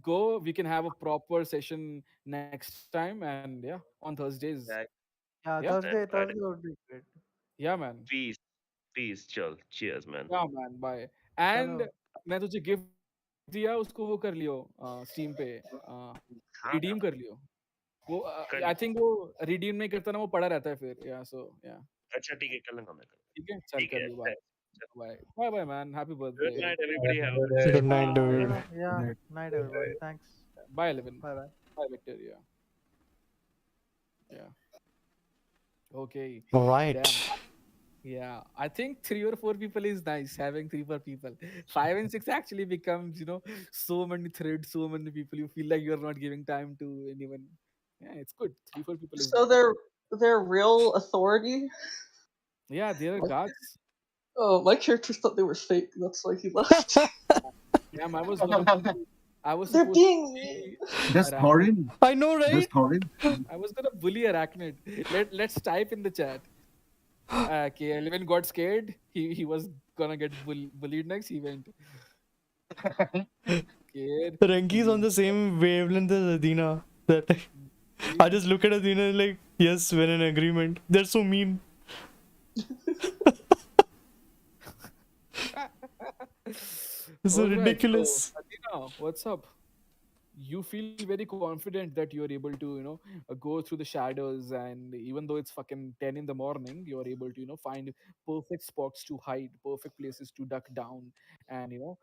go. We can have a proper session next time, and yeah, on Thursdays. Yeah, Yeah, yeah. I'm glad. Thursday would be great. yeah, man. Peace. Peace. Chill. Cheers, man. Yeah, man. Bye. And Chalo. मैं तुझे gift दिया उसको वो कर लियो steam पे हाँ, redeem कर लियो वो कर आई थिंक वो रिडीम नहीं करता ना वो पड़ा रहता है फिर या सो या अच्छा ठीक है कर लूंगा मैं ठीक है चल ठीक कर है लियो bye bye bye bye man happy good birthday night Have everybody a have a good good day. Good sleep night, bye dude. Chalo. Good Yeah. night. Night, Bye. everybody. Thanks. Bye लेविन Bye, bye. Hi, Victor. Yeah, yeah. Okay. Damn. Right. Yeah, I think three or four people is nice. Having three, four people, five and six actually becomes so many threads, so many people. You feel like you're not giving time to anyone. Yeah, it's good. Three, four people is So nice. they're real authority. Yeah, there are My, gods. oh, my character thought they were fake. That's why he left. Damn, I was gonna bully. I was They're supposed to being mean. bully Does Arachnid. Thorin? I know, Does right? Thorin? I was gonna bully Arachnid. Let's type in the chat. Okay, Elwyn got scared. He was gonna get bullied next. He went scared. Renki's on Bullied. the same wavelength as Adina. That I Bullied. just look at Adina and like, yes, we're in agreement. They're so mean. It's so All right, so ridiculous. Adina, what's up? You feel very confident that you're able to, go through the shadows, and even though it's fucking 10 in the morning, you're able to, find perfect spots to hide, perfect places to duck down, and you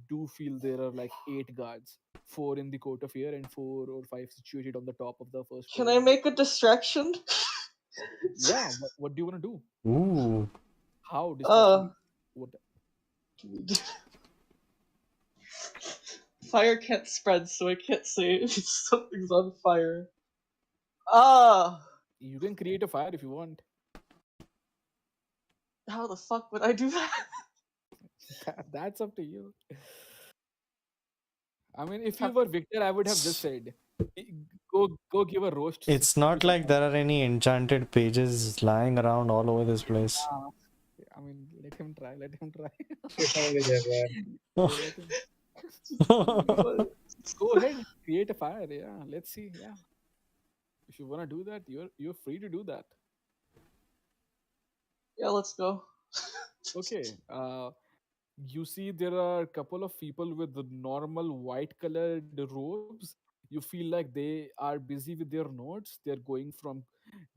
do feel there are like eight guards, four in the court of air and four or five situated on the top of the first Can floor I of the. make a distraction? Yeah, what do you want to do? Ooh. How distraction? uh, What? fire can't spread, so I can't say if something's on fire. Ah, You can create a fire if you want. how the fuck would I do that? That's up to you. I mean, if you Have- were Victor, I would have just said, "I- go give a roast It's to not like someone." there are any enchanted pages lying around all over this place. Uh, I mean, let him try. Let him try. if only there were. Let him. But- Go ahead, create a fire. Yeah, let's see. Yeah, if you wanna do that, you're free to do that. yeah, let's go. Okay. You see there are a couple of people with the normal white colored robes. You feel like they are busy with their notes. They're going from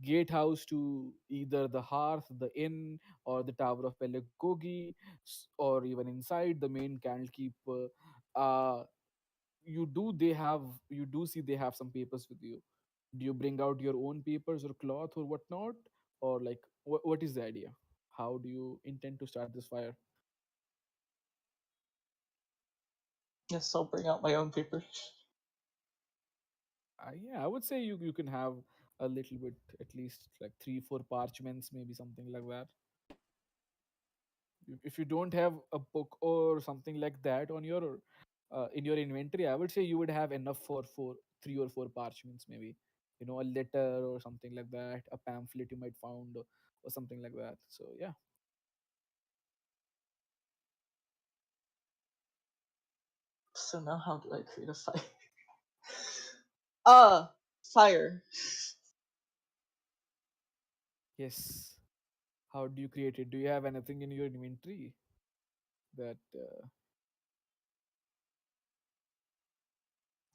gatehouse to either the hearth, the inn, or the tower of Pelagogi, or even inside the main Candlekeep. You do see they have some papers with you. Do you bring out your own papers or cloth or whatnot, or like what is the idea? How do you intend to start this fire? Yes, I'll bring out my own paper. Yeah, I would say you can have a little bit, at least like three, four parchments, maybe something like that. If you don't have a book or something like that on your in your inventory, I would say you would have enough for three or four parchments, maybe. A letter or something like that, a pamphlet you might found, or something like that. So yeah. So now how do I create a fire? Uh, fire. Yes. How do you create it? Do you have anything in your inventory that?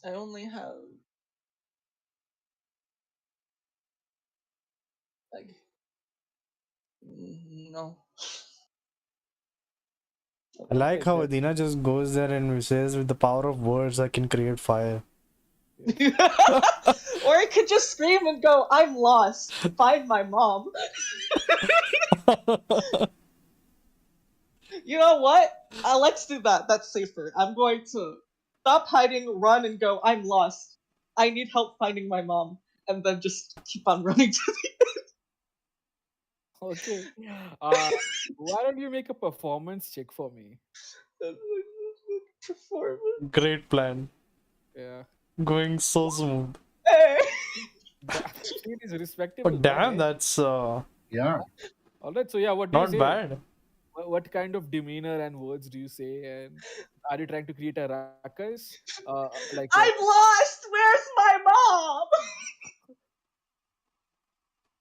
I only have like no. I like Okay, how that. Adina just goes there and says, with the power of words, I can create fire. Yes. Or I could just scream and go, I'm lost. Find my mom. You know what? Let's do that. That's safer. I'm going to stop hiding, run, and go, I'm lost. I need help finding my mom. And then just keep on running to Okay. Uh, why don't you make a performance check for me? the performance. Great plan. Yeah. Going so smooth. Hey. That 15 is a Oh, respectable one, damn, eh? that's Yeah. All right. So yeah, what do you not say? bad. What kind of demeanor and words do you say? And are you trying to create a ruckus? I'm lost. Where's my mom?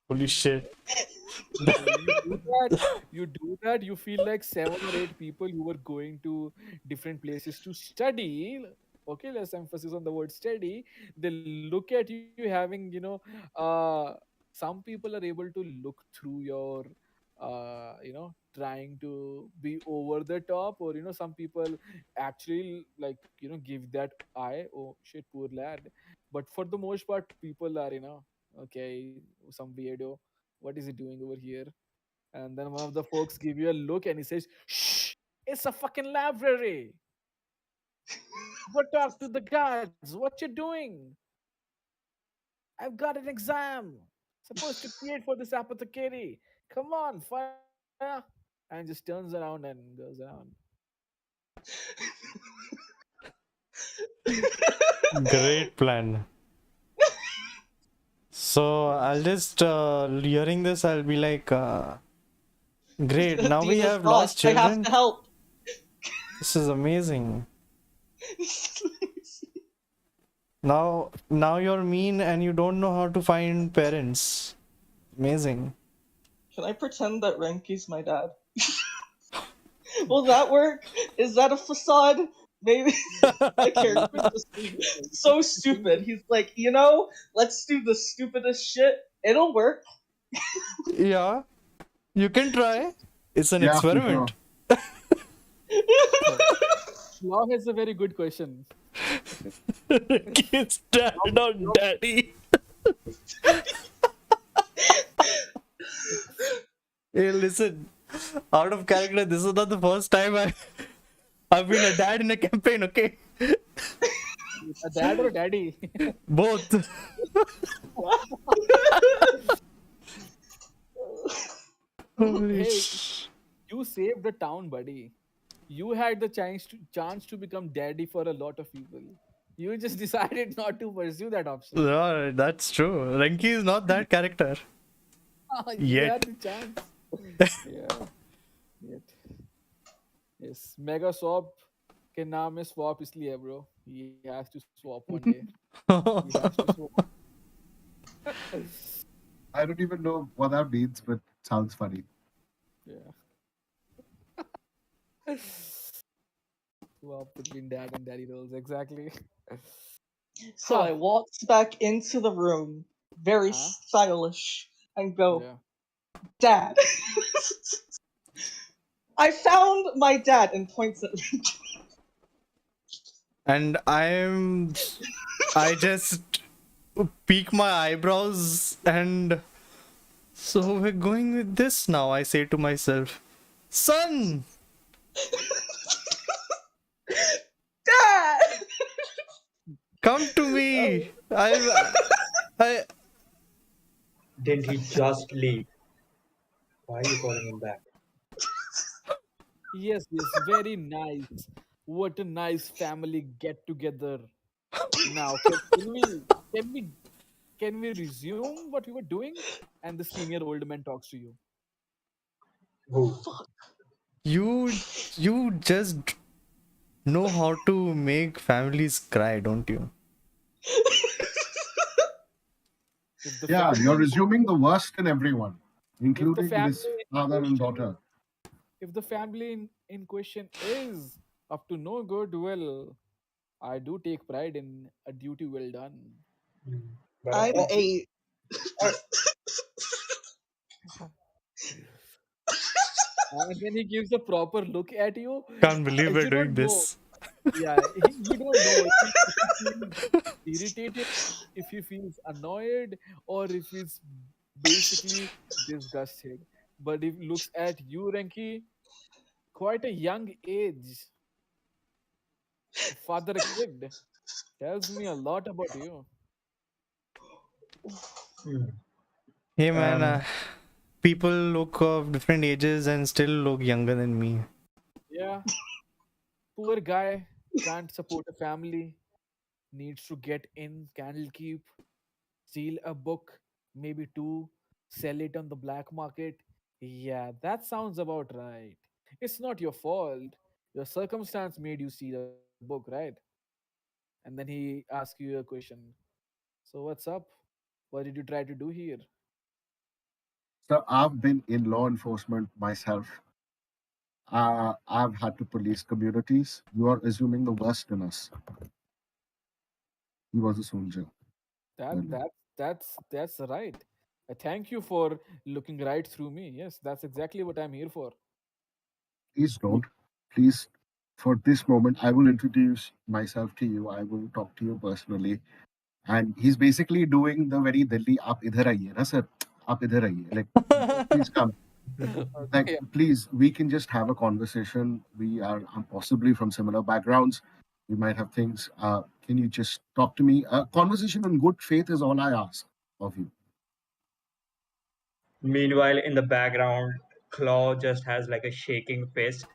Holy shit. So you do that. You do that. You feel like seven or eight people you were going to different places to study. Okay, let's emphasis on the word study. They look at you having, some people are able to look through your trying to be over the top, or some people actually like give that eye, oh shit, poor lad. But for the most part, people are okay, some weirdo, what is he doing over here? And then one of the folks give you a look and he says, shh, it's a fucking library. Go talk to the guards. What you doing? I've got an exam. Supposed to create for this apothecary. Come on, fire. And just turns around and goes around. Great plan. So I'll just hearing this, I'll be like, great. Now we Adina's have lost. lost I have children. to help. This is amazing. Now you're mean and you don't know how to find parents. Amazing. Can I pretend that Renki's my dad? Will that work? Is that a facade? Maybe my character's just being so stupid. He's like, let's do the stupidest shit. It'll work. Yeah, you can try. It's an Yeah, for experiment. sure. Oh, Law has a very good question. Kids, dad or daddy. Hey, listen. Out of character, this is not the first time I've been a dad in a campaign. Okay, A dad or a daddy? both. Holy Hey, sh- you saved the town, buddy. You had the chance to become daddy for a lot of people. You just decided not to pursue that option. Yeah, that's true. Renki is not that character You yet. had the chance. Yeah. Yet. Yes. Mega swap के नाम में swap इसलिए है bro. He has to swap one day. He has to swap. I don't even know what that means, but it sounds funny. Yeah. Swap between dad and daddy roles. Exactly. So I walked back into the room, very Huh? stylish, and go, Yeah. Dad. I found my dad, and points at me. And I just peek my eyebrows and so we're going with this now, I say to myself. Son! Dad! Come to me! I Didn't he just leave? Why are you calling him back? Yes, yes, very nice. What a nice family get together. Now, can we can we resume what we were doing? And the senior old man talks to you. Who? you you just know how to make families cry, don't you? If the Yeah, family you're in assuming the worst in everyone, if the including this family in father and question daughter. if the family in question is up to no good, well, I do take pride in a duty well done. Hmm. But I'm obvi- 8. And then he gives a proper look at you. Can't believe we're You doing don't know. this. Yeah, you don't know if he feels irritated, if he feels annoyed, or if he's basically disgusted. But if he looks at you, Renki, quite a young age, to father a kid, tells me a lot about you. Hmm. Hey man, Um, people look of different ages and still look younger than me. Yeah, poor guy, can't support a family, needs to get in Candlekeep, steal a book, maybe two, sell it on the black market. Yeah, that sounds about right. It's not your fault. Your circumstance made you steal a book, right? And then he asks you a question. So, what's up? What did you try to do here? So I've been in law enforcement myself. I've had to police communities. You are assuming the worst in us. He was a soldier. That Elwyn. that that's right. I thank you for looking right through me. Yes, that's exactly what I'm here for. Please don't. Please, for this moment, I will introduce myself to you. I will talk to you personally. And he's basically doing the very Delhi, "Aap idhar aiye, na sir? Aap idhar aiye." Like, please come. Like, Okay. please, we can just have a conversation. We are possibly from similar backgrounds. We might have things. Can you just talk to me? Conversation in good faith is all I ask of you. Meanwhile, in the background, Claw just has like a shaking fist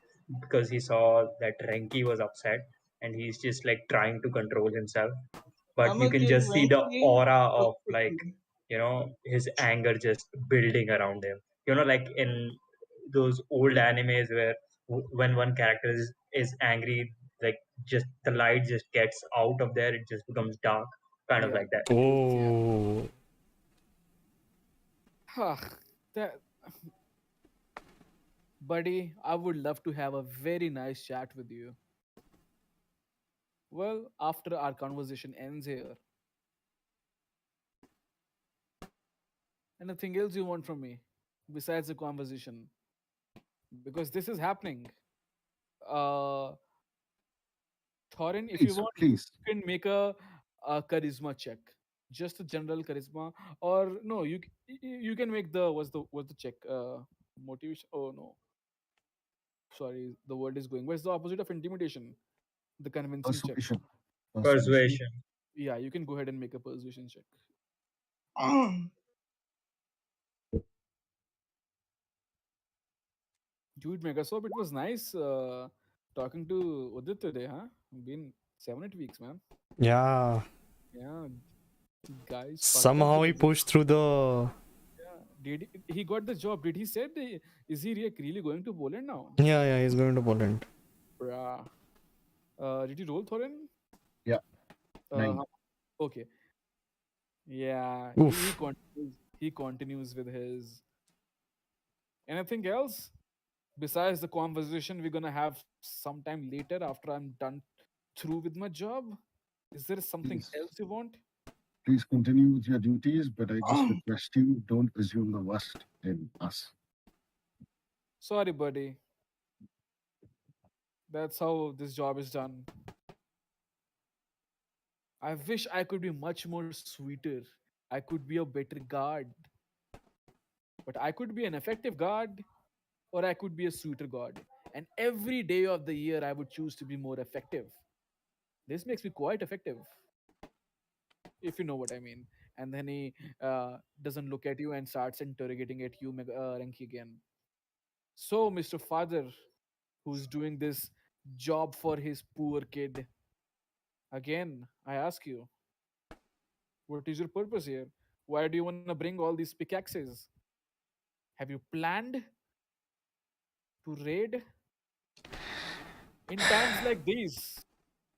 because he saw that Renki was upset and he's just like trying to control himself. But I'm you gonna can give just see the Renki aura a of like, cookie. his anger just building around him. Like in those old animes where when one character is angry, like just the light just gets out of there, it just becomes dark, kind of Yeah. like that. Yeah. Oh, Ah, that, buddy, I would love to have a very nice chat with you. Well, after our conversation ends here, anything else you want from me besides the conversation? Because this is happening. Uh, Thorin, if you Please, want, please. you can make a charisma check, just a general charisma, or no, you can make the what's the check? Motivation. Oh no, sorry, the word is going. What's the opposite of intimidation? The convincing check. Persuasion. Persuasion. Persuasion. Yeah, you can go ahead and make a persuasion check. Dude, Megaswap, it was nice talking to Udit today, huh? Been 7 8 weeks, man. yeah. Yeah, guys fucked up Somehow with he the job. pushed through the. Yeah, did he got the job? Did he said is he really going to Poland now? Yeah, yeah, he's going to Poland. Bruh. Did you roll Thorin? Yeah, Uh, 9. huh, okay. Yeah, he Oof. continues. He continues with his. Anything else besides the conversation we're gonna have sometime later after I'm done through with my job? Is there something Please, else you want? please continue with your duties, but I just request you don't assume the worst in us. Sorry, buddy. That's how this job is done. I wish I could be much more sweeter. I could be a better guard. But I could be an effective guard or I could be a sweeter god. And every day of the year, I would choose to be more effective. This makes me quite effective, if you know what I mean. And then he doesn't look at you and starts interrogating at you, Renki again. So, Mr. Father, who's doing this job for his poor kid, again, I ask you, what is your purpose here? Why do you want to bring all these pickaxes? Have you planned to raid? In times like these,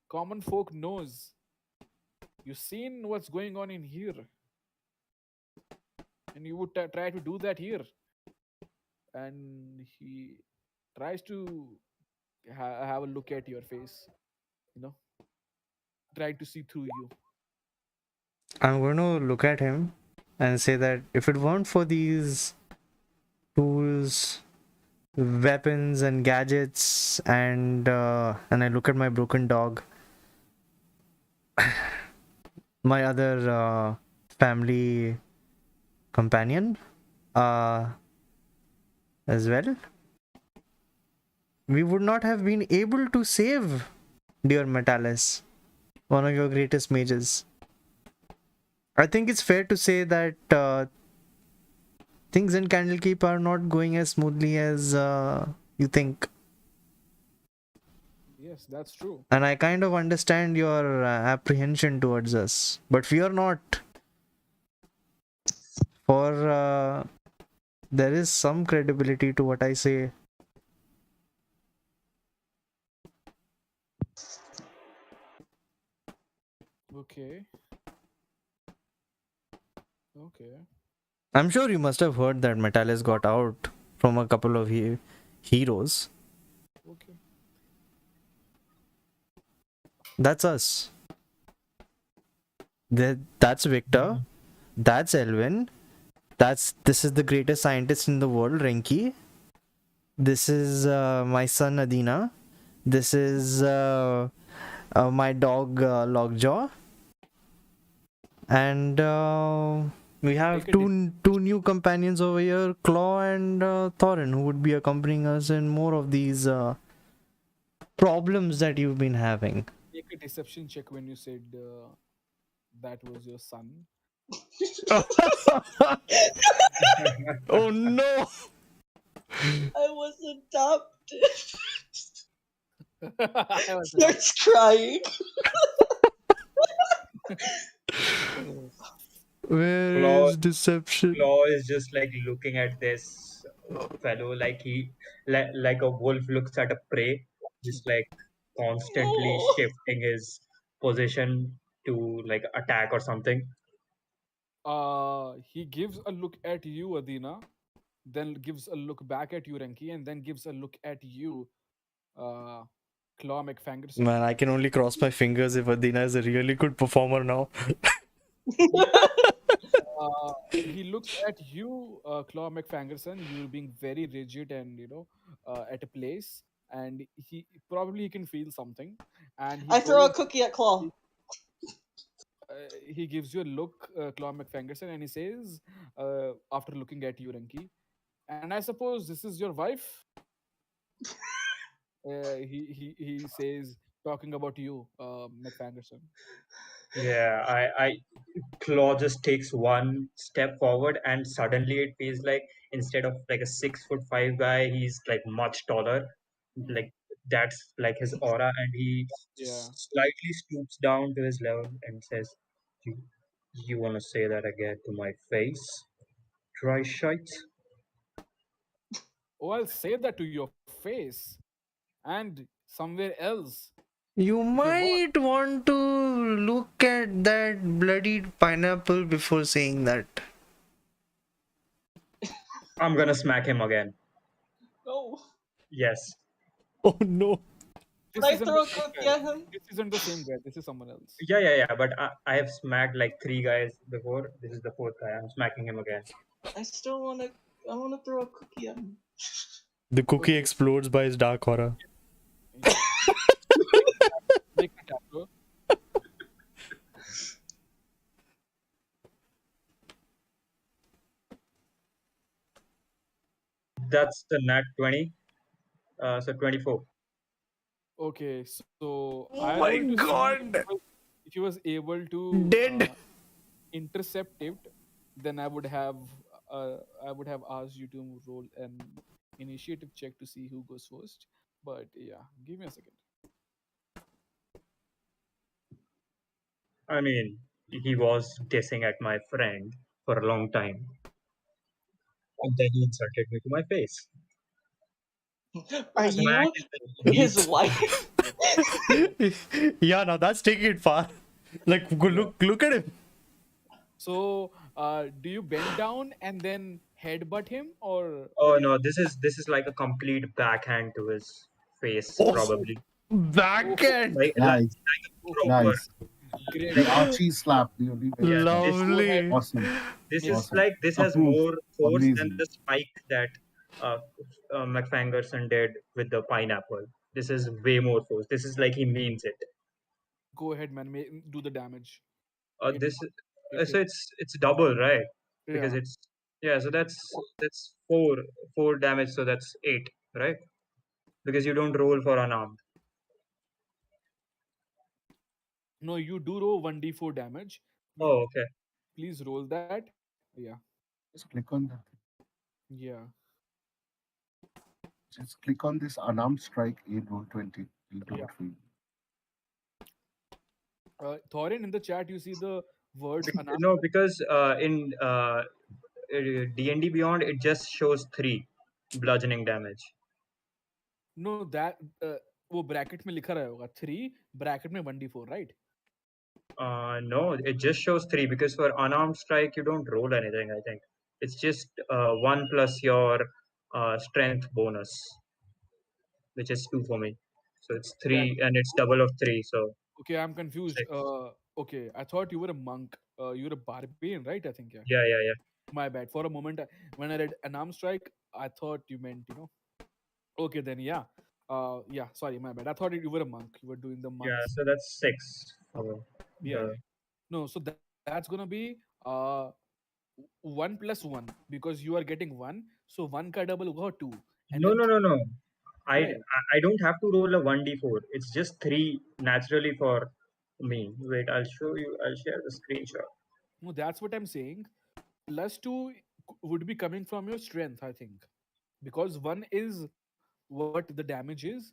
common folk knows. You seen what's going on in here, and you would try to do that here. And he tries to have a look at your face, you know, try to see through you. I'm going to look at him and say that if it weren't for these tools, weapons, and gadgets, and I look at my broken dog, my other family companion, uh, as well, we would not have been able to save dear Metalis, one of your greatest mages. I think it's fair to say that things in Candlekeep are not going as smoothly as you think. Yes, that's true. And I kind of understand your apprehension towards us. But fear not, for there is some credibility to what I say. Okay, okay, I'm sure you must have heard that Metalis got out from a couple of heroes. okay. That's us. That's Victor. That's Elwyn. This is the greatest scientist in the world, Renki. This is my son Adina. This is my dog Lockjaw, and we have Make a two new companions over here, Claw and Thorin, who would be accompanying us in more of these problems that you've been having. make a deception check when you said that was your son. Oh no! I was adopted. I was Starts crying. Where Claw, is deception? Claw is just like looking at this fellow like like a wolf looks at a prey, just like constantly No. shifting his position to like attack or something. He gives a look at you, Adina, then gives a look back at you, Renki, and then gives a look at you, uh, Claw McFangerson. Man, I can only cross my fingers if Adina is a really good performer now. He looks at you, Claw McFangerson. You're being very rigid and at a place, and he can feel something, and I throw a cookie at Claw. he, he gives you a look, Claw McFangerson, and he says, after looking at you, Renki, and I suppose this is your wife. He says, talking about you, McFangerson. Yeah, I Claw just takes one step forward, and suddenly it feels like instead of like a 6'5" guy, he's like much taller. Like that's like his aura, and he Yeah. slightly stoops down to his level and says, "You, you want to say that again to my face, dry shite?" Oh, I'll say that to your face, and somewhere else. You If you want. might want to look at that bloodied pineapple before saying that. I'm gonna smack him again. No. Yes. Oh no. But This I isn't the throw a same cookie guy. at him. This isn't the same guy. This is someone else. Yeah. But I have smacked like 3 guys before. This is the fourth guy. I'm smacking him again. I still wanna. I wanna throw a cookie at him. The cookie Okay. explodes by his dark aura. Make a tableau. That's the nat 20. So 24. Okay, so I Oh roll my to see god! if he was able to Dead! intercept it. Then I would have asked you to roll an initiative check to see who goes first. But yeah, give me a second. I mean, he was dissing at my friend for a long time. And then he insulted me to my face. Are Smack you in the his knees. wife? Yeah, now that's taking it far. Like, look at him. So, do you bend down and then headbutt him, or Oh do no, you? this is like a complete backhand to his face, Oh, probably. Oh, backhand. Nice, Like a okay, proper. nice. great, The Like great. Archie slap, the only way yeah, slap. this Go ahead, Lovely. Awesome, this make is awesome. like this has Approved. more force than Amazing. the spike that uh, McFangerson did with the pineapple. This is way more force. This is like he means it. go ahead, man. Do the damage. It This it so hit. it's double, right? Because Yeah. it's yeah. So that's four damage. So that's 8, right? Because you don't roll for unarmed. No, you do roll 1d4 damage. Oh, okay. Please roll that. Yeah. Just click on that. Yeah. Just click on this unarmed strike in roll 20. It'll do Yeah. it for you. Thorin, in the chat, you see the words unarmed. No, because in D&D Beyond, it just shows 3 bludgeoning damage. No, that वो bracket में लिखा रहा होगा 3 bracket में 1d4, right? No, it just shows 3 because for unarmed strike, you don't roll anything, I think. It's just 1 plus your strength bonus, which is 2 for me. So it's That 3 and it's double of 3, so okay. I'm confused. 6. Okay, I thought you were a monk. You were a barbarian, right? I think yeah. Yeah. My bad. For a moment, when I read an arm strike, I thought you meant, Okay, then yeah. Yeah, sorry, my bad. I thought you were a monk. You were doing the Yeah, monk's. so that's 6 for Yeah, the. yeah. No, so that's gonna be 1 plus 1 because you are getting one. So one ka double go two, and No, then no, no, no. I, right. I don't have to roll a 1d4. It's just 3 naturally for me. Wait, I'll show you. I'll share the screenshot. No, that's what I'm saying. Plus two would be coming from your strength, I think, because one is what the damage is,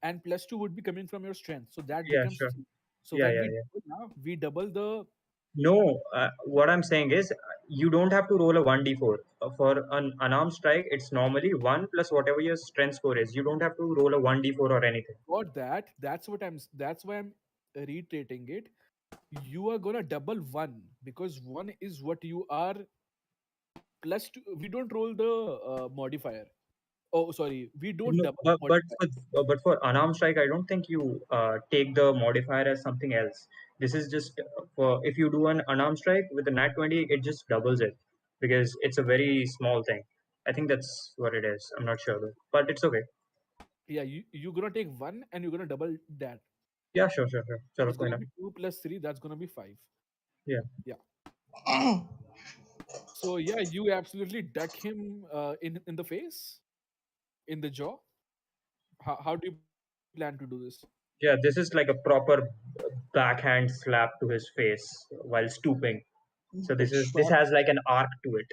and plus two would be coming from your strength. So that Yeah, becomes sure. three. So Yeah, when yeah, we yeah. double now, we double the No, what I'm saying is you don't have to roll a 1d4. For an unarmed strike, it's normally 1 plus whatever your strength score is. You don't have to roll a 1d4 or anything. got that. That's why I'm reiterating it. You are gonna double one because one is what you are plus two. We don't roll the modifier. Oh, sorry, we don't No, double the modifier. but for unarmed strike, I don't think you take the modifier as something else. This is just for if you do an unarmed strike with a nat 20, it just doubles it because it's a very small thing. I think that's what it is. I'm not sure though, but it's okay. Yeah, you're gonna take one and you're gonna double that. Yeah, sure, sure, sure. So Chalo, it's koi gonna na. be two plus three. That's gonna be five. Yeah. Yeah. So yeah, you absolutely duck him in the face, in the jaw. How do you plan to do this? Yeah, this is like a proper backhand slap to his face while stooping. So Big this slap. has like an arc to it.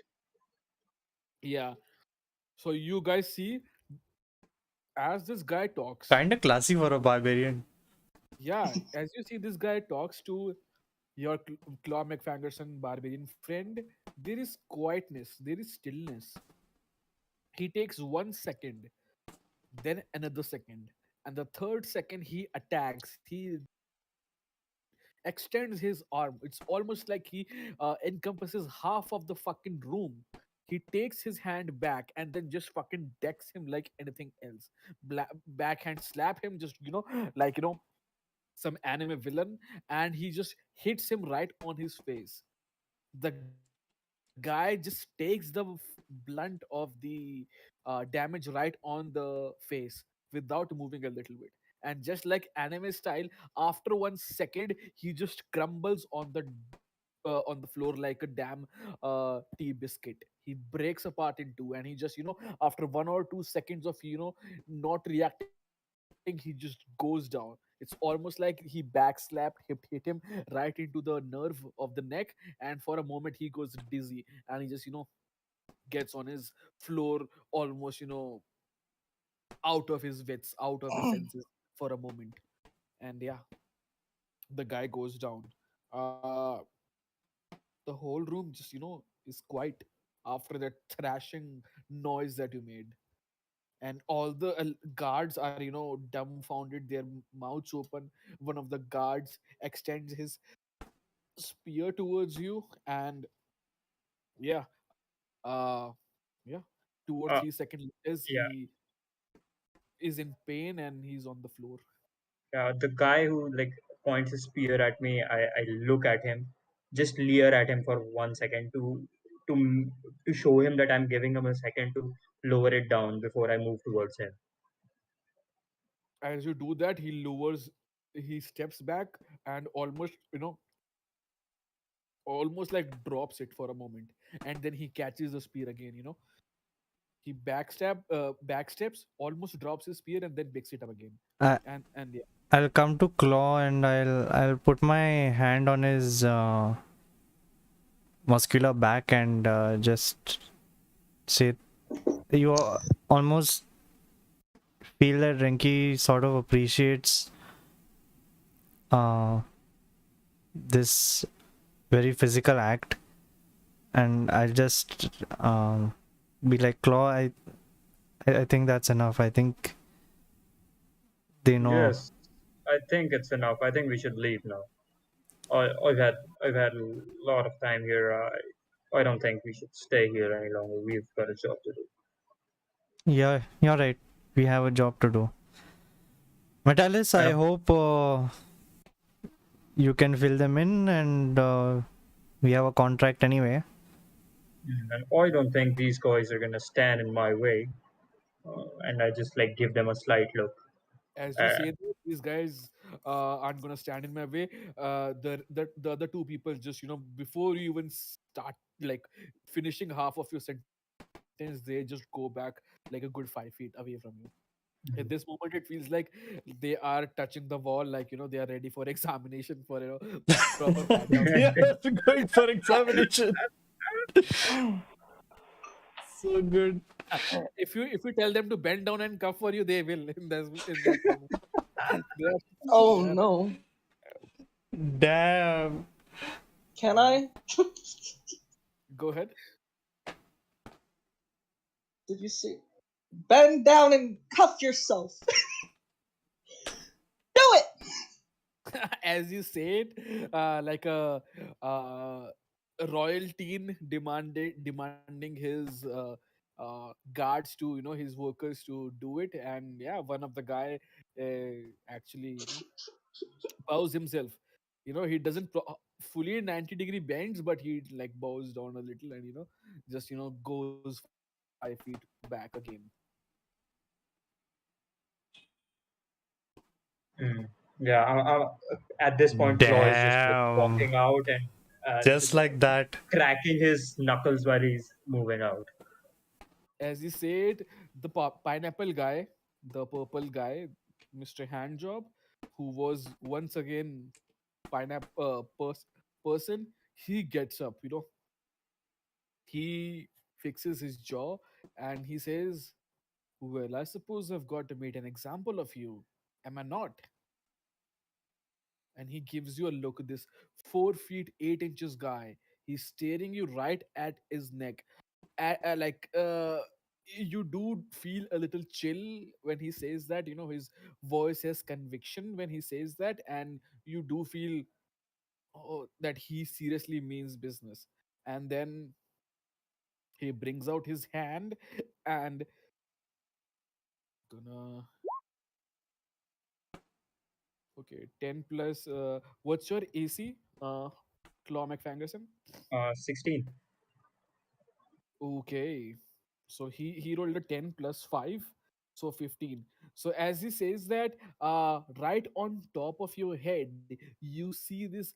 Yeah. So you guys see, as this guy talks, Kinda classy for a barbarian. yeah, as you see this guy talks to your Claw McFangerson barbarian friend, there is quietness, there is stillness. He takes 1 second, then another second, and the third second he attacks. He extends his arm. It's almost like he encompasses half of the fucking room. He takes his hand back and then just fucking decks him like anything else. Backhand slap him, just like some anime villain, and he just hits him right on his face. The guy just takes the blunt of the damage right on the face without moving a little bit. And just like anime style, after 1 second, he just crumbles on the floor like a damn tea biscuit. He breaks apart in two, and he just after 1 or 2 seconds of not reacting, he just goes down. It's almost like he backslapped, hit him right into the nerve of the neck, and for a moment he goes dizzy, and he just gets on his floor, almost out of his wits, out of his senses for a moment. And yeah, the guy goes down. uh the whole room just is quiet after that thrashing noise that you made, and all the guards are dumbfounded, their mouths open. One of the guards extends his spear towards you, and yeah, yeah, 2 or 3 Uh, seconds later yeah, he is in pain and he's on the floor. the guy who like points his spear at me, I look at him, just leer at him for 1 second to show him that I'm giving him a second to lower it down before I move towards him. As you do that, he steps back and almost almost like drops it for a moment, and then he catches the spear again. He backsteps, almost drops his spear, and then picks it up again. I, And yeah, I'll come to Claw and I'll put my hand on his muscular back and just say, you almost feel that Renki sort of appreciates uh, this very physical act, and I'll just be like, Claw, I think that's enough. I think they know. Yes, I think it's enough. I think we should leave now. I've had a lot of time here. I don't think we should stay here any longer. We've got a job to do. Yeah, you're right. We have a job to do. Metalis, And I hope you can fill them in, and we have a contract anyway. And I don't think these guys are gonna stand in my way. And I just like give them a slight look. As you Uh, say that, these guys aren't gonna stand in my way. The other two people just, before you even start like finishing half of your sentence, they just go back like a good 5 feet away from you. At this moment, it feels like they are touching the wall, like they are ready for examination for proper pat down. Yeah, going for examination. So good. If you tell them to bend down and cuff for you, they will in that moment. They are, Oh they are, no. Damn. Can I? go ahead. Did you see? Bend down and cuff yourself. Do it! As you said, like a royal teen demanding his guards to his workers to do it, and yeah, one of the guy actually bows himself. He doesn't fully 90-degree bends, but he like bows down a little and just goes 5 feet back again. mm. Yeah, at this point, Claw is just like Damn. walking out and Just just like that. cracking his knuckles while he's moving out. As you said, the pineapple guy, the purple guy, Mr. Handjob, who was once again pineapple person, he gets up. He fixes his jaw and he says, "Well, I suppose I've got to meet an example of you. Am I not?" And he gives you a look at this 4 feet 8 inches guy. He's staring you right at his neck. Like you do feel a little chill when he says that. His voice has conviction when he says that, and you do feel, oh, that he seriously means business. And then he brings out his hand and gonna, okay, 10 plus, what's your AC, Claw McFangerson? 16. Okay. So he rolled a 10 plus 5, so 15. So as he says that, right on top of your head, you see this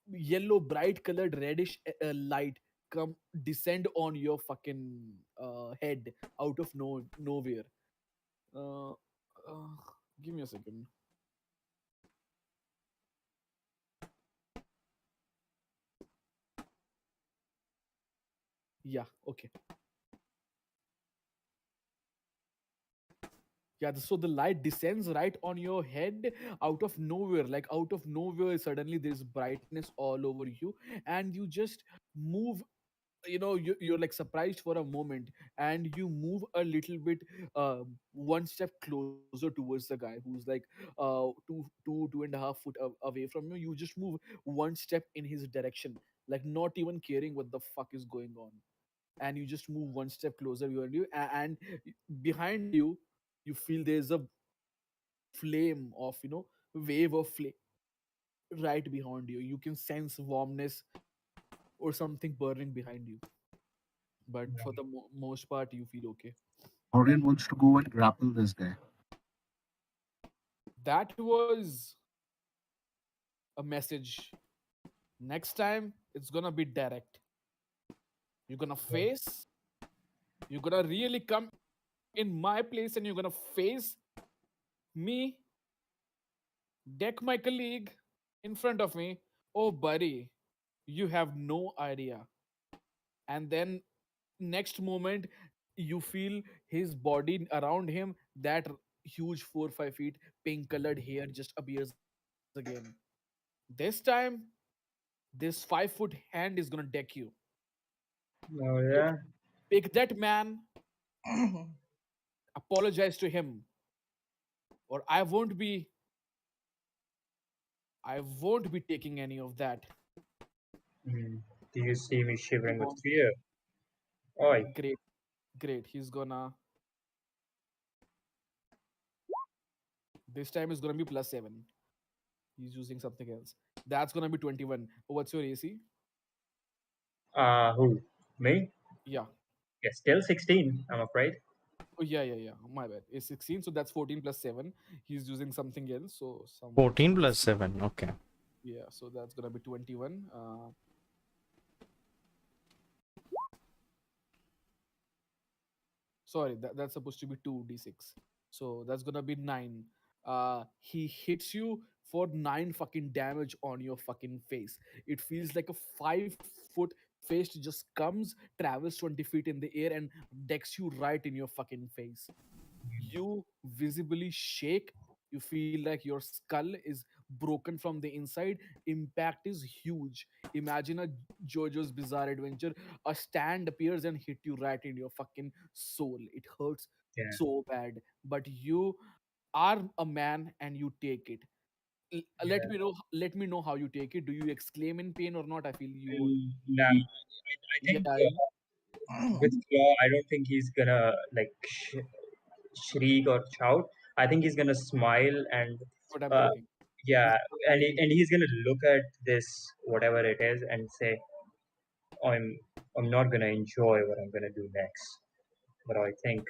yellow, bright colored, reddish light come descend on your fucking head out of nowhere. Uh, uh, Give me a second. Yeah, okay. Yeah, so the light descends right on your head out of nowhere. Like out of nowhere, suddenly there's brightness all over you, and you just move. You're like surprised for a moment, and you move a little bit, one step closer towards the guy who's like two and a half foot away from you. You just move one step in his direction, like not even caring what the fuck is going on, and you just move one step closer. And behind you, you feel there's a flame of wave of flame right behind you. You can sense warmness or something burning behind you, but for the most part you feel okay. Thorin wants to go and grapple this guy. That was a message. Next time it's gonna be direct. You're gonna face, you're gonna really come in my place, and you're gonna face me, deck my colleague in front of me. Oh buddy, you have no idea. And then next moment you feel his body around him, that huge 4 5 feet pink colored hair just appears again. This time, this 5 foot hand is gonna deck you. Oh Pick, yeah. pick that man, apologize to him, or I won't be taking any of that. Mm. Do you see me Move shivering with on. fear? Oi. Great, great. This time is gonna be plus 7. He's using something else. That's gonna be 21. What's your AC? Who? Me? Yeah. Yeah, still 16, I'm afraid. Oh yeah, yeah, yeah. My bad. It's 16, so that's 14 plus 7. He's using something else, so some 14 plus plus 7. Okay. yeah, so that's gonna be 21. Sorry, that's supposed to be 2d6. So that's gonna be 9. He hits you for 9 fucking damage on your fucking face. It feels like a 5 foot fist just comes, travels 20 feet in the air, and decks you right in your fucking face. You visibly shake. You feel like your skull is broken from the inside. Impact is huge. Imagine a JoJo's Bizarre Adventure. A stand appears and hit you right in your fucking soul. It hurts Yeah, so bad, but you are a man and you take it. Let yeah. me know. Let me know how you take it. Do you exclaim in pain or not? I feel you won't. Nah, I think Yeah, with Claw, I don't think he's gonna like shriek or shout. I think he's gonna smile and what I'm uh, thinking. He's yeah, smiling. and he's gonna look at this whatever it is and say, "I'm I'm not gonna enjoy what I'm gonna do next, but I think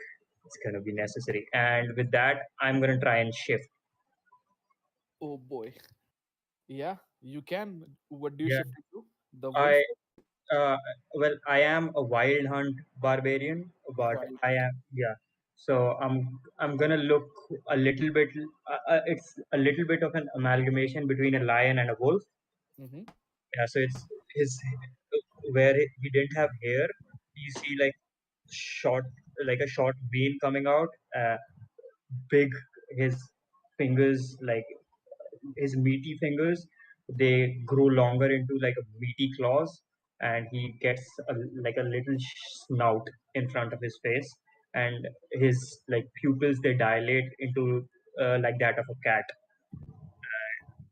it's gonna be necessary." And with that, I'm gonna try and shift. Oh boy. Yeah, you can. What do you Yeah, shift it to? The wolf? I uh, well, I am a wild hunt barbarian, but Right. I am yeah. So I'm gonna look a little bit. It's a little bit of an amalgamation between a lion and a wolf. Mm-hmm. Yeah, so it's his where he didn't have hair. You see short, like a short vein coming out. Big his fingers, like his meaty fingers, they grow longer into like a meaty claws, and he gets like a little snout in front of his face, and his like pupils they dilate into like that of a cat.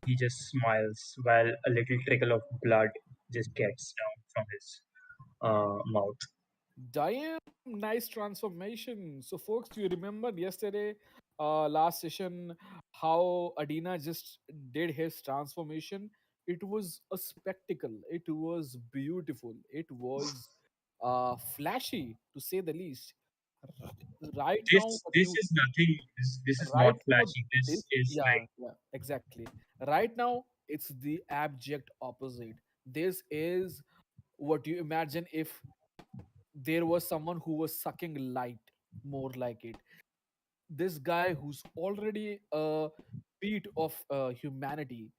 He just smiles while a little trickle of blood just gets down from his mouth. Damn, nice transformation. So, folks, do you remember yesterday, last session, how Adina just did his transformation? It was a spectacle. It was beautiful. It was flashy, to say the least. Right now, what This you is nothing. This is not right now flashy. this This is yeah like yeah exactly right now it's the abject opposite. This is what you imagine if there was someone who was sucking light, more like it. This guy who's already a feat of humanity,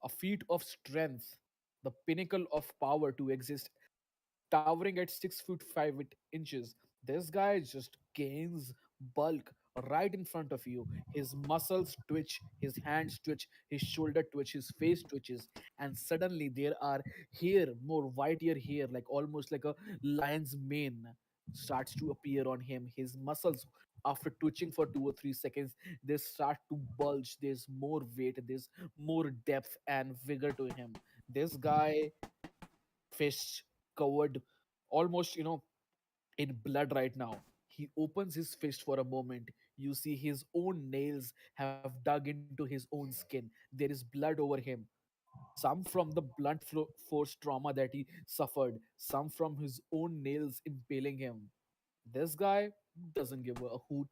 a feat of strength, the pinnacle of power to exist, towering at 6 foot 5 inches. This guy just gains bulk right in front of you. His muscles twitch, his hands twitch, his shoulder twitch, his face twitches, and suddenly there are hair, more whitier hair, like almost like a lion's mane, starts to appear on him. His muscles, after twitching for 2 or 3 seconds, they start to bulge. There's more weight, there's more depth and vigor to him. This guy, fish covered almost, in blood right now. He opens his fist for a moment. You see his own nails have dug into his own skin. There is blood over him. Some from the blunt force trauma that he suffered, some from his own nails impaling him. This guy doesn't give a hoot.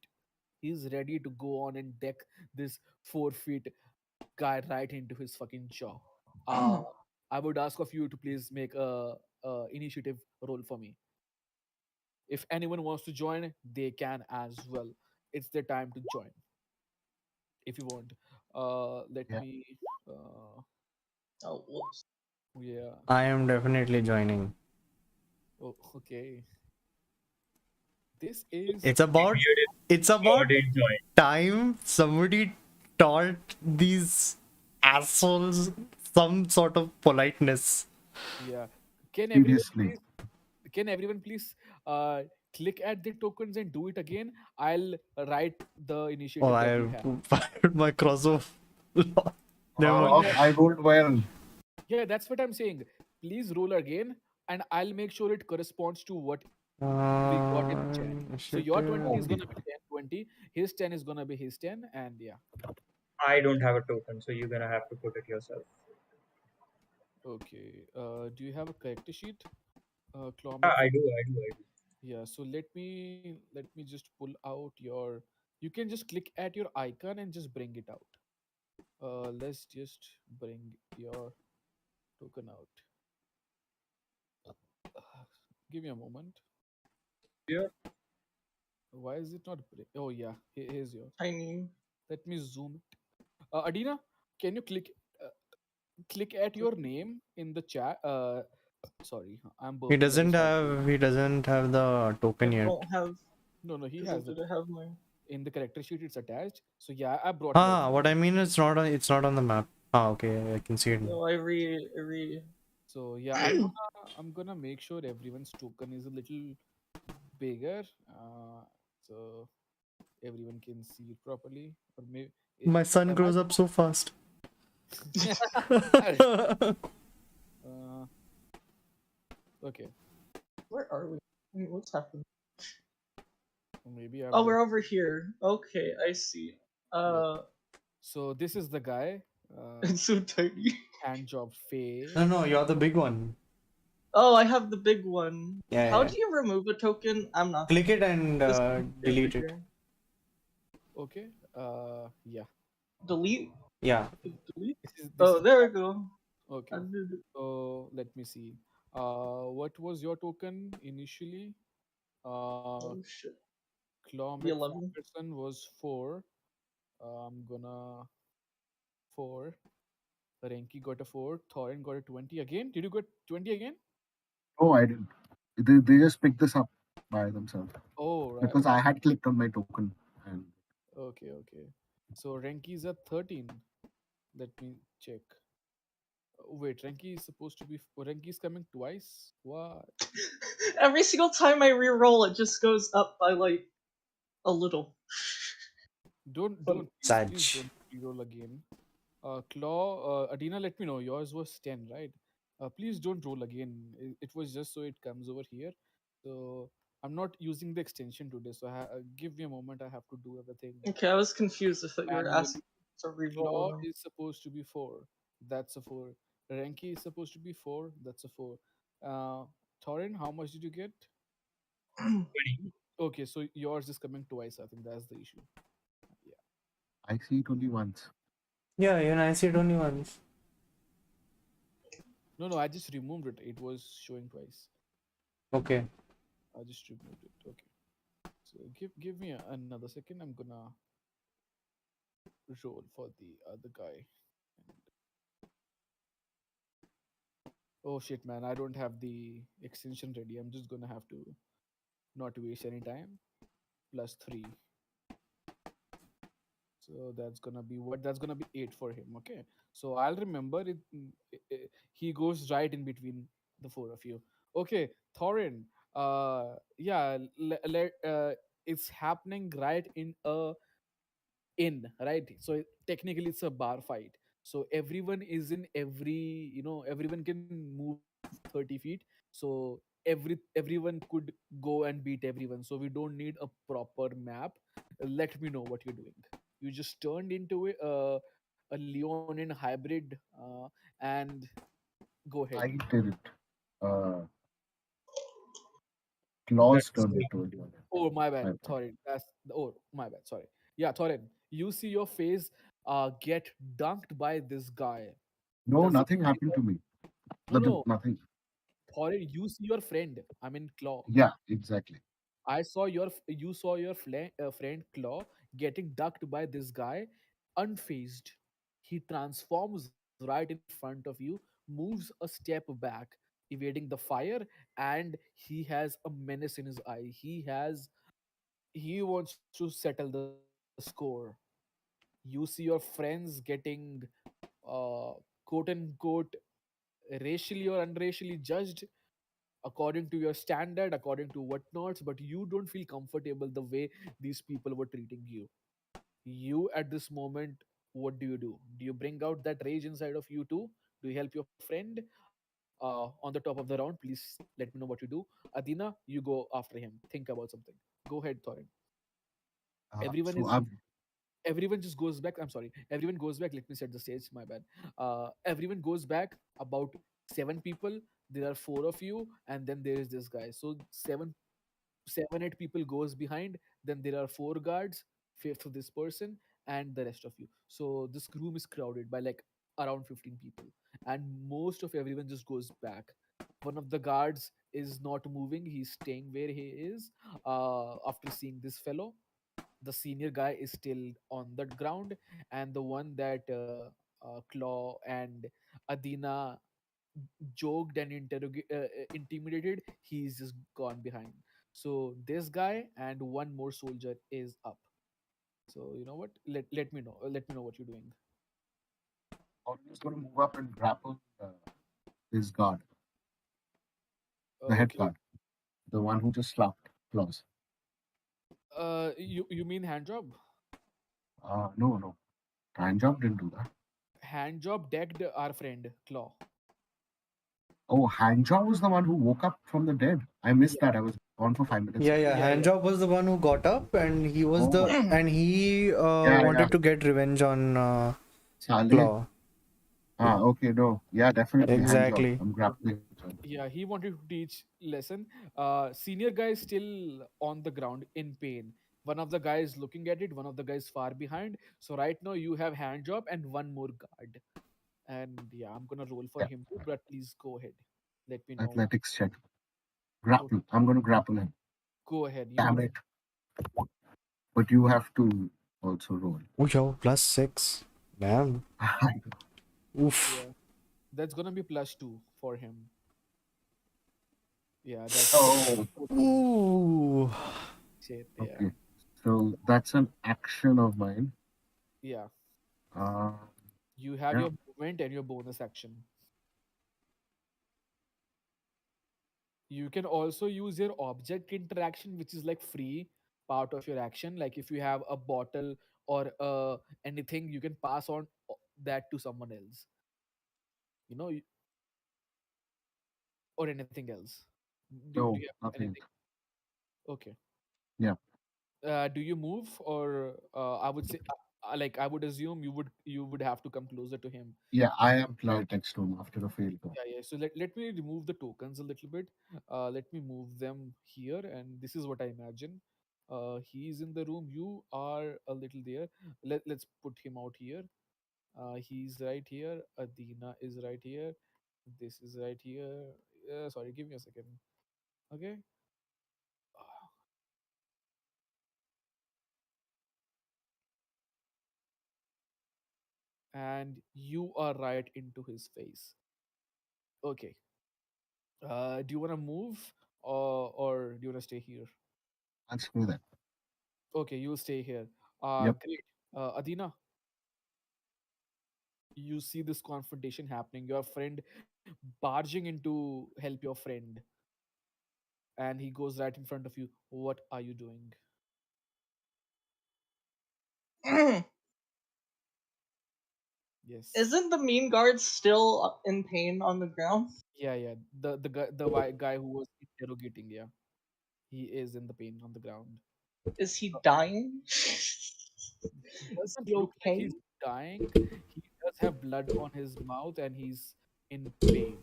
He's ready to go on and deck this 4 feet guy right into his fucking jaw. Uh, I would ask of you to please make a initiative roll for me. If anyone wants to join, they can as well. It's their time to join if you want. Let Yeah. me. Uh, Oh, whoops. yeah. I am definitely joining. Oh, okay. This is. It's about weird if it's Claw about didn't join. time somebody taught these assholes some sort of politeness. Yeah. Can everyone Seriously. please? Can everyone please uh, click at the tokens and do it again? I'll write the Oh, initiative that I you have. fired my crossover. Never You mind. Oh, have. I rolled well. Yeah, that's what I'm saying. Please roll again, and I'll make sure it corresponds to what we got in chat. So your 20 is Initiative. Okay. gonna be 10, 20. His 10 is gonna be his 10, and yeah. I don't have a token, so you're gonna have to put it yourself. Okay. Do you have a character sheet, Yeah, Claw I McFee? do. I do. I do. Yeah, so let me just pull out your. You can just click at your icon and just bring it out. Let's just bring your token out. Give me a moment. Yeah, Why is it not? Oh yeah, here's yours. tiny. Let me zoom it. Adina, can you uh, click at your name in the chat? Sorry, I'm He burping. I doesn't just had have he doesn't have the I token yet. don't have no, he because I has it didn't have my. in the character sheet. It's attached. So yeah, I brought it out Ah, for what you. I mean it's not on the map. Ah, okay, I can see it now. No, I re. So yeah, I'm gonna make sure everyone's token is a little bigger, so everyone can see it properly. Or maybe My son am I grows up so fast. uh, okay? Where are we? Wait, what's happening? Maybe I've Oh, left. we're over here. Okay, I see. Yeah. Uh, So this is the guy. it's so tiny. Hand job No, face. no, you're the big one. Oh, I have the big one. Yeah, How yeah. do you remove a token? I'm not Click gonna. it and This over delete it. here. Okay. Yeah. Delete. Yeah. Delete. This is Oh, there we go. I okay. did it. So let me see. What was your token initially? Uh, Oh shit. Claw The 11. McPherson was 4. I'm gonna 4. Renki got a 4. Thorin got a 20 again. Did you get 20 again? Oh, I didn't. They just picked this up by themselves Oh, right. because I had clicked on my token. And Okay. So Renki's at 13. Let me check. Wait, Renki is supposed to be. Renki's coming twice? What? Every single time I re-roll, it just goes up by like a little. Funny. Please Sag. don't reroll again. Claw, Adina, let me know. Yours was 10, right? Please don't roll again. It was just so it comes over here. So I'm not using the extension today. So give me a moment. I have to do everything Okay, I was confused. I thought you were manually. asking to re-roll Claw them. is supposed to be 4. That's a 4. Renki is supposed to be 4. That's a 4. Uh, Thorin, how much did you get? Okay, so yours is coming twice. I think that's the issue. Yeah. I see it only once. Yeah, even I see it only once. No, I just removed it. It was showing twice. Okay. I just removed it. Okay. So give me another second. I'm gonna roll for the other guy. And, oh shit, man! I don't have the extension ready. I'm just gonna have to not waste any time. +3. So that's gonna be what? That's gonna be 8 for him. Okay. So I'll remember it. He goes right in between the four of you. Okay, Thorin. Yeah. It's happening right in a in right, so technically it's a bar fight, so everyone is in every, everyone can move 30 feet, so everyone could go and beat everyone, so we don't need a proper map. Let me know what you're doing. You just turned into a leonin hybrid, and go ahead. I did it. Uh, That's Claws turned into a leon. Oh, my bad. My bad. Sorry. Oh, my bad. Sorry. Yeah, Thorin, you see your face get dunked by this guy. No, The nothing second happened to me. no, Nothing. Thorin, you see your friend. I mean, Claw. Yeah, exactly. You saw your friend Claw getting ducked by this guy, unfazed. He transforms right in front of you, moves a step back, evading the fire, and he has a menace in his eye. He wants to settle the score. You see your friends getting quote unquote racially or unracially judged according to your standard, according to whatnots, but you don't feel comfortable the way these people were treating you. You at this moment, what do? Do you bring out that rage inside of you too? Do you help your friend? On the top of the round, please let me know what you do. Adina, you go after him. Think about something. Go ahead, Thorin. Everyone So is I've everyone just goes back. I'm sorry, everyone goes back. Let me set the stage, my bad. Everyone goes back about 7 people. There are 4 of you, and then there is this guy, so 7 seven, eight people goes behind. Then there are four guards, fifth of this person, and the rest of you. So this room is crowded by like around 15 people, and most of everyone just goes back. One of the guards is not moving; he's staying where he is. After seeing this fellow, the senior guy is still on the ground, and the one that Claw and Adina joked and intimidated, he's just gone behind. So this guy and one more soldier is up. So you know what? Let me know. Let me know what you're doing. Thorin is going to move up and grapple his guard, the head Okay. guard, the one who just slapped Claus. You mean hand job? No, no. Ranjab didn't do that. Hand job decked our friend Claw. Oh, Hanja was the one who woke up from the dead. I missed Yeah, that. I was gone for 5 minutes. Yeah, yeah. yeah, yeah, Handjob was the one who got up, and he was Oh, the and he yeah, yeah. wanted to get revenge on Saleh. Claw. Okay, no. Yeah, definitely hand job. Exactly. I'm grappling. yeah. He wanted to teach lesson. Senior guy is still on the ground in pain. One of the guys looking at it. One of the guys far behind. So right now you have hand job and one more guard. And yeah, I'm gonna roll for Yeah, him too. But please go ahead. Let me know. athletics check. Okay, Grapple. I'm going to grapple him. go ahead. You Damn can. it. But you have to also roll. Oh, yo, +6. Damn. Oof. Yeah, that's gonna be +2 for him. Yeah, that's Oh, 14. Ooh. Shit. Yeah, okay. So that's an action of mine. yeah. Uh, You have yeah. your movement and your bonus action. You can also use your object interaction, which is like free part of your action. Like if you have a bottle or anything, you can pass on that to someone else. You know, or anything else. Do No, you have nothing. anything? Okay. Yeah. Do you move, or I would say, like I would assume you would have to come closer to him. Yeah, I am right next to him after a failed go. Yeah, yeah. So let me remove the tokens a little bit. Let me move them here, and this is what I imagine. He's in the room. You are a little there. Let's put him out here. He's right here. Adina is right here. This is right here. Sorry, give me a second. Okay. And you are right into his face. Okay. Do you want to move, or do you want to stay here? Let's do that. Okay, you'll stay here. Yep. Great. Adina, you see this confrontation happening. Your friend barging into help your friend, and he goes right in front of you. What are you doing? Yes. Isn't the mean guard still in pain on the ground? Yeah, yeah. Guy who was interrogating. Yeah, he is in the pain on the ground. Is he dying? Is Doesn't he look like okay? he's dying. He does have blood on his mouth, and he's in pain.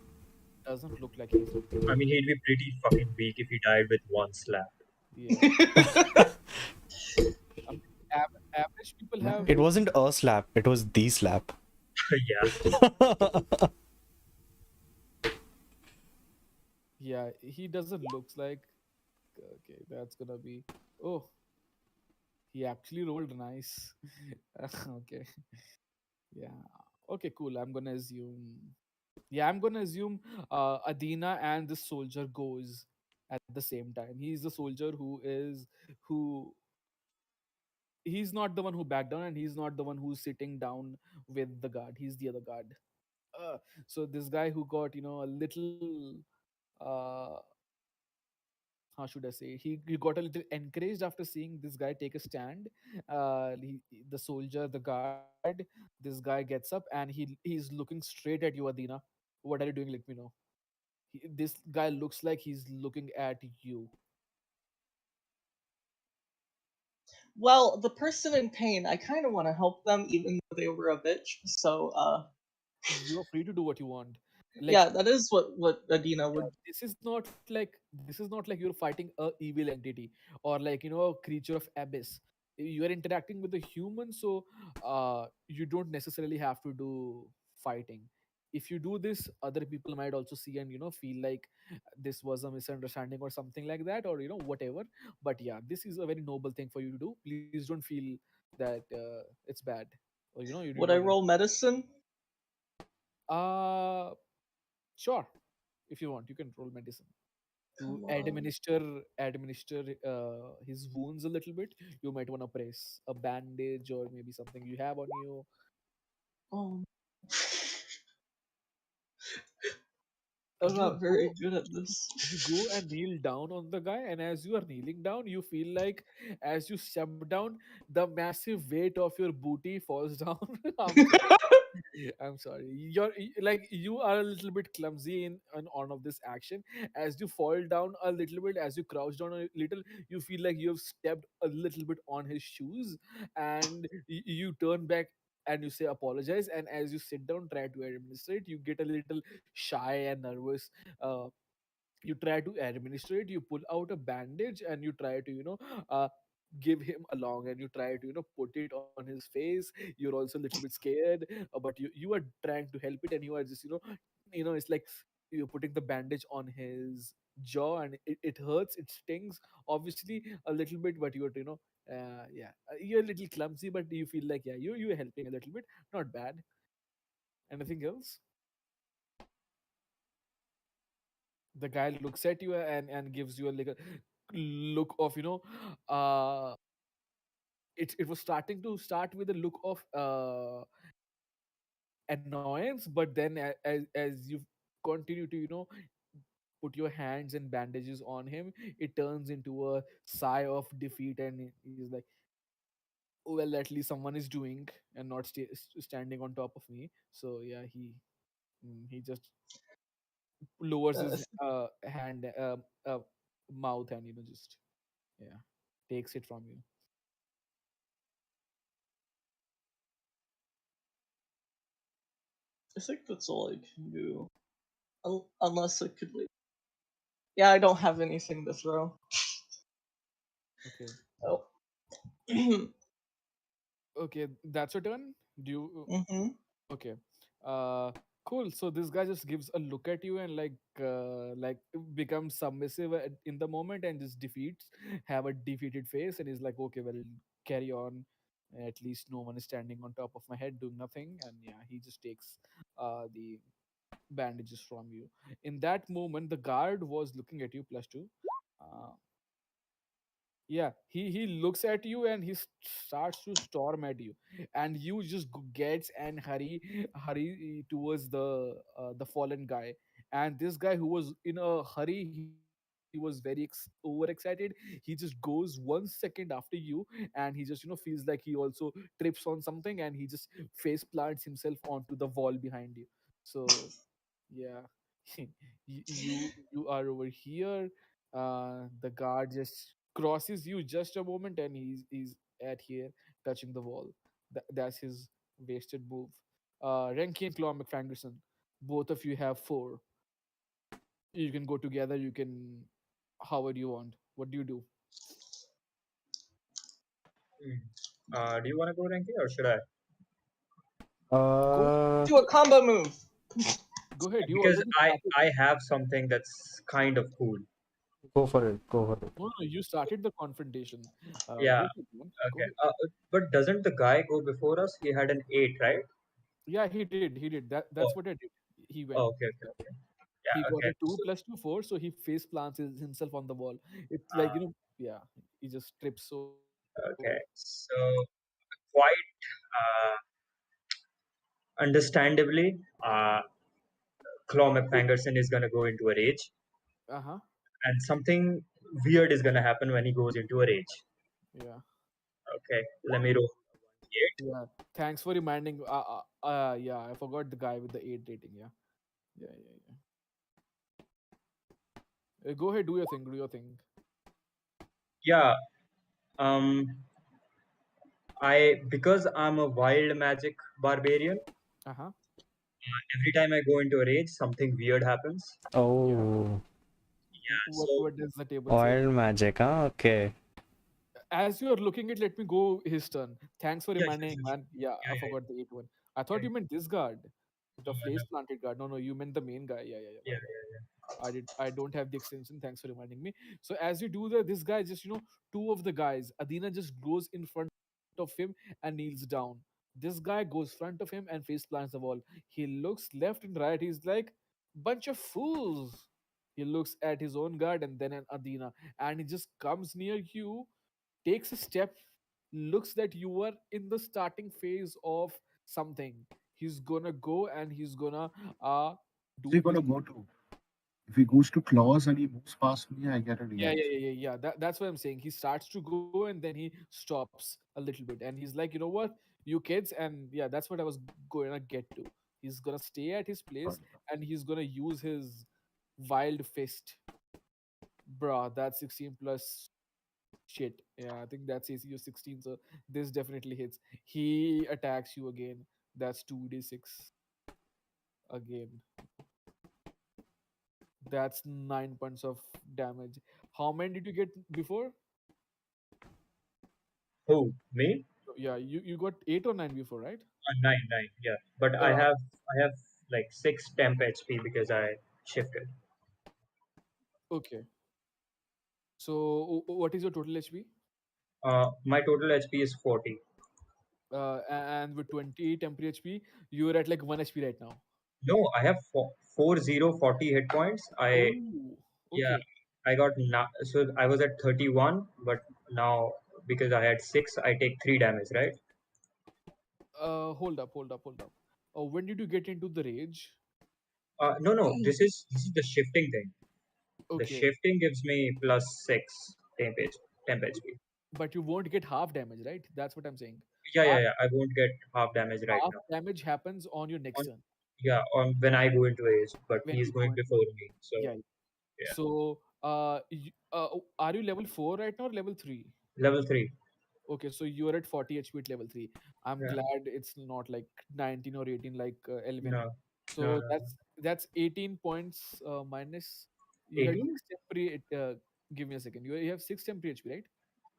Doesn't look like he's okay. I mean, he'd be pretty fucking weak if he died with one slap. Yeah. I mean, average people Yeah. have. It wasn't a slap, it was the slap. Yeah. Yeah, he doesn't looks like. Okay, that's gonna be. Oh, he actually rolled nice. Okay. Yeah. Okay, cool. I'm gonna assume. Yeah, I'm gonna assume Adina and this soldier goes at the same time. He's the soldier who he's not the one who backed down, and he's not the one who's sitting down with the guard. He's the other guard. So this guy who got a little uh how should I say, he got a little encouraged after seeing this guy take a stand. The soldier, the guard, this guy gets up and he's looking straight at you, Adina. What are you doing? Let me know. This guy looks like he's looking at you. Well, the person in pain, I kind of want to help them even though they were a bitch. So, You're free to do what you want. Like, Yeah, that is what Adina yeah, would. this is not like you're fighting a evil entity or like a creature of abyss. You are interacting with a human, so you don't necessarily have to do fighting. If you do this, other people might also see and feel like this was a misunderstanding or something like that, or whatever. But yeah, this is a very noble thing for you to do. Please don't feel that it's bad, or you Would I don't need. roll medicine? uh sure, if you want, you can roll medicine to Come on. administer his wounds a little bit. You might want to press a bandage or maybe something you have on you. Oh, I'm You not very go good at this. you go and kneel down on the guy, and as you are kneeling down, you feel like as you step down, the massive weight of your booty falls down. I'm sorry. I'm sorry. Like you are a little bit clumsy in on of this action. As you fall down a little bit, as you crouch down a little, you feel like you have stepped a little bit on his shoes, and you turn back and you say apologize. And as you sit down, try to administrate, you get a little shy and nervous. Uh, you try to administrate, you pull out a bandage and you try to give him along, and you try to put it on his face. You're also a little bit scared, but you are trying to help it, and you are just it's like you're putting the bandage on his jaw, and it hurts, it stings obviously a little bit, but yeah, you're a little clumsy, but you feel like, yeah, you're helping a little bit. Not bad. Anything else? The guy looks at you and gives you a like a look of it was starting to start with a look of annoyance, but then as you continue to put your hands and bandages on him, it turns into a sigh of defeat, and he's like, "Oh, well, at least someone is doing and not standing on top of me." So yeah, he just lowers Uh, his hand mouth, and just, yeah, takes it from you. I think that's all I can do. Unless I could leave. Yeah, I don't have anything to throw. Okay. Oh. Okay, that's your turn. Do you? hmm Okay. Uh, cool. So this guy just gives a look at you and like becomes submissive in the moment and just defeats, have a defeated face, and is like, okay, well, carry on. At least no one is standing on top of my head doing nothing, and yeah, he just takes the bandages from you. In that moment, the guard was looking at you, +2. Uh, yeah, he looks at you and starts to storm at you, and you just gets and hurry towards the fallen guy. And this guy, who was in a hurry, he was very overexcited. He just goes 1 second after you, and he just feels like he also trips on something, and he just face plants himself onto the wall behind you. So yeah, you are over here. The guard just crosses you just a moment, and he's at here, touching the wall. That's his wasted move. Renki and Claw McFangerson, both of you have 4. You can go together. You can, however you want. What do you do? Hmm. Do you want to go, Renki, or should I? Go Uh, Do a combo move. go ahead. You Because already I started. I have something that's kind of cool. go for it. Go for it. No, no, you started the confrontation. Yeah. Go ahead, man. Go Okay. ahead. But doesn't the guy go before us? He had an 8, right? Yeah, he did. He did. That's Oh, what I did. He went. oh, okay, okay, okay. He Yeah, got okay. a 2 plus 2 4, so he face plants himself on the wall. It's like, Uh, yeah, he just trips over. okay. So quite understandably, Claw McFangerson is gonna go into a rage, Uh-huh. and something weird is gonna happen when he goes into a rage. Yeah. Okay, let me roll 1d8. Yeah. Thanks for reminding. Yeah, I forgot the guy with the 8 rating. Yeah. Yeah, yeah, yeah. Go ahead, do your thing, do your thing. Yeah. I because I'm a wild magic barbarian, Uh-huh. Every time I go into a rage, something weird happens. Yeah. Oh, Yeah, so What does the table say? oil magic, huh? Okay. As you are looking at, let me go his turn. Thanks for yeah, sure, reminding, sure, sure. man. Yeah, I Yeah, forgot the eighth one. I yeah, thought you meant this guard, the no, place planted guard. No, no, you meant the main guy. Yeah. yeah, My bad. I don't have the extension. Thanks for reminding me. So as you do that, this guy just two of the guys. Adina just goes in front of him and kneels down. This guy goes front of him and face plants the wall. He looks left and right. He's like, bunch of fools. He looks at his own guard and then at Adina, and he just comes near you, takes a step, looks that you are in the starting phase of something. He's gonna go and he's gonna Where's he do his. gonna go to? If he goes to claws and he moves past me, I get a reaction. That's what I'm saying. He starts to go and then he stops a little bit, and he's like, you know what, you kids, and yeah, that's what I was gonna get to. He's gonna stay at his place Got it. and he's gonna use his wild fist. Bruh, that's 16 plus shit. Yeah, I think that's ACU 16, so this definitely hits. He attacks you again. That's 2d6 again. That's 9 points of damage. How many did you get before? Who? Me? Yeah, you got 8 or 9 before, right? Nine, nine. Yeah, but Uh, I have like 6 temp HP because I shifted. okay. So what is your total HP? My total HP is 40. And with 20 temporary HP, you're at like 1 HP right now. No, I have 40 hit points. Oh, Yeah, okay. I got so I was at 31, but now because I had 6, I take 3 damage, right? Hold up. When did you get into the rage? No, no, this is the shifting thing. The Okay, shifting gives me plus 6 temp HP. but you won't get half damage, right? That's what I'm saying. Yeah, yeah, Half yeah. I won't get half damage right half now. damage happens on your On next turn Yeah, on when I go into age, but when he's you go going into. before me. So Yeah. yeah, So, are you level 4 right now or level 3? level 3. Okay, so you are at 40 HP at level 3. I'm Yeah, glad it's not like 19 or 18 like Elvin. no, no, So no. that's 18 points minus. You had 18. 6 temporary. Give me a second. You have 6 temporary HP, right?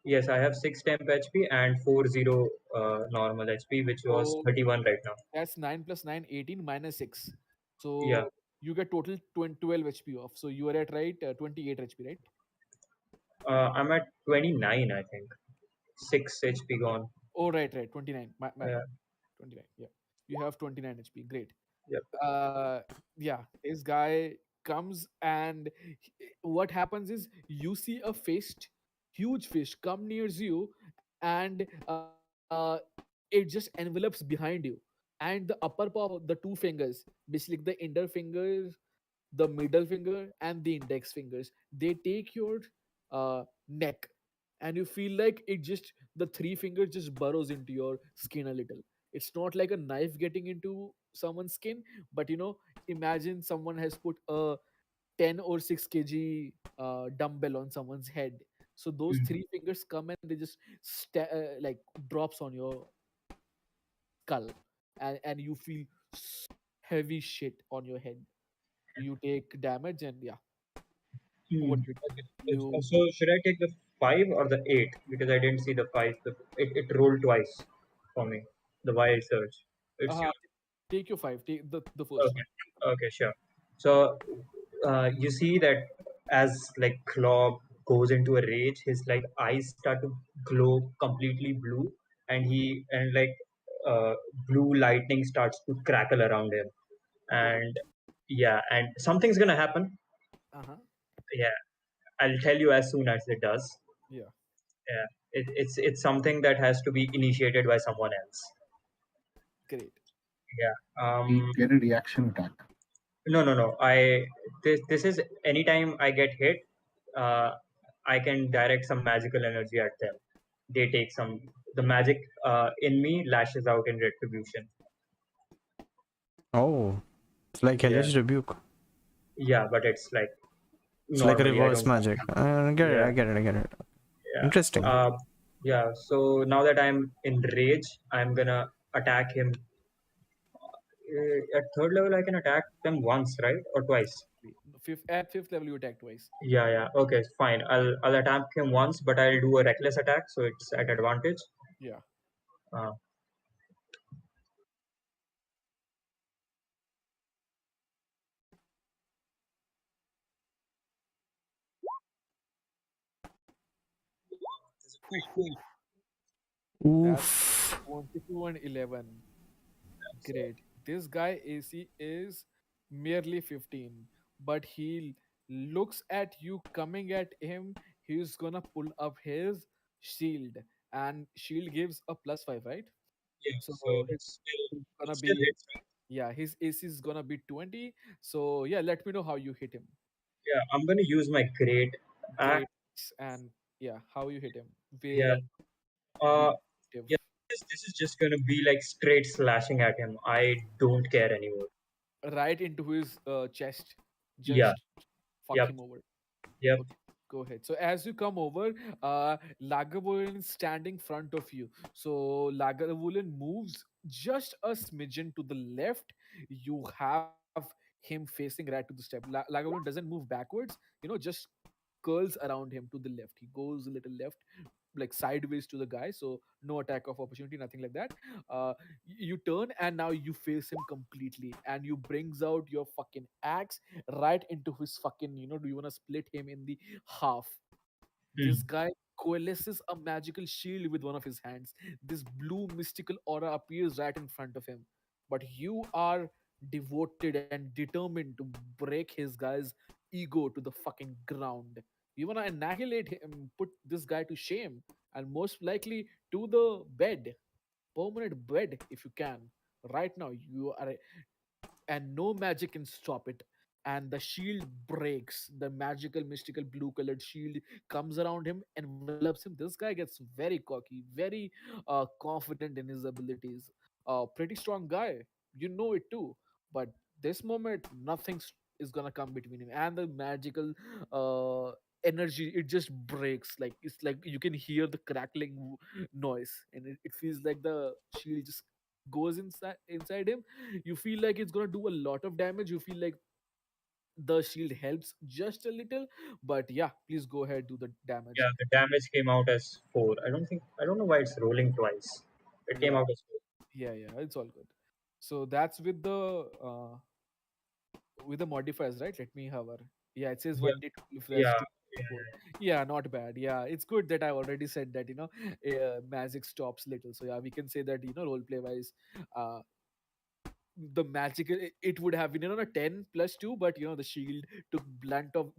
Yes, I have 6 temp HP and 40 normal HP, which was So 31 right now. that's 9 plus 9, 18 minus 6. Yeah, So you get total 12 HP off. So you are at, right, 28 HP, right? I'm at 29, I think. 6 HP gone. Oh, right. 29. My Yeah, bad. 29. Yeah. You have 29 HP. Great. yep. Yeah, this guy comes and what happens is you see a fist, huge fish come nears you, and it just envelops behind you, and the upper paw, the two fingers, basically the inner fingers, the middle finger and the index fingers, they take your neck, and you feel like it just, the three fingers just burrows into your skin a little. It's not like a knife getting into someone's skin, but imagine someone has put a 10 or 6 kg dumbbell on someone's head. So those Mm. three fingers come and they just like drops on your skull, and you feel heavy shit on your head. You take damage, and yeah, Hmm. what do you do? You So should I take the 5 or the 8? Because I didn't see the 5. It rolled twice for me. The wild search. It's uh, your take your 5, take the first Okay. one. Okay, sure. So you see that as like Claw goes into a rage, his like eyes start to glow completely blue, and uh, blue lightning starts to crackle around him. Great. And yeah, and something's gonna happen. Uh-huh. Yeah, I'll tell you as soon as it does. Yeah. Yeah, it's something that has to be initiated by someone else. Great. Yeah. I get a reaction attack. No, no, no. This is anytime I get hit, uh, I can direct some magical energy at them. They take some. The magic in me lashes out in retribution. Oh, it's like Yeah, Hellish Rebuke. yeah, but it's like It's like a normally I reverse don't. magic. I get it. Yeah, I get it. I get it. yeah, Interesting. yeah. So now that I'm in rage, I'm gonna attack him At third level, I can attack them once, right, or twice. At fifth level, you attack twice. Yeah, yeah. Okay, fine. I'll attack him once, but I'll do a reckless attack, so it's at advantage. Yeah. Uh, Hoo, hoo. That's Oof. 22 and 11. Great. This guy AC is merely 15, but he looks at you coming at him. He's gonna pull up his shield, and shield gives a +5, right? yeah. So So his it's still is it gonna still be, hits, right? yeah, his AC is gonna be 20. So yeah, let me know how you hit him. Yeah, I'm gonna use my great axe. Great. And yeah, how you hit him. Yeah. Where you Uh, active. yeah. This is just gonna be like straight slashing at him. I don't care anymore. Right into his chest. Yeah. Just fuck Yep. him over. Yep. Okay, go ahead. So as you come over, Lagavulin is standing front of you. So Lagavulin moves just a smidgen to the left. You have him facing right to the step. Lagavulin doesn't move backwards. Just curls around him to the left. He goes a little left, like sideways to the guy. So no attack of opportunity, nothing like that. You turn and now you face him completely, and you brings out your fucking axe right into his fucking. Do you want to split him in the half? This Hmm. guy coalesces a magical shield with one of his hands. This blue mystical aura appears right in front of him. But you are devoted and determined to break his guy's ego to the fucking ground. You want to annihilate him, put this guy to shame, and most likely to the bed, permanent bed if you can. Right now, you are, and no magic can stop it. And the shield breaks. The magical, mystical, blue colored shield comes around him, envelops him. This guy gets very cocky, very confident in his abilities. Pretty strong guy. You know it too. But this moment, nothing is gonna come between him and the magical energy. It just breaks. Like it's like you can hear the crackling noise, and it feels like the shield just goes inside him. You feel like it's gonna do a lot of damage. You feel like the shield helps just a little, but yeah, please go ahead, do the damage. Yeah. The damage came out as 4. I don't know why it's rolling twice. It came Yeah, out as 4. yeah, it's all good. So that's with the modifiers, right? Let me hover. Yeah, it says Yeah. 1d2 if Yeah. that's 2 Yeah. 4. Yeah, not bad. Yeah, it's good that I already said that, magic stops little. So yeah, we can say that, role play wise, uh the magical, it would have been, a 10 plus 2, but the shield took blunt of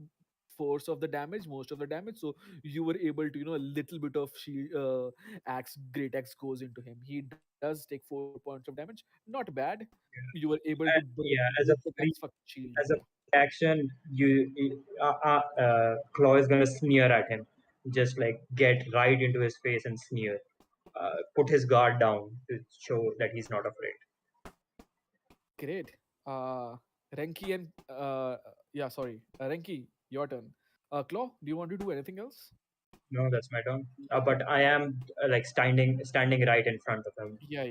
force of the damage, most of the damage. So you were able to, a little bit of shield, axe, great axe goes into him. He does take 4 points of damage. Not bad. You were able to Yeah. break the guy's fucking shield. As a Yeah. action, Claw is gonna sneer at him, just like get right into his face and sneer. Put his guard down to show that he's not afraid. Great. uh Renki and yeah, sorry, Renki, your turn. Claw, do you want to do anything else? No, that's my turn. Okay. But I am like standing right in front of him. Yeah.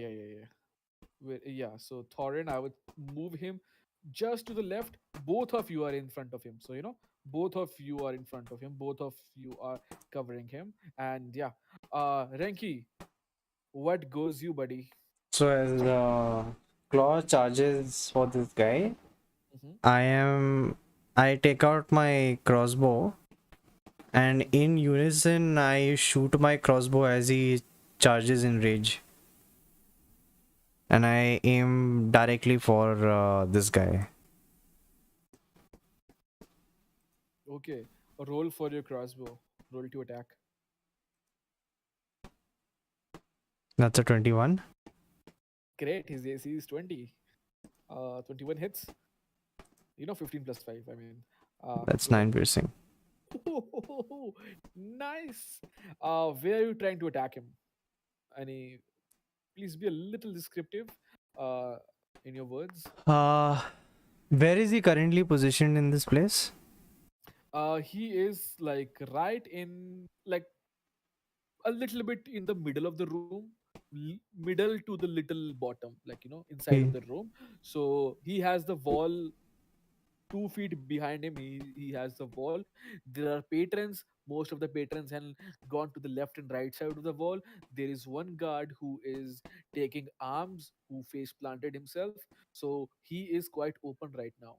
Yeah, so Thorin, I would move him just to the left. Both of you are in front of him. So, both of you are in front of him. Both of you are covering him. And yeah, Renki, what goes you, buddy? So as Claw charges for this guy, Hmm. I take out my crossbow, and in unison I shoot my crossbow as he charges in rage, and I aim directly for this guy. Okay, roll for your crossbow. Roll to attack. That's a 21. Great, his AC is 20. 21 hits. 15 plus 5. I mean, That's go ahead. 9 piercing. Nice. Where are you trying to attack him? Any? Please be a little descriptive uh, in your words. Uh, where is he currently positioned in this place? He is like right in, like a little bit in the middle of the room. middle to the little bottom, like inside of Okay. the room. So he has the wall 2 feet behind him. He has the wall. There are patrons. Most of the patrons have gone to the left and right side of the wall. There is one guard who is taking arms, who face planted himself. So he is quite open right now,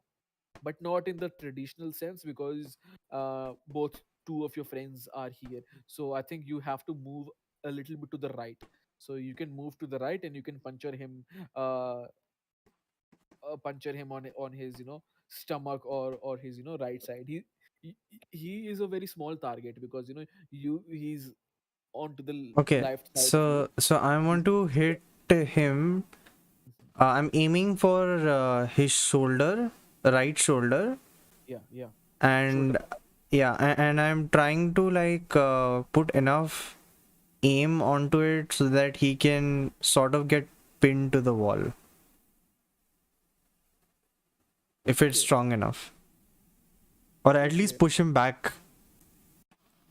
but not in the traditional sense, because both two of your friends are here. So I think you have to move a little bit to the right. So you can move to the right and you can uh, puncture him on his stomach, or his right side. He he is a very small target, because he's onto the Okay. left side of you. So I want to hit him. Mhm. I'm aiming for his shoulder, right shoulder, Yeah, yeah. Shoulder. and yeah, and I'm trying to like put enough aim onto it so that he can sort of get pinned to the wall if it's Okay, strong enough, or at least okay. push him back,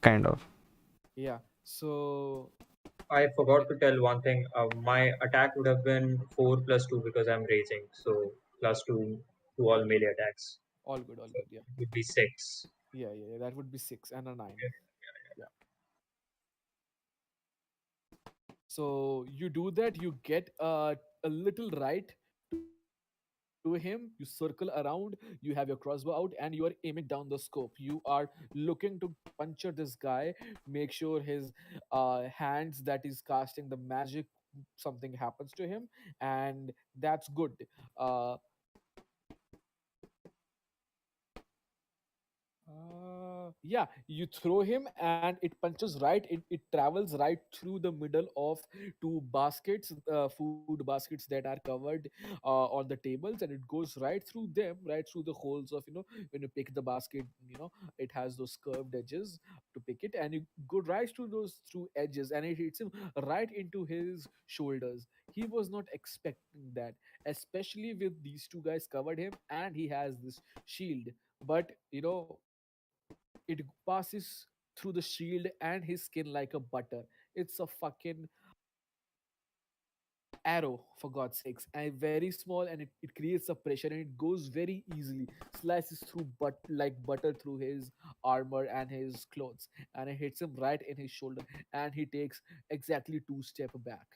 kind of. Yeah, so I yeah, forgot to tell one thing. My attack would have been 4 plus 2 because I'm raging. So plus 2 to all melee attacks. all good, all So good. Yeah, it would be 6. yeah. That would be 6 and a 9. Yeah. So you do that, you get a little right to him, you circle around, you have your crossbow out, and you are aiming down the scope. You are looking to puncture this guy, make sure his hands that is casting the magic, something happens to him, and that's good. Yeah, you throw him and it punches right. It travels right through the middle of two baskets, food baskets that are covered on the tables, and it goes right through them, right through the holes of when you pick the basket. It has those curved edges to pick it, and you go right through those through edges, and it hits him right into his shoulders. He was not expecting that, especially with these two guys covered him, and he has this shield. But it passes through the shield and his skin like a butter. It's a fucking arrow, for God's sakes, and very small, and it creates a pressure, and it goes very easily, slices through but like butter through his armor and his clothes, and it hits him right in his shoulder, and he takes exactly 2 step back,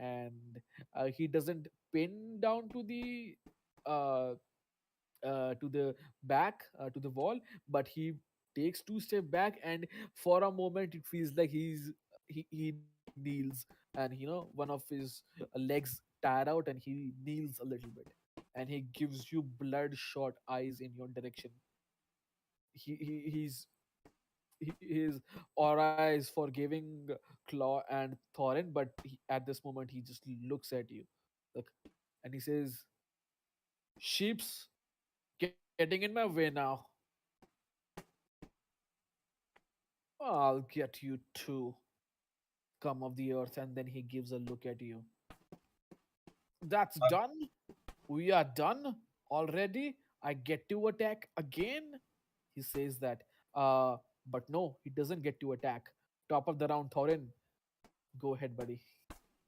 and he doesn't pin down uh, to the back, to the wall, but he takes 2 step back, and for a moment it feels like he kneels, and one of his legs tire out, and he kneels a little bit, and he gives you bloodshot eyes in your direction. His aura is forgiving Claw and Thorin, but at this moment he just looks at you, like, and he says, "Sheep's getting in my way now. I'll get you too, scum of the earth." And then he gives a look at you. That's done? We are done already? I get to attack again? He says that. But no, he doesn't get to attack. Top of the round, Thorin. Go ahead, buddy.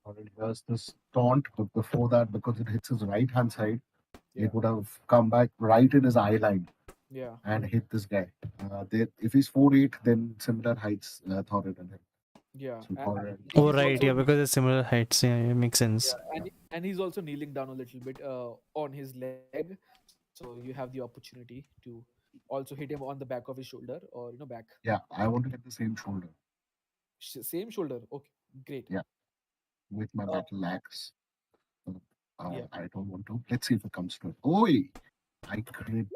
Already does this taunt, but before that, because it hits his right hand side, it Yeah, would have come back right in his eye line yeah, and hit this guy. If he's 4'8", then similar heights, Thorin and him. yeah. So And Thorin, Oh he's right, also yeah, because it's similar heights. Yeah, it makes sense. yeah, and he's also kneeling down a little bit on his leg, so you have the opportunity to also hit him on the back of his shoulder, or back. yeah, I want to hit the same shoulder. Same shoulder. Okay, great. Yeah, with my Uh, battle axe. So, yeah, I don't want to. Let's see if it comes to it. Oi! I crit.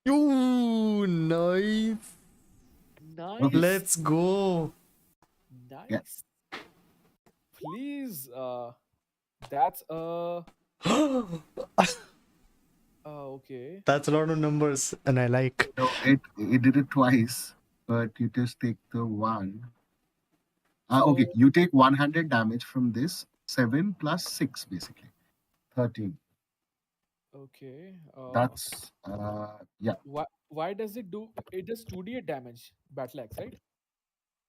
Ooh, nice. Okay. nice, Let's go. Yeah. nice. Please, that's okay. That's a lot of numbers, and I like. No, it did it twice, but you just take the one. Okay, So you take 100 damage from this. 7 plus 6, basically. 13. okay. That's, yeah. Why does it do? It does 2d damage, battle axe, right?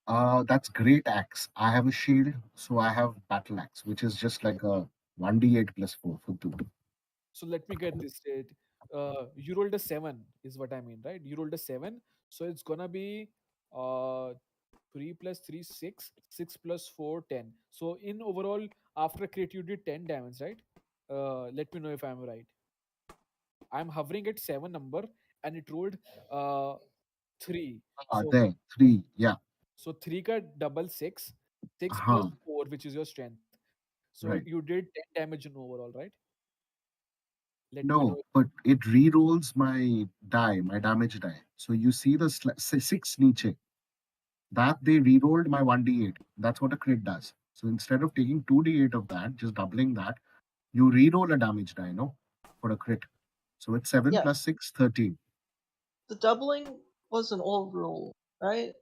That's great axe. I have a shield, so I have battle axe, which is just like a 1d8 plus 4 for 2. So let me get this straight. You rolled a seven, is what I mean, right? You rolled a seven, so it's gonna be uh 3 plus 3, 6, 6 plus 4, 10. So in overall, after crit, you did 10 damage, right? Let me know if I'm right. I'm hovering at seven number, and it rolled uh three. So There, 3. Yeah. three ka double six, six plus Uh-huh. four, which is your strength. So you Right. did 10 damage in overall, right? Let me know. No, but it re-rolls my die, my damage die. So you see the 6 niche. That they re-rolled my 1d8. That's what a crit does. So instead of taking 2d8 of that, just doubling that, you re-roll a damage die, no? For a crit. So it's 7 Yeah, plus 6, 13. the doubling was an old rule, right?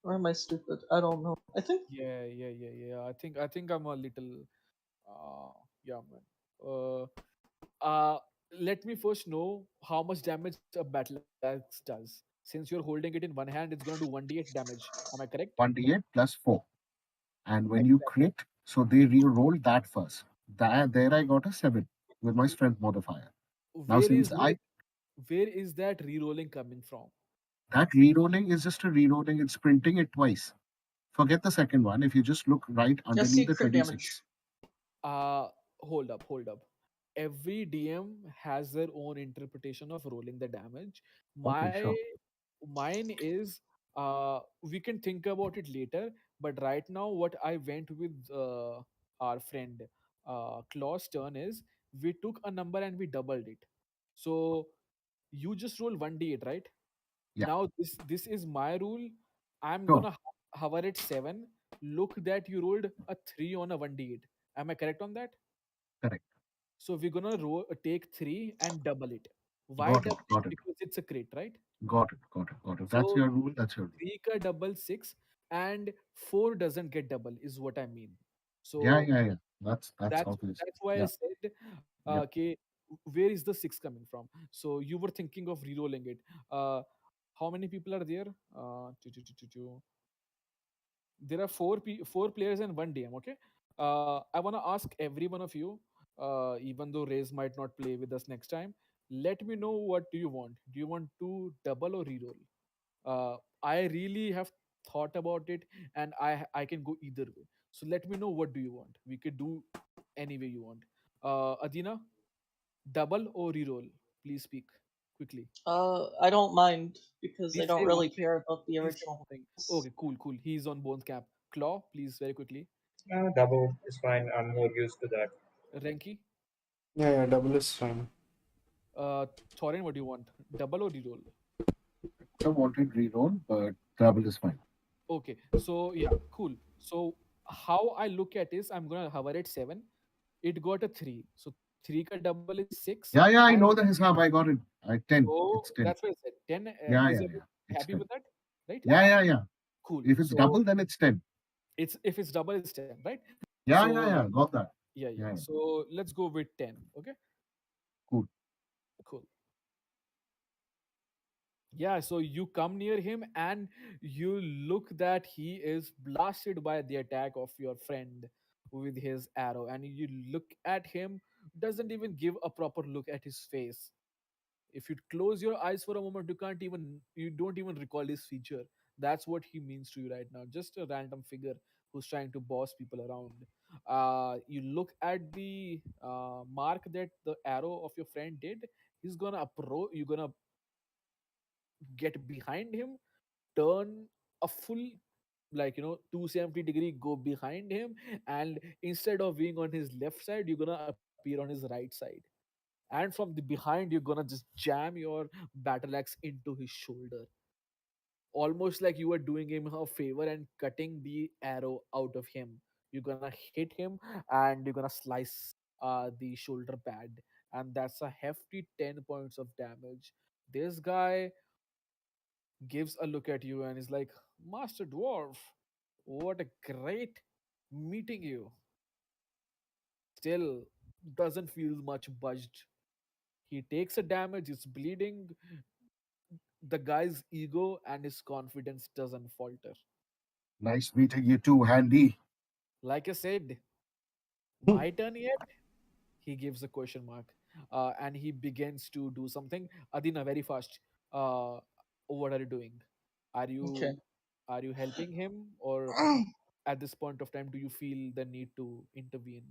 Or am I stupid? I don't know. I think Yeah. I think I'm a little yeah, man. Uh uh Let me first know how much damage a battle axe does. Since you're holding it in one hand, it's gonna do 1d8 damage. Am I correct? 1d8 plus 4. And when you Exactly. crit, so they re-rolled that first. There I got a 7 with my strength modifier. Now, Where since is I where is that re-rolling coming from? that re-rolling is just a re-rolling, it's printing it twice. Forget the second one. If you just look right I underneath see the crit damage. 26. Hold up. Every DM has their own interpretation of rolling the damage. Okay, My sure. Mine is we can think about it later, but right now what I went with our friend Claw's turn is we took a number and we doubled it. So you just roll 1d8, right? Yeah, Now this is my rule. I'm sure. gonna hover at 7. Look that you rolled a 3 on a 1d8. Am I correct on that? Correct. So we're gonna take 3 and double it. Why Got it. double it? Got it. Because it's a crit, right? Got it. Got it. Got it. That's So your rule. That's your rule. 3 ka double 6 and 4 doesn't get double is what I mean. Yeah, So yeah, yeah. That's that's obvious. that's why I Yeah, said yeah. okay, where is the 6 coming from? So you were thinking of re-rolling it. How many people are there? There are four players and one DM. Okay, I want to ask every one of you, even though Raze might not play with us next time, let me know what do you want. Do you want to double or reroll? I really have thought about it, and I can go either way. So let me know what do you want. We could do any way you want. Adina, double or reroll? Please speak quickly. I don't mind because I Please don't say really one. care about the Please say original one thing. rules. Okay, cool. He's on Bones Cap. Claw, please, very quickly. Double is fine. I'm more used to that. Renki, Yeah, double is fine. Thorin, what do you want? Double or reroll? I wanted reroll, but double is fine. Okay, so yeah, cool. So how I look at is I'm gonna hover at 7. It got a 3. So 3 ka double is 6. Yeah, yeah. And I know the hisab. I got it. 10. so It's 10. that's why I said 10. Yeah, Is yeah, everyone yeah. It's happy 10. with that? Right? Yeah, yeah, yeah. Cool. If it's So double, then it's 10. it's if it's double, it's 10, right? Yeah, So yeah, yeah. Got that. yeah. Yeah, yeah. So let's go with 10. Okay, Cool. cool. Yeah, so you come near him and you look that he is blasted by the attack of your friend with his arrow, and you look at him, doesn't even give a proper look at his face. If you close your eyes for a moment, you don't even recall his feature. That's what he means to you right now. Just a random figure who's trying to boss people around. You look at the mark that the arrow of your friend did. He's gonna approach. You're gonna get behind him, turn a full, like 270-degree, go behind him, and instead of being on his left side, you're gonna appear on his right side, and from the behind you're gonna just jam your battle axe into his shoulder, almost like you are doing him a favor and cutting the arrow out of him. You're gonna hit him and you're gonna slice the shoulder pad, and that's a hefty 10 points of damage. This guy gives a look at you and is like, Master Dwarf, what a great meeting you. Still doesn't feel much budged. He takes a damage, it's bleeding. The guy's ego and his confidence doesn't falter. Nice meeting you too, Handy. Like I said, my turn yet? He gives a question mark, and he begins to do something. Adina, very fast. Uh, what are you doing? Are Okay. you are you helping him, or at this point of time, do you feel the need to intervene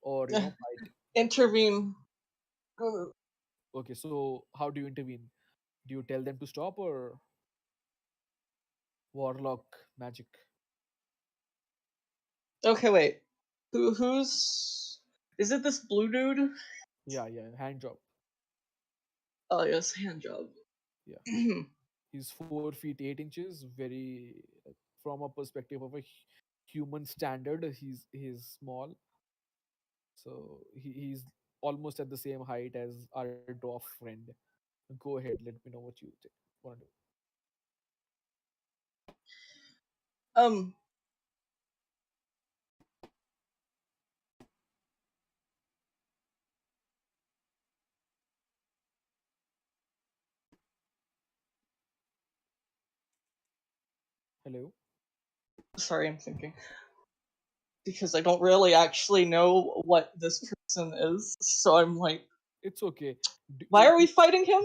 or fight? Intervene. Okay, so how do you intervene? Do you tell them to stop or warlock magic? Okay, wait. Who's? Is it this blue dude? Yeah, yeah, hand job. Oh yes, hand job. Yeah, he's 4 feet 8 inches. Very from a perspective of a human standard, he's small. So he's almost at the same height as our dwarf friend. Go ahead, let me know what you want to do. um. Hello. Sorry, I'm thinking because I don't really actually know what this person is. So I'm like, It's okay. why are we fighting him?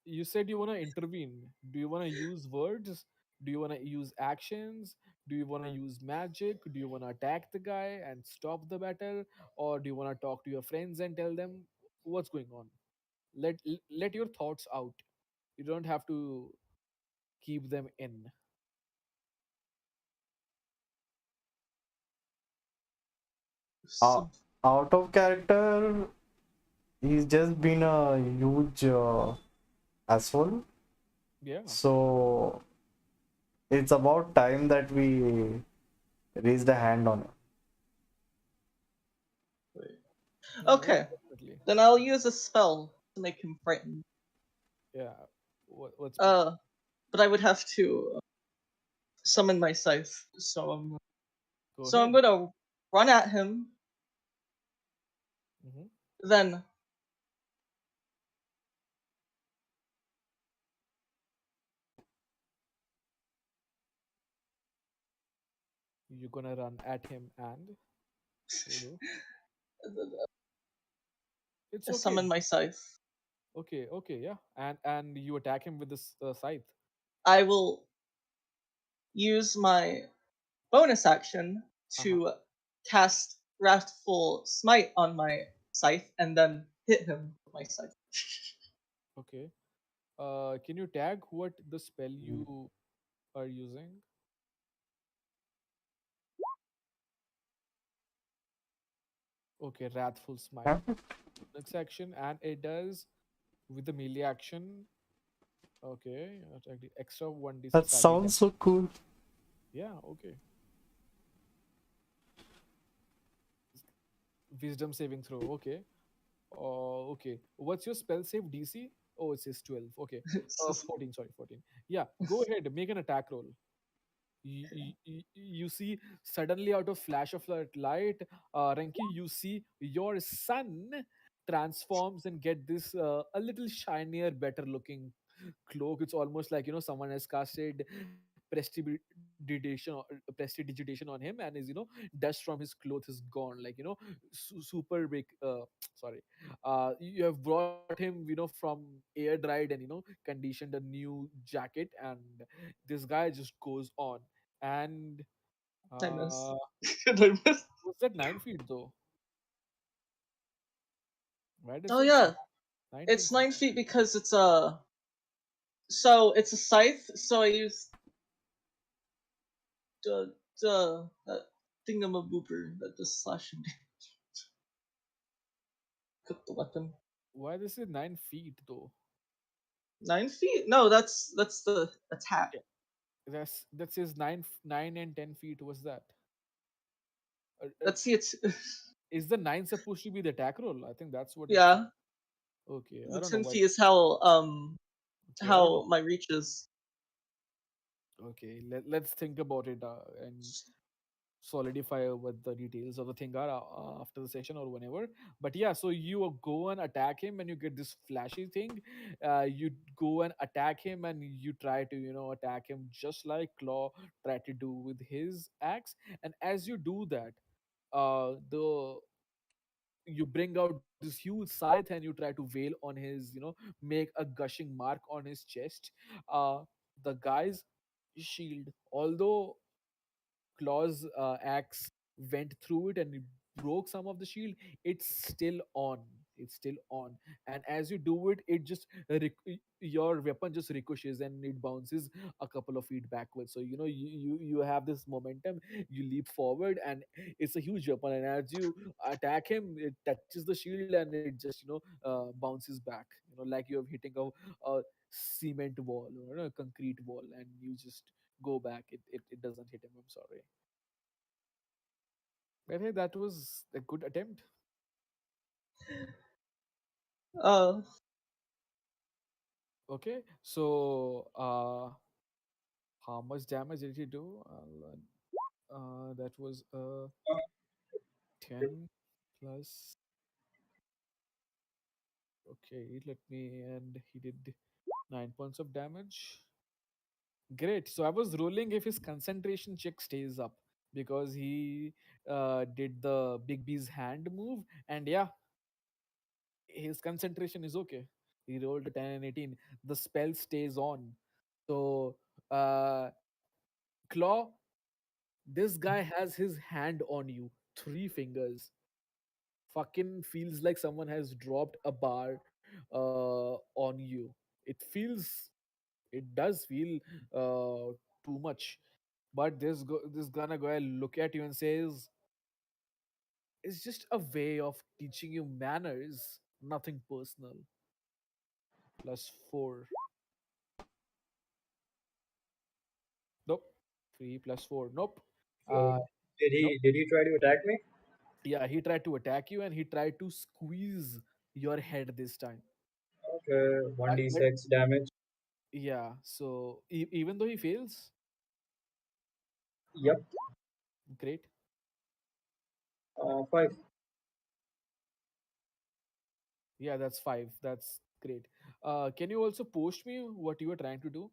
You said you want to intervene. Do you want to use words? Do you want to use actions? Do you want to use magic? Do you want to attack the guy and stop the battle? Or do you want to talk to your friends and tell them what's going on? Let your thoughts out. You don't have to keep them in. Uh, Some Out of character, he's just been a huge asshole. Yeah. So it's about time that we raised a hand on him. Yeah, Okay, definitely. then I'll use a spell to make him frightened. Yeah. What spell? Uh, but I would have to summon my scythe. Go So I'm ahead. gonna run at him. Hmm. Then You're gonna run at him and what do you do? It's okay. summon my scythe. Okay, okay, yeah. And you attack him with this scythe. I will use my bonus action Uh-huh. to cast Wrathful Smite on my scythe and then hit him with my scythe. Okay. Can you tag what the spell you are using? Okay, Wrathful Smite. Yeah. Next action, and it does with the melee action. Okay, attack the extra 1d6 That psychic sounds damage. so cool. Yeah, okay. Wisdom saving throw. Okay. Okay. What's your spell save DC? Oh, it says 12. Okay. 14. Sorry, 14. Yeah. Go ahead. Make an attack roll. You see suddenly out of flash of light, Renki, you see your sun transforms and get this a little shinier, better looking cloak. It's almost like someone has casted prestidigitation on him, and is dust from his clothes is gone, like super big. Sorry, you have brought him from air dried and conditioned a new jacket, and this guy just goes on. And I miss. uh Did I miss? was that 9 feet though? Why does Oh it say yeah, 9, 10 it's feet? 9 feet because it's a. So it's a scythe. So I use the that thingamabooper that does slashing with the weapon. Why does it 9 feet though? 9 feet? No, that's the attack. Yeah, that says 9 and 10 feet. What's that? Let's see. It's Is the 9 supposed to be the attack roll? I think that's what it says. yeah. Okay, I The don't know 10 feet why. is Okay, I don't know. how my reach is. Okay, let's think about it. And solidify what the details of the thing are after the session or whenever. But yeah, so you go and attack him and you get this flashy thing. You go and attack him and you try to attack him just like Claw tried to do with his axe. And as you do that, the you bring out this huge scythe and you try to wail on his, make a gushing mark on his chest. The guy's shield, although Claw's axe went through it and it broke some of the shield, it's still on. It's still on. And as you do it, it just your weapon just ricochets and it bounces a couple of feet backwards. So you have this momentum. You leap forward, and it's a huge weapon. And as you attack him, it touches the shield and it just bounces back. Like you're hitting a cement wall or a concrete wall, and you just go back. It doesn't hit him. I'm sorry. But hey, that was a good attempt. Uh, Okay, so how much damage did he do? That was 10 plus. Okay, let me. And he did 9 points of damage. Great. So I was rolling if his concentration check stays up because he did the Big B's hand move, and yeah, his concentration is okay. He rolled a 10 and 18. The spell stays on. So, Claw, this guy has his hand on you. 3 fingers. Fucking feels like someone has dropped a bar on you. It does feel too much. But this gonna go and look at you and says, it's just a way of teaching you manners, nothing personal. Plus 4. Nope. 3 plus 4. Nope. So Uh, did nope. he try to attack me? Yeah, he tried to attack you and he tried to squeeze your head this time. Okay, one d But six damage. yeah, so even though he fails, Yep. great. 5. Yeah, that's 5. That's great. Can you also post me what you were trying to do?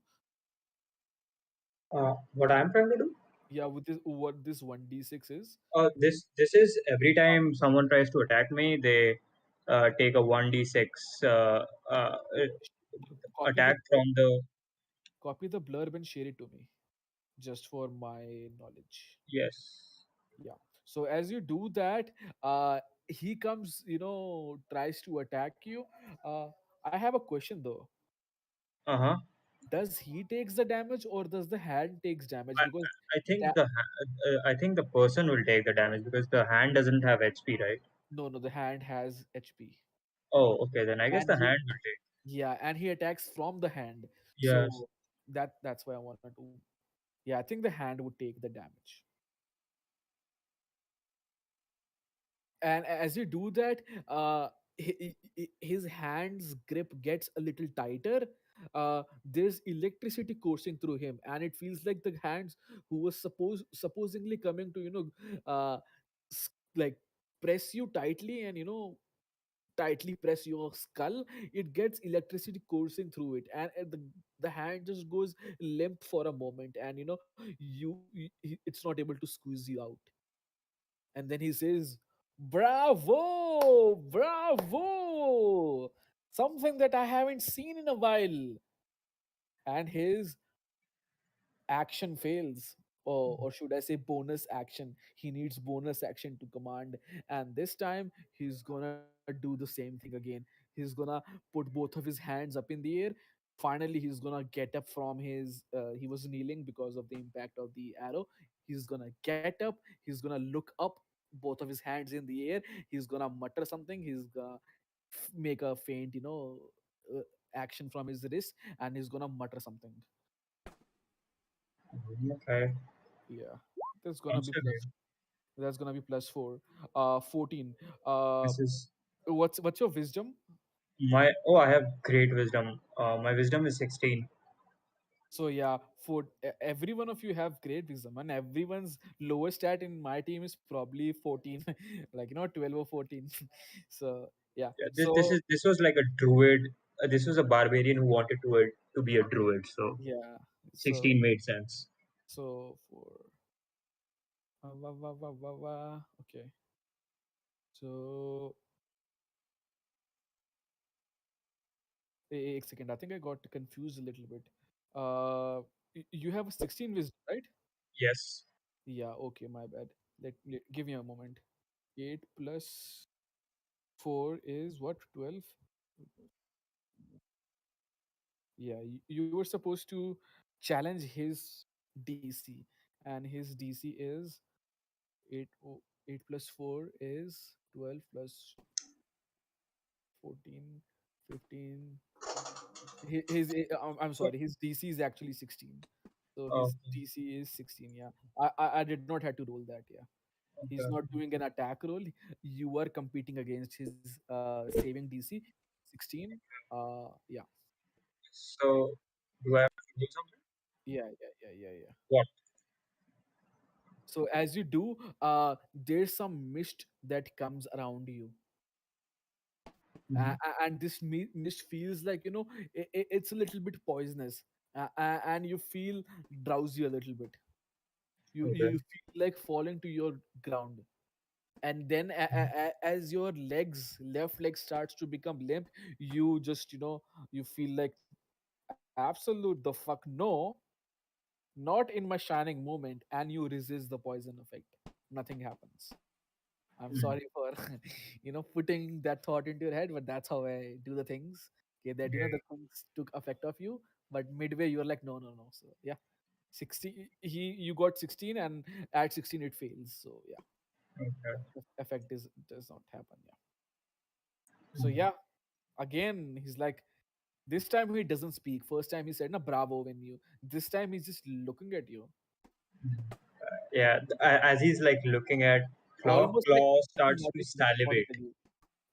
What I'm trying to do? Yeah, with this what this 1d6 is. This is every time someone tries to attack me, they take a 1d6 Copy the attack from the. copy the blurb and share it to me just for my knowledge. Yes. Yeah. So as you do that, he comes, tries to attack you. I have a question though. Uh-huh. Does he takes the damage or does the hand takes damage? I, Because I think the person will take the damage because the hand doesn't have HP, right? no, the hand has HP. Oh, okay. Then I guess And the he hand will take. Yeah, and he attacks from the hand. Yes. So that's why I wanted to. Yeah, I think the hand would take the damage. And as you do that, his hand's grip gets a little tighter. There's electricity coursing through him, and it feels like the hands who was supposedly coming to like press you tightly and tightly press your skull. It gets electricity coursing through it, and the hand just goes limp for a moment, and it's not able to squeeze you out. And then he says, bravo, bravo, something that I haven't seen in a while. And his action fails, or should I say bonus action. He needs bonus action to command, and this time he's gonna do the same thing again. He's gonna put both of his hands up in the air. Finally he's gonna get up from his he was kneeling because of the impact of the arrow. He's gonna get up, he's gonna look up, both of his hands in the air. He's gonna mutter something. He's gonna make a faint action from his wrist, and he's gonna mutter something. Okay. Yeah, that's gonna Sounds be good. plus. That's gonna be plus 4. 14. This is What's your wisdom? my. Oh, I have great wisdom. My wisdom is 16. So yeah, for every one of you have great wisdom, and everyone's lowest stat in my team is probably 14, like 12 or 14. So yeah, Yeah, so this was like a druid. This was a barbarian who wanted to be a druid. So yeah, so 16 made sense. so for okay, so a second, I think I got confused a little bit. You have a 16 wisdom, right? Yes. Yeah, okay, my bad. Give me a moment. 8 plus 4 is what? 12? Yeah, you were supposed to challenge his DC, and his DC is 8, 8 plus 4 is 12 plus 14, 15. I'm sorry, his DC is actually 16. So his Okay. DC is 16, yeah. I did not have to roll that, yeah. He's Okay. not doing an attack roll. You are competing against his saving DC 16. Yeah. So do I have to do something? Yeah. What? So as you do, there's some mist that comes around you, Mhm. and this mist feels like it's a little bit poisonous, and you feel drowsy a little bit. You Okay. feel like falling to your ground, and then as your left leg starts to become limp, you just you feel like absolute the fuck no, not in my shining moment, and you resist the poison effect. Nothing happens. I'm Mhm. sorry for putting that thought into your head, but that's how I do the things. Okay, that Yeah. the things took effect of you, but midway you're like, no, no, no. So yeah, 60. You got 16, and at 16 it fails. So yeah, Okay. the effect does not happen. Yeah. So Mhm. yeah, again he's like, this time he doesn't speak. First time he said na bravo when you. This time he's just looking at you, Yeah. As he's like looking at almost like Claw starts to nodding, nodding salivate. at you.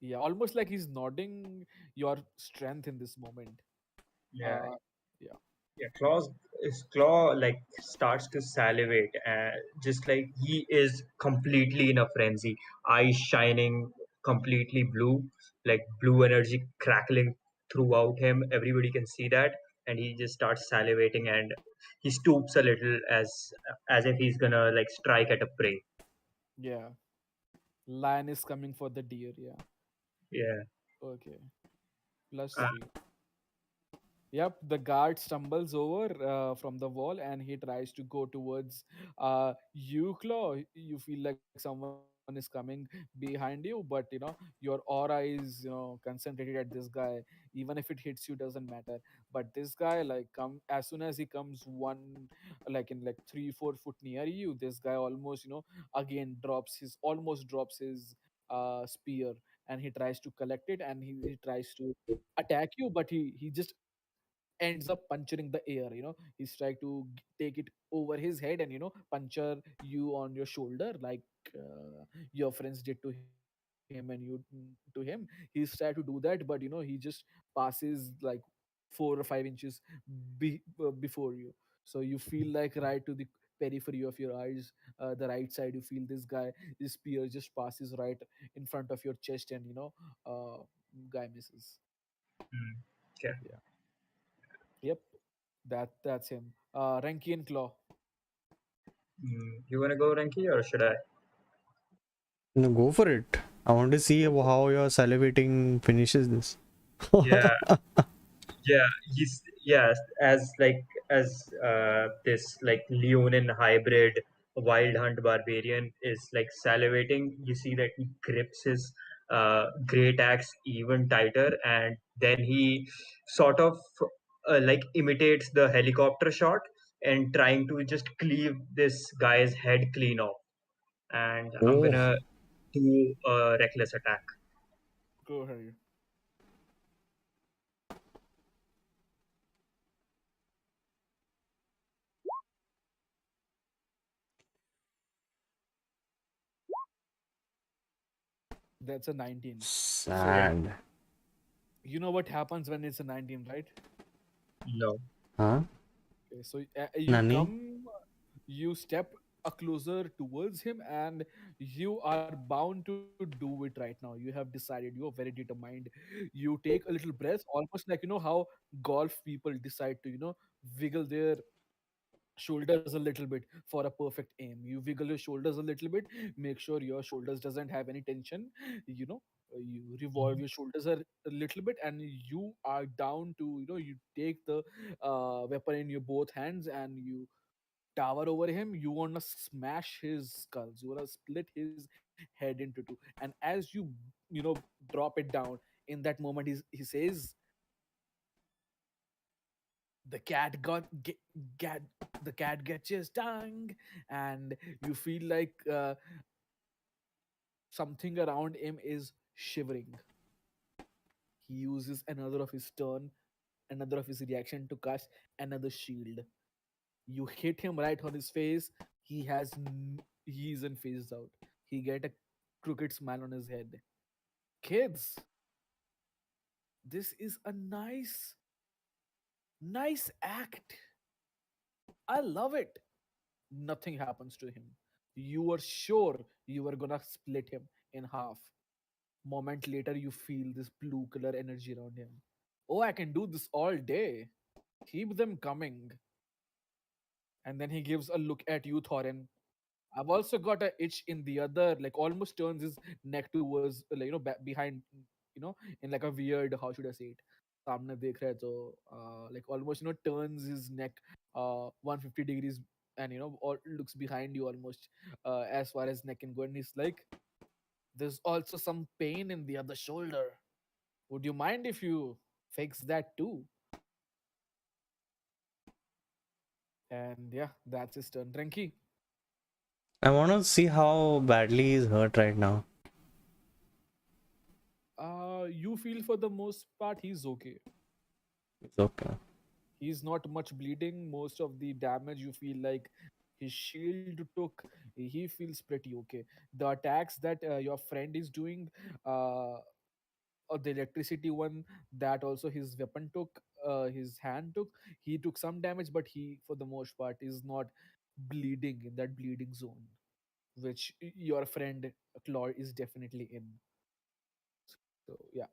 Yeah, almost like he's nodding your strength in this moment. Yeah. Uh, yeah, Yeah, his claw like starts to salivate, just like he is completely in a frenzy. Eyes shining completely blue, like blue energy crackling throughout him. Everybody can see that, and he just starts salivating, and he stoops a little as if he's gonna like strike at a prey. yeah. Lion is coming for the deer. Yeah. Yeah. Okay. Plus Uh, 3. Yep, the guard stumbles over from the wall and he tries to go towards you, Claw. You feel like someone is coming behind you, but your aura is concentrated at this guy. Even if it hits you, doesn't matter. But this guy, like, come as soon as he comes one, like in like 3 4 foot near you, this guy almost again drops his spear, and he tries to collect it, and he tries to attack you, but he just ends up puncturing the air. He's trying to take it over his head and puncture you on your shoulder, like your friends did to him, and you to him. He's trying to do that, but he just passes like 4 or 5 inches before you. So you feel like right to the periphery of your eyes, the right side, you feel this guy, this spear just passes right in front of your chest, and uh guy misses. mm, okay. Yeah. Yep. That's him. Renki and Claw. You wanna go, Renki, or should I? No, go for it. I want to see Go for it. how your salivating finishes this. Yeah. Yeah, he's yeah, as this like Leonin hybrid wild hunt barbarian is like salivating. You see that he grips his great axe even tighter, and then he sort of like imitates the helicopter shot and trying to just cleave this guy's head clean off. And I'm Oh, gonna do a reckless attack. Go ahead. That's a 19. So Yeah, sad. you know what happens when it's a 19, right? no. Huh? Okay, so you Nani? come, you step a closer towards him, and you are bound to do it right now. You have decided. You are very determined. You take a little breath, almost like how golf people decide to wiggle their shoulders a little bit for a perfect aim. You wiggle your shoulders a little bit, make sure your shoulders doesn't have any tension. you know you revolve your shoulders a little bit, and you are down to you take the weapon in your both hands, and you tower over him. You want to smash his skulls. You want to split his head into two. And as you drop it down, in that moment he says, the cat got the cat gets his tongue. And you feel like something around him is shivering. He uses another of his reaction to cast another shield. You hit him right on his face. He isn't phased out. He get a crooked smile on his head. Kids, this is a nice act. I love it. Nothing happens to him. You were sure you were gonna split him in half. Moment later, you feel this blue color energy around him. Oh, I can do this all day. Keep them coming. And then he gives a look at you, Thorin. I've also got a itch in the other, like almost turns his neck towards, like behind, you know, in like a weird, how should I say it? सामने देख रहा है तो like almost turns his neck 150 degrees, and or looks behind you almost as far as neck can go, and he's like, there's also some pain in the other shoulder. Would you mind if you fix that too? And yeah, that's his turn. Renki. I want to see how badly he's hurt right now. You feel for the most part he's okay. It's okay. He's not much bleeding. Most of the damage you feel like his shield took, he feels pretty okay. The attacks that your friend is doing, or the electricity one, that also his weapon took, his hand took, he took some damage, but he for the most part is not bleeding in that bleeding zone, which your friend Claude is definitely in. So yeah.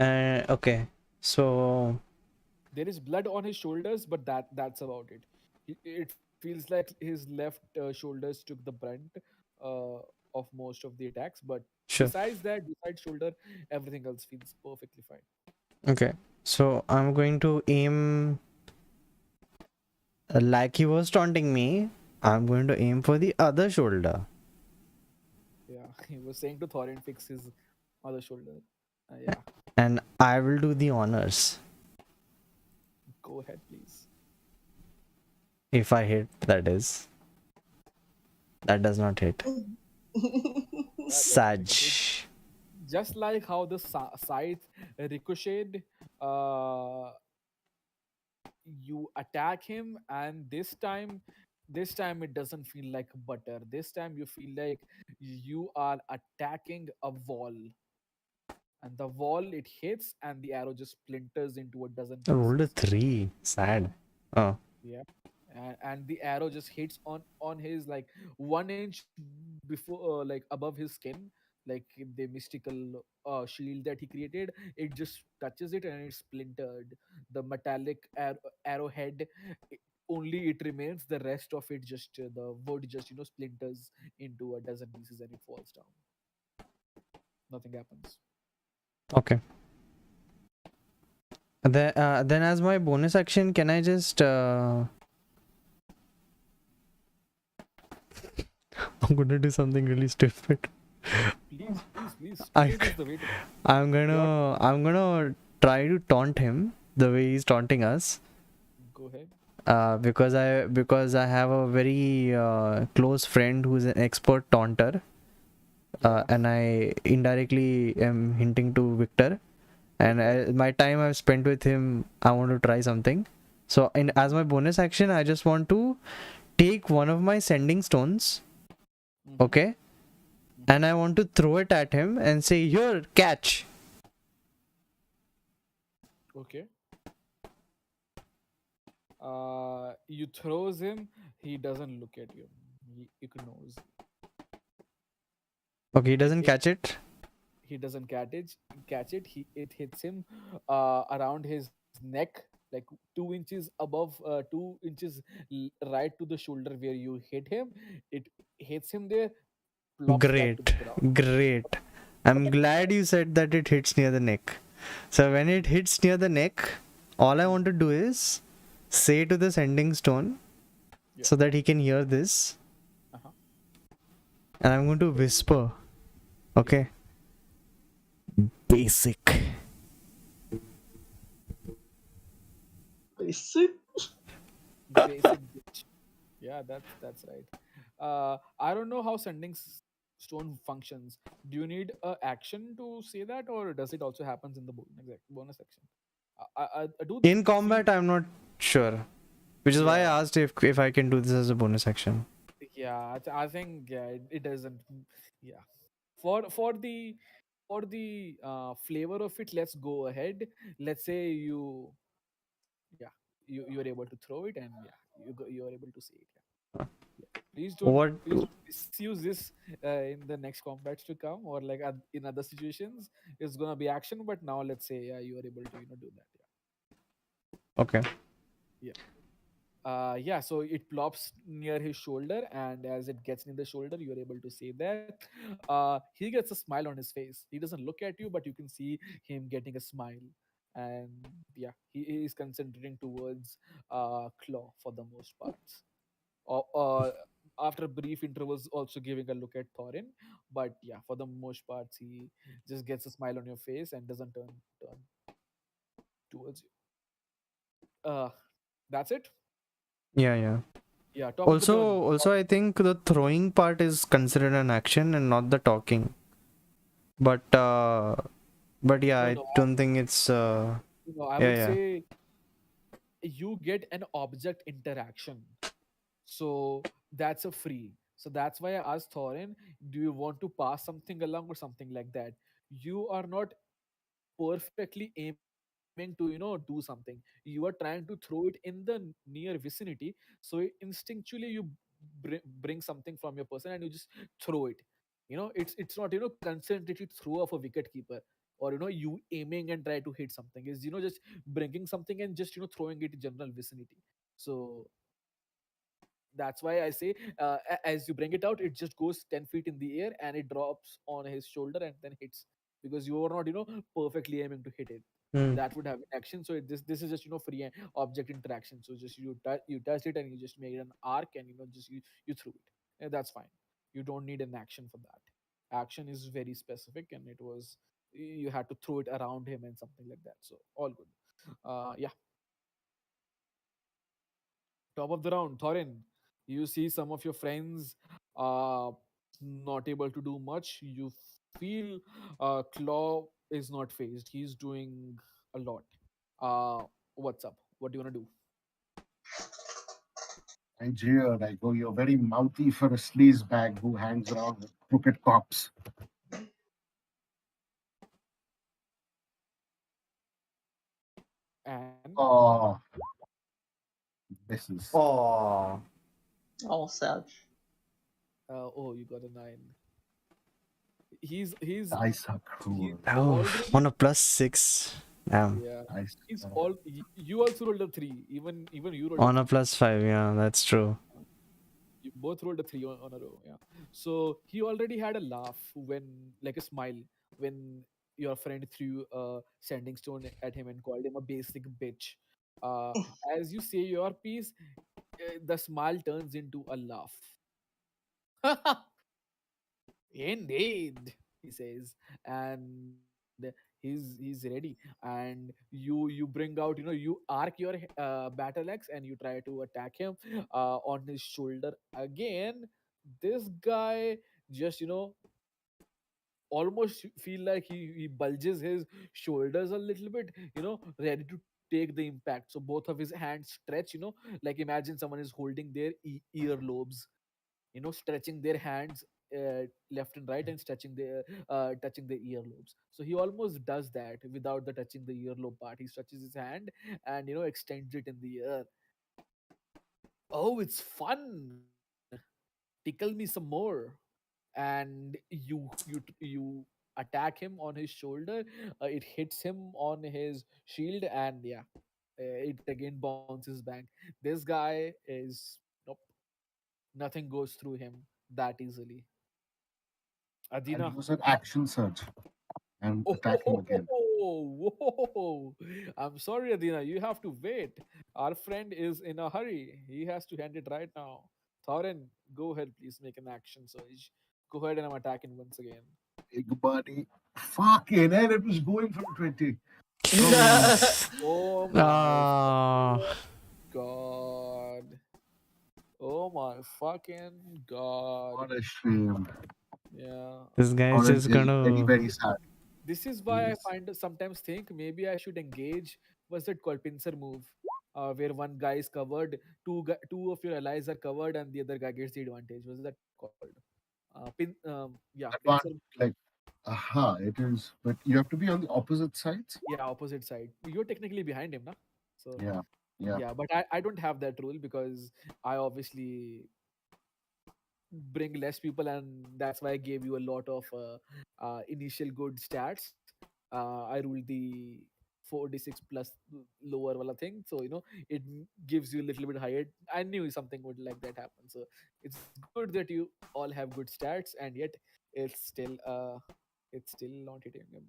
Okay. So There is blood on his shoulders, but that's about it. It feels like his left shoulders took the brunt uh, of most of the attacks, but sure. besides that, besides shoulder, everything else feels perfectly fine. Okay. So I'm going to aim like he was taunting me. I'm going to aim for the other shoulder. Yeah, he was saying to Thorin, fix his other shoulder. Yeah, And I will do the honors. go ahead, please. If I hit, that is. That does not hit. That Sag. doesn't hit it. Just like how the scythe ricocheted, uh, you attack him, and this time it doesn't feel like butter. This time you feel like you are attacking a wall, and the wall it hits, and the arrow just splinters into a dozen I rolled a pieces. 3. Sad. Oh. Yeah. And the arrow just hits on his like 1 inch before, like above his skin, like the mystical shield that he created. It just touches it, and it's splintered. The metallic arrowhead, only it remains. The rest of it just the wood just splinters into a dozen pieces, and it falls down. Nothing happens. Okay. Then as my bonus action, can I just I'm gonna do something really stupid. Please. I Stupid is the way to go. I'm gonna try to taunt him the way he's taunting us. Go ahead. Because I have a very close friend who's an expert taunter, Yeah. and I indirectly am hinting to Victor. And my time I've spent with him, I want to try something. So as my bonus action, I just want to take one of my sending stones, Mhm. okay, and I want to throw it at him and say, "Here, catch." Okay. You throws him, he doesn't look at you. He ignores you. Okay, he doesn't It catch it. he doesn't catch it. It hits him around his neck, like 2 inches above, 2 inches right to the shoulder where you hit him. It hits him there, plops back to the Great, ground. great. I'm glad you said that it hits near the neck. So when it hits near the neck, all I want to do is say to the sending stone Yeah. so that he can hear this, Uh-huh. and I'm going to whisper. Yeah. Okay. Basic. Basic. Basic bitch. Yeah, that's right. I don't know how sending stone functions. Do you need a action to say that, or does it also happens in the bonus section? I do In feel. combat, I'm not sure, which is why Yeah, I asked if I can do this as a bonus action. yeah. I think yeah, it doesn't. Yeah, for the flavor of it, let's go ahead. Let's say yeah, you're able to throw it, and yeah, you're able to see it. Yeah. What? Please don't misuse this in the next combats to come, or like in other situations it's gonna be action, but now let's say yeah, you are able to do that. Okay. Yeah. Yeah, so it plops near his shoulder, and as it gets near the shoulder, you're able to see that. He gets a smile on his face. He doesn't look at you, but you can see him getting a smile. And yeah, he is concentrating towards Claw for the most parts. After brief intervals, also giving a look at Thorin. But yeah, for the most parts, he just gets a smile on your face and doesn't turn towards you. That's it. Yeah, yeah. Yeah, top of the Also, turn. also, I think the throwing part is considered an action and not the talking. But yeah, No, I no, don't think it's I yeah, would yeah. say you get an object interaction. So that's a free. So that's why I asked Thorin, do you want to pass something along or something like that? You are not perfectly aiming to do something. You are trying to throw it in the near vicinity. So instinctually you bring something from your person and you just throw it. It's not concentrated throw of a wicket keeper, or you aiming and try to hit something. Is just bringing something and just throwing it in general vicinity. So that's why I say, as you bring it out, it just goes 10 feet in the air and it drops on his shoulder and then hits, because you are not perfectly aiming to hit it. Hmm. That would have an action. So this is just free object interaction. So just you touch it and you just made an arc, and just you threw it. And that's fine. You don't need an action for that. Action is very specific, and it was, you had to throw it around him and something like that. So all good. Yeah. Top of the round, Thorin. You see some of your friends not able to do much. You feel Claw is not phased. He's doing a lot. What's up? What do you want to do? I jeered. I go, you're very mouthy for a sleaze bag who hangs around with crooked cops. And Oh, this is Oh, All sad. oh, you got a 9. He's dice are he's cruel. oh, on already, a plus 6. Damn. yeah. Dice He's are all. You also rolled a 3. Even you rolled a On a 3. +5, yeah, that's true. You both rolled a 3 on a row. Yeah. So he already had a laugh when, like a smile, when your friend threw a sanding stone at him and called him a basic bitch. Uh, as you say your piece, the smile turns into a laugh. Indeed, he says, and he's ready. And you bring out, you arc your battle axe and you try to attack him on his shoulder again. This guy just almost feel like he bulges his shoulders a little bit, ready to take the impact. So both of his hands stretch, like imagine someone is holding their earlobes, stretching their hands left and right and stretching their touching the earlobes. So he almost does that without the touching the earlobe part. He stretches his hand and extends it in the air. Oh, it's fun. Tickle me some more. And you attack him on his shoulder. It hits him on his shield, and yeah, it again bounces back. This guy is nope, nothing goes through him that easily. And Adina. use an action surge and Oh, attack him again. whoa. I'm sorry, Adina. You have to wait. Our friend is in a hurry. He has to hand it right now. Thorin, go ahead, please make an action surge. Go ahead, and I'm attacking once again. Big buddy. Fucking hell, it was going from 20. Oh, Oh my Ah, fucking god. Oh my fucking god. what a shame. Yeah. this guy is Thorin just is very, gonna. very sad. This is why I Yes. find sometimes think maybe I should engage. What's that called? Pincer move, where one guy is covered, two of your allies are covered, and the other guy gets the advantage. What's that called? Yeah, pincer. Advan like, aha, it is. But you have to be on the opposite sides. Yeah, opposite side. You're technically behind him, na? So Yeah. Yeah. yeah, but I don't have that rule because I obviously bring less people, and that's why I gave you a lot of initial good stats. I ruled the 4d6 plus lower wala thing, so it gives you a little bit higher. I knew something would like that happen, so it's good that you all have good stats, and yet it's still uh it's still not hitting him.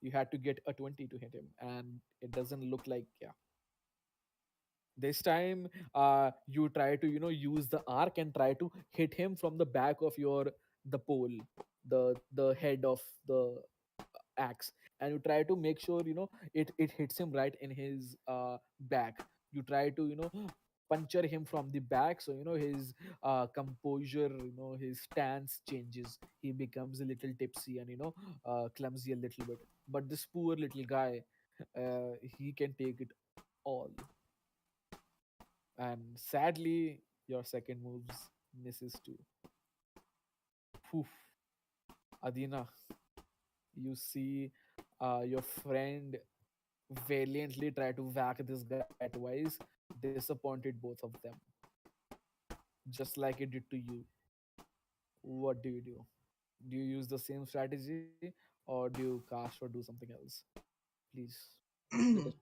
You had to get a 20 to hit him, and it doesn't look like, yeah. This time, you try to use the arc and try to hit him from the back of the pole, the head of the axe, and you try to make sure it hits him right in his back. You try to puncture him from the back, so his composure, his stance changes. He becomes a little tipsy and clumsy a little bit. But this poor little guy, he can take it all. And sadly, your second moves misses too. Poof. Adina, you see your friend valiantly try to whack this guy twice, disappointed both of them, just like it did to you. What do you do? Do you use the same strategy, or do you cast or do something else? Please let us know.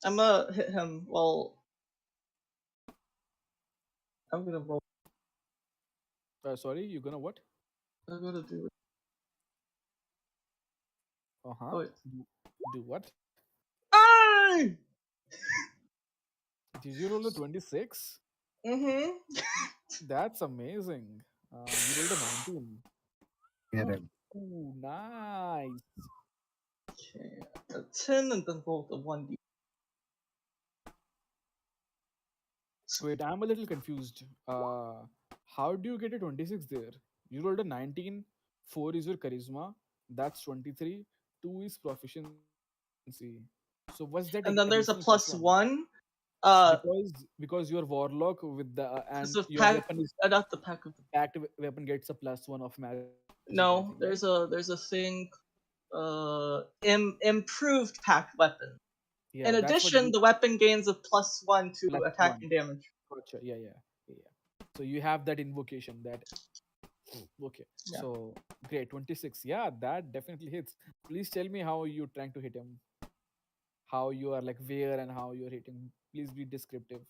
I'm gonna hit him. Well, I'm gonna roll. Sorry, you're gonna what? I'm gonna do. Uh huh. Oh wait. Do what? Ay! Did you roll a 26? Mhm. That's amazing. You rolled a 19. Get Ooh, him. nice. Okay. A 10 and then roll the 1d. Wait, I'm a little confused. How do you get a 26 there? You rolled a 19, 4 is your charisma, that's 23, 2 is proficiency. So what's that additional And plus then there's one? a plus 1. Uh, Because you're warlock with the because and of your pack. weapon is I got the pack of the. packed weapon gets a plus one of magic, I think, right? No, there's a thing. Improved pack weapon. Yeah, In that's what you addition, the weapon gains a plus 1 to plus attack one. and damage. Gotcha. Yeah. So you have that invocation that. Okay, Yeah. so great, 26. Yeah, that definitely hits. Please tell me how you're trying to hit him, how you are like where and how you're hitting. Please be descriptive.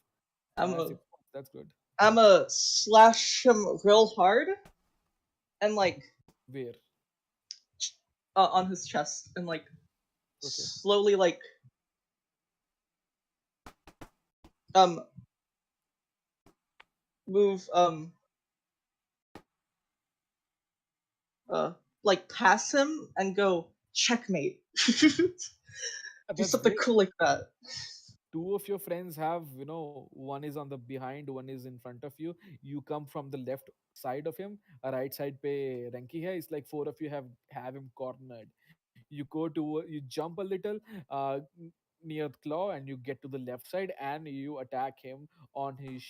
I'm That's a it. That's good. I'm a slash him real hard and like Where? on his chest and like Okay. slowly like um move uh like pass him and go checkmate. Yeah, Do that's something great. cool like that. Two of your friends have, one is on the behind, one is in front of you. You come from the left side of him, a right side pe Renki hai. It's like four of you have him cornered. You go to you jump a little near the claw, and you get to the left side, and you attack him on his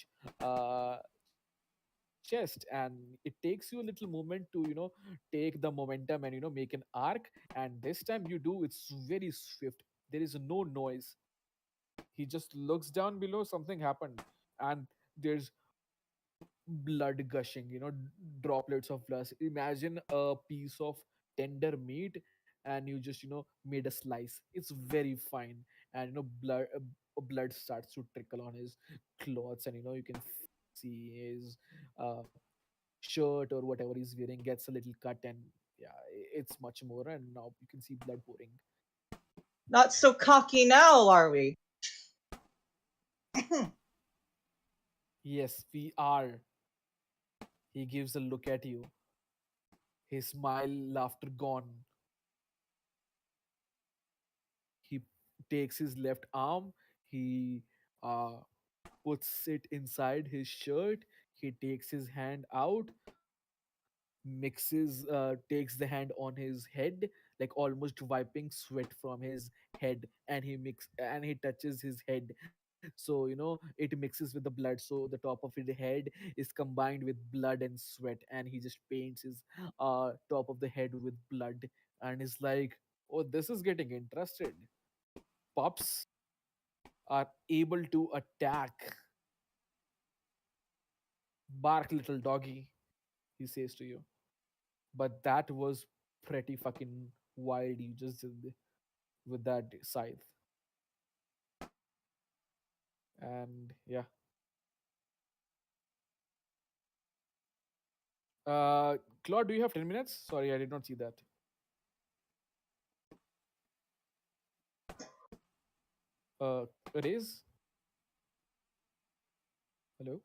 chest, and it takes you a little moment to take the momentum and make an arc. And this time you do, it's very swift. There is no noise. He just looks down below, something happened, and there's blood gushing, droplets of blood. Imagine a piece of tender meat, and you just, made a slice. It's very fine, and blood starts to trickle on his clothes, and you can see his shirt or whatever he's wearing gets a little cut, and yeah, it's much more, and now you can see blood pouring. Not so cocky now, are we? Yes, we are. He gives a look at you, his smile, laughter gone. He takes his left arm, he uh, puts it inside his shirt, he takes his hand out, takes the hand on his head, like almost wiping sweat from his head, and he touches his head. So it mixes with the blood, so the top of his head is combined with blood and sweat, and he just paints his top of the head with blood, and is like, oh, this is getting interested. Pups are able to attack. Bark, little doggy, he says to you. But that was pretty fucking wild you just did with that scythe. And yeah. Claude, do you have 10 minutes? Sorry, I did not see that. Uh, Raze? Hello?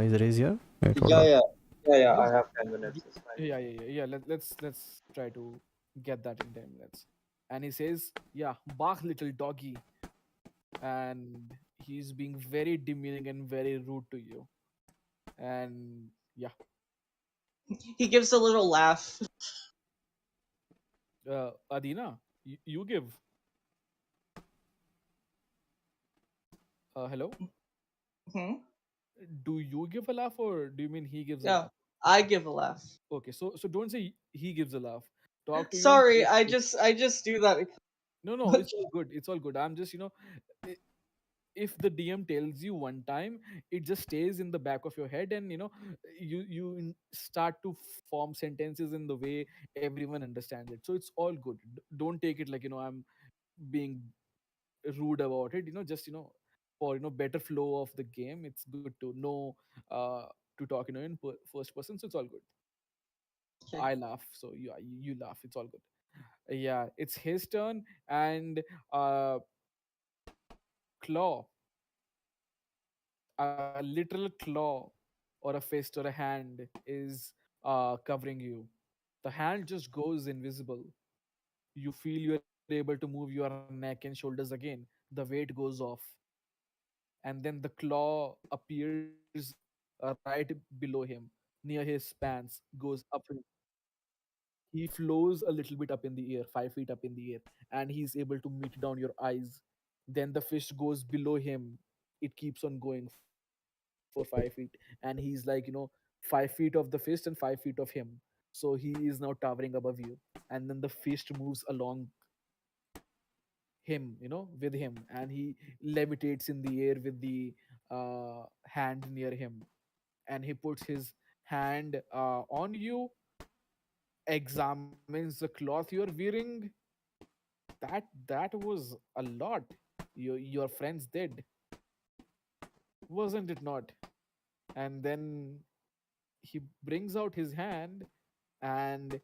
Is it easier? Wait, hold Yeah, on. yeah, yeah, yeah. I Yeah. have 10 minutes. It's fine. Yeah. Let's try to get that in 10 minutes. And he says, "Yeah, bark, little doggy," and he's being very demeaning and very rude to you. And yeah, He gives a little laugh. Adina, you give. Hello. Hmm? Do you give a laugh, or do you mean he gives a Yeah, laugh? I give a laugh. Okay, so don't say he gives a laugh. Talk to you in Sorry, first I person. just do that. No, it's all good. It's all good. I'm just, i- if the DM tells you one time, it just stays in the back of your head, and start to form sentences in the way everyone understands it. So it's all good. Don't take it like I'm being rude about it. Just for better flow of the game. It's good to know to talk in first person. So it's all good. Okay. I laugh, so you laugh. It's all good. Yeah, it's his turn, and uh, claw, a literal claw or a fist or a hand is covering you. The hand just goes invisible. You feel you're able to move your neck and shoulders again. The weight goes off, and then the claw appears right below him, near his pants, goes up. He flows a little bit up in the air, 5 feet up in the air, and he's able to meet down your eyes. Then the fish goes below him. It keeps on going for 5 feet, and he's like 5 feet of the fist and 5 feet of him. So he is now towering above you, and then the fish moves along him, with him, and he levitates in the air with the hand near him, and he puts his hand on you, examines the cloth you're wearing. That was a lot. Your friends did, wasn't it not? And then he brings out his hand, and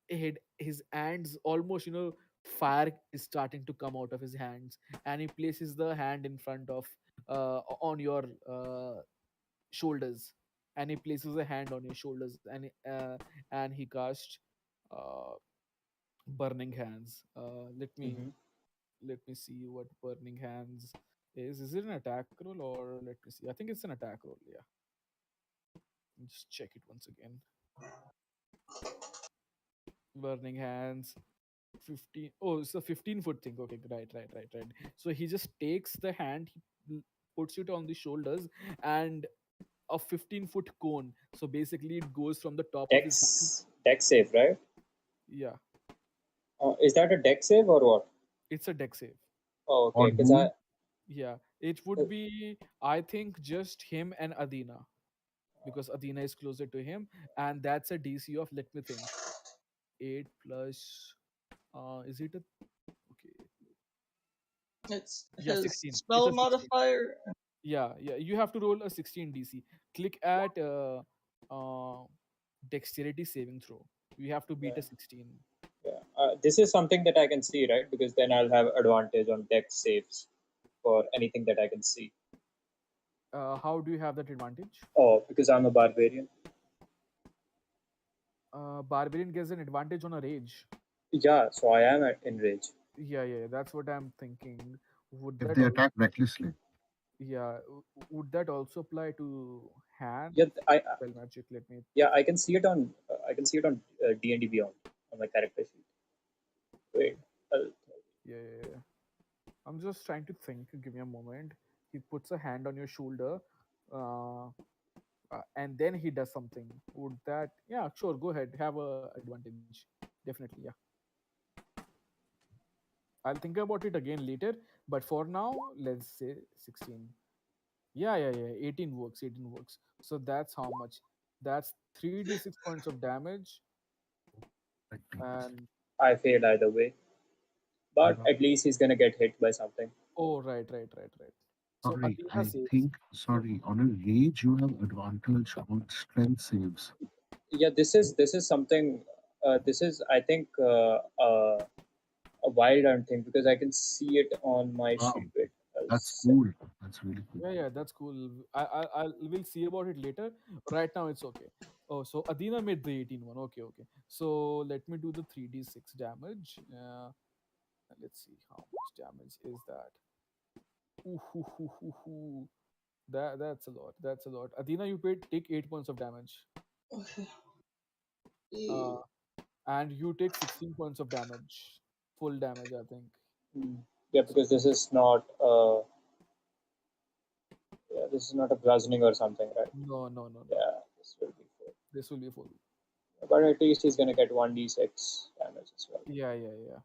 his hands almost, fire is starting to come out of his hands, and he places the hand in front of on your shoulders, and he places a hand on your shoulders, and he casts uh, burning hands. Hmm. Let me see what burning hands is. Is it an attack roll, or let me see? I think it's an attack roll. Yeah, just check it once again. Burning hands, 15. Oh, it's a 15-foot thing. Okay, right. So he just takes the hand, he puts it on the shoulders, and a 15-foot cone. So basically, it goes from the top of his hand. Dex save, right? Yeah, Is that a deck save or what? it's a deck save. Oh, okay, or because I who? Yeah, it would be, I think, just him and Adina, because Adina is closer to him, and that's a DC of, let me think, 8 plus. Is it a okay? It's Yeah, his 16. It's spell a 16. modifier. Yeah, yeah. You have to roll a 16 DC. Click at dexterity saving throw. You have to beat yeah, a 16. yeah. This is something that I can see, right? Because then I'll have advantage on dex saves for anything that I can see. How do you have that advantage? Oh, because I'm a barbarian. Barbarian gets an advantage on a rage. Yeah, so I am in rage. Yeah, yeah, that's what I'm thinking. Would If that they all? attack recklessly. Yeah, would that also apply to hand Yeah, spell magic? Let me. yeah, I can see it on D&D Beyond on my character sheet. Wait, uh, Yeah, yeah, yeah. I'm just trying to think. Give me a moment. He puts a hand on your shoulder, uh, and then he does something. Would that? Yeah, sure. Go ahead. Have a advantage. Definitely. Yeah. I'll think about it again later. But for now, let's say 16. Yeah, yeah, yeah. 18 works. 18 works. So that's how much. That's 3d6 points of damage. Like things. And I failed either way, but Uh, at least he's gonna get hit by something. oh, right, right, right, right. So Sorry, Athena I saves. think, So sorry, on a rage you have advantage on strength saves. Yeah, this is something. This is I think a wild hunt thing because I can see it on my sheet. Wow, Wait, I'll that's cool. That's really cool. yeah, yeah, that's cool. I will see about it later. Right now, it's okay. Oh, so Adina made the 18 one. Okay, okay. So let me do the 3d6 damage. Let's see how much damage is that. Ooh, hoo, hoo, hoo, hoo. That's a lot. That's a lot. Adina, you paid take 8 points of damage. Okay. Uh, and you take 16 points of damage. Full damage, I think. Hmm. Yeah, So because this is not yeah, this is not a bludgeoning or something, right? no, no, no, no. Yeah, this will be full. This will be full. But at least he's gonna get 1d6 damage as well. Yeah, yeah, yeah.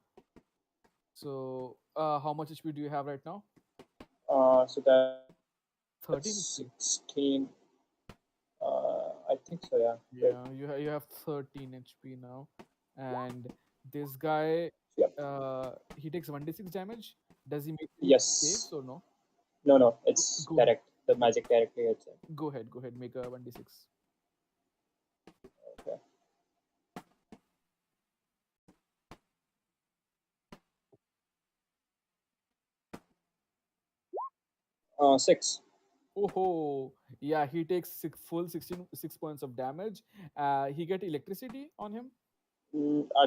So, how much HP do you have right now? So that's 13 HP. 16. I think so. Yeah. Wait. Yeah, you have 13 HP now, and this guy, Yep. he takes 1d6 damage. Does he make any Yes. saves or no? No, no. It's Go ahead. direct. The Go, magic directly hits him. go ahead. Go ahead. Make a 1d6. Okay. 6. Oh, yeah, he takes full 16 6 points of damage. He get electricity on him.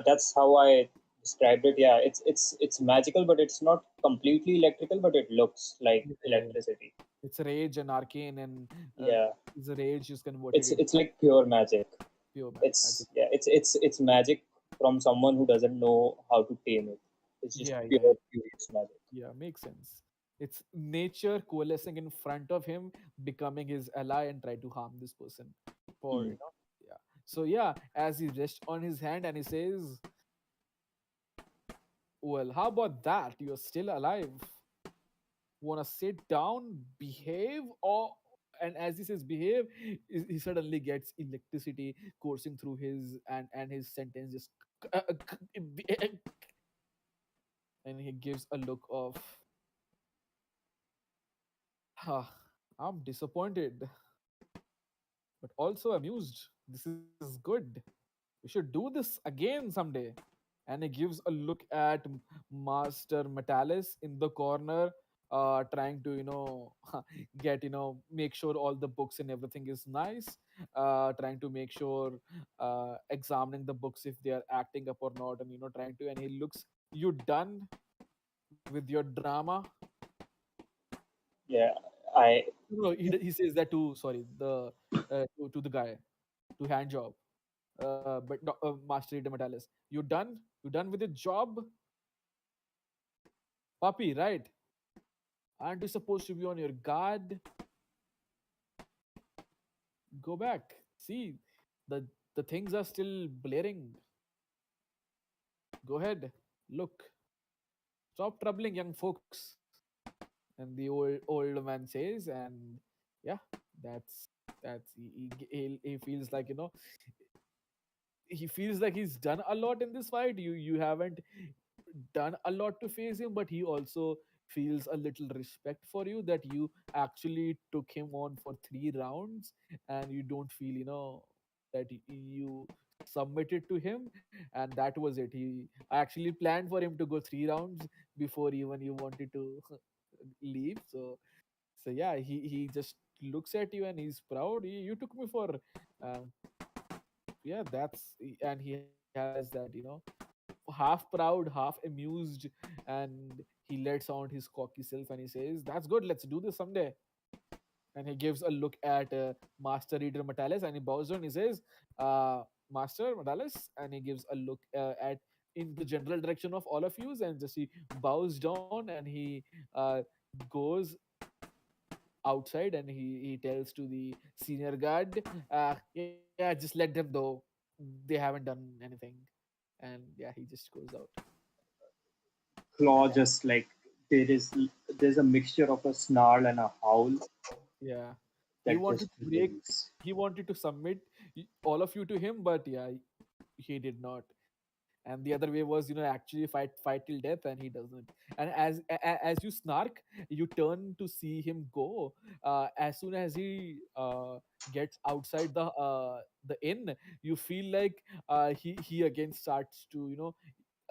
That's how I described it. Yeah, it's magical, but it's not completely electrical, but it looks like Yeah, yeah, yeah. electricity. It's rage and arcane, and Yeah, his rage is converted it's into like pure magic. pure magic. It's magic from someone who doesn't know how to tame it. It's just Yeah, yeah, pure yeah. furious magic. Yeah, makes sense. It's nature coalescing in front of him, becoming his ally and try to harm this person. For Hmm. yeah. So yeah, as he rests on his hand and he says, "Well, how about that? You're still alive. Wanna sit down, behave, or?" And as he says behave, he suddenly gets electricity coursing through his and his sentence just and he gives a look of, "Ah, I'm disappointed, but also amused. This is good. We should do this again someday." And he gives a look at Master Metalis in the corner, trying to, get, make sure all the books and everything is nice, trying to make sure, examining the books if they are acting up or not, and, trying to, and he looks, "You done with your drama?" Yeah, I No, he says that to, sorry, to the guy, to hand job. But no, Master Reader Metalis, you done? You done with your job, puppy? Right? Aren't you supposed to be on your guard? Go back. See, the the things are still blaring. Go ahead. Look. Stop troubling young folks. And the old man says, and yeah, that's he feels like, he feels like he's done a lot in this fight. You haven't done a lot to face him, but he also feels a little respect for you, that you actually took him on for 3 rounds, and you don't feel, that you submitted to him, and that was it. He actually planned for him to go 3 rounds before even you wanted to leave. So yeah, he just looks at you and he's proud. You took me for, uh, yeah, and he has that, half proud, half amused, and he lets out his cocky self and he says, "That's good. Let's do this someday." And he gives a look at Master Reader Metalis, and he bows down. He says, "Master Metalis," and he gives a look at in the general direction of all of you, and just he bows down and he goes outside, and he tells to the senior guard, "Yeah, just let them though. They haven't done anything." And yeah, he just goes out. Claw just like there's a mixture of a snarl and a howl Yeah, he that wanted just to break. rings. He wanted to submit all of you to him, but yeah, he did not. And the other way was, actually fight till death, and he doesn't. And as you snark, you turn to see him go. As soon as he gets outside the inn, you feel like he again starts to,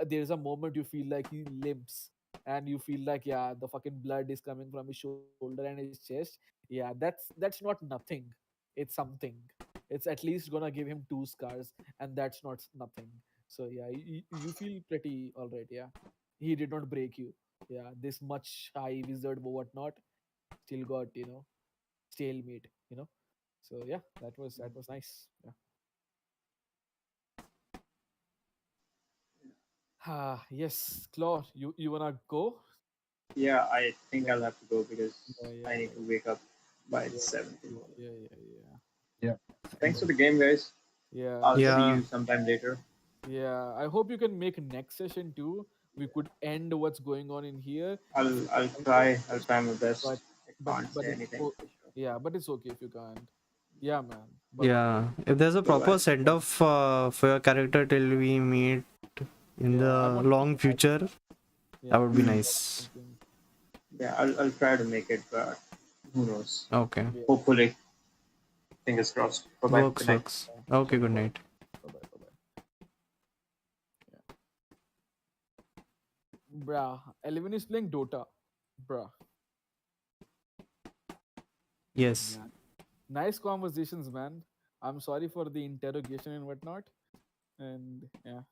there's a moment you feel like he limps, and you feel like, yeah, the fucking blood is coming from his shoulder and his chest. Yeah, that's not nothing. It's something. It's at least gonna give him 2 scars, and that's not nothing. So yeah, you feel pretty all right. Yeah, he did not break you. Yeah, this much high wizard or whatnot still got, stalemate. So yeah, that was nice. Yeah. Yes, Claw, you wanna go? Yeah, I think Yeah, I'll have to go because yeah, yeah, I need yeah, to wake up by yeah, 7 yeah, tomorrow. yeah, yeah, yeah. Yeah. Thanks Same. for the game, guys. Yeah, I'll see Yeah, you sometime later. yeah. I hope you can make next session too. We could end what's going on in here if you I'll want to, try. I'll try my but best. I but can't but say it's anything for sure. yeah, but it's okay if you can't. Yeah, man. Bye bye. yeah. If there's a proper Goodbye. send off for your character till we meet in Yeah, I the wanted to long add. future, that Yeah, would be Hmm. that's what I'm nice. thinking. Yeah, I'll try to make it, but who knows? Okay. Yeah. Hopefully, fingers crossed. Bye bye. Good Works, night. works. Yeah. Okay, good Bye night. bye. Bye bye. Bye bye. Yeah. Bruh, Elwyn is playing Dota. Bruh. Yes. Yeah. Nice conversations, man. I'm sorry for the interrogation and whatnot. And yeah.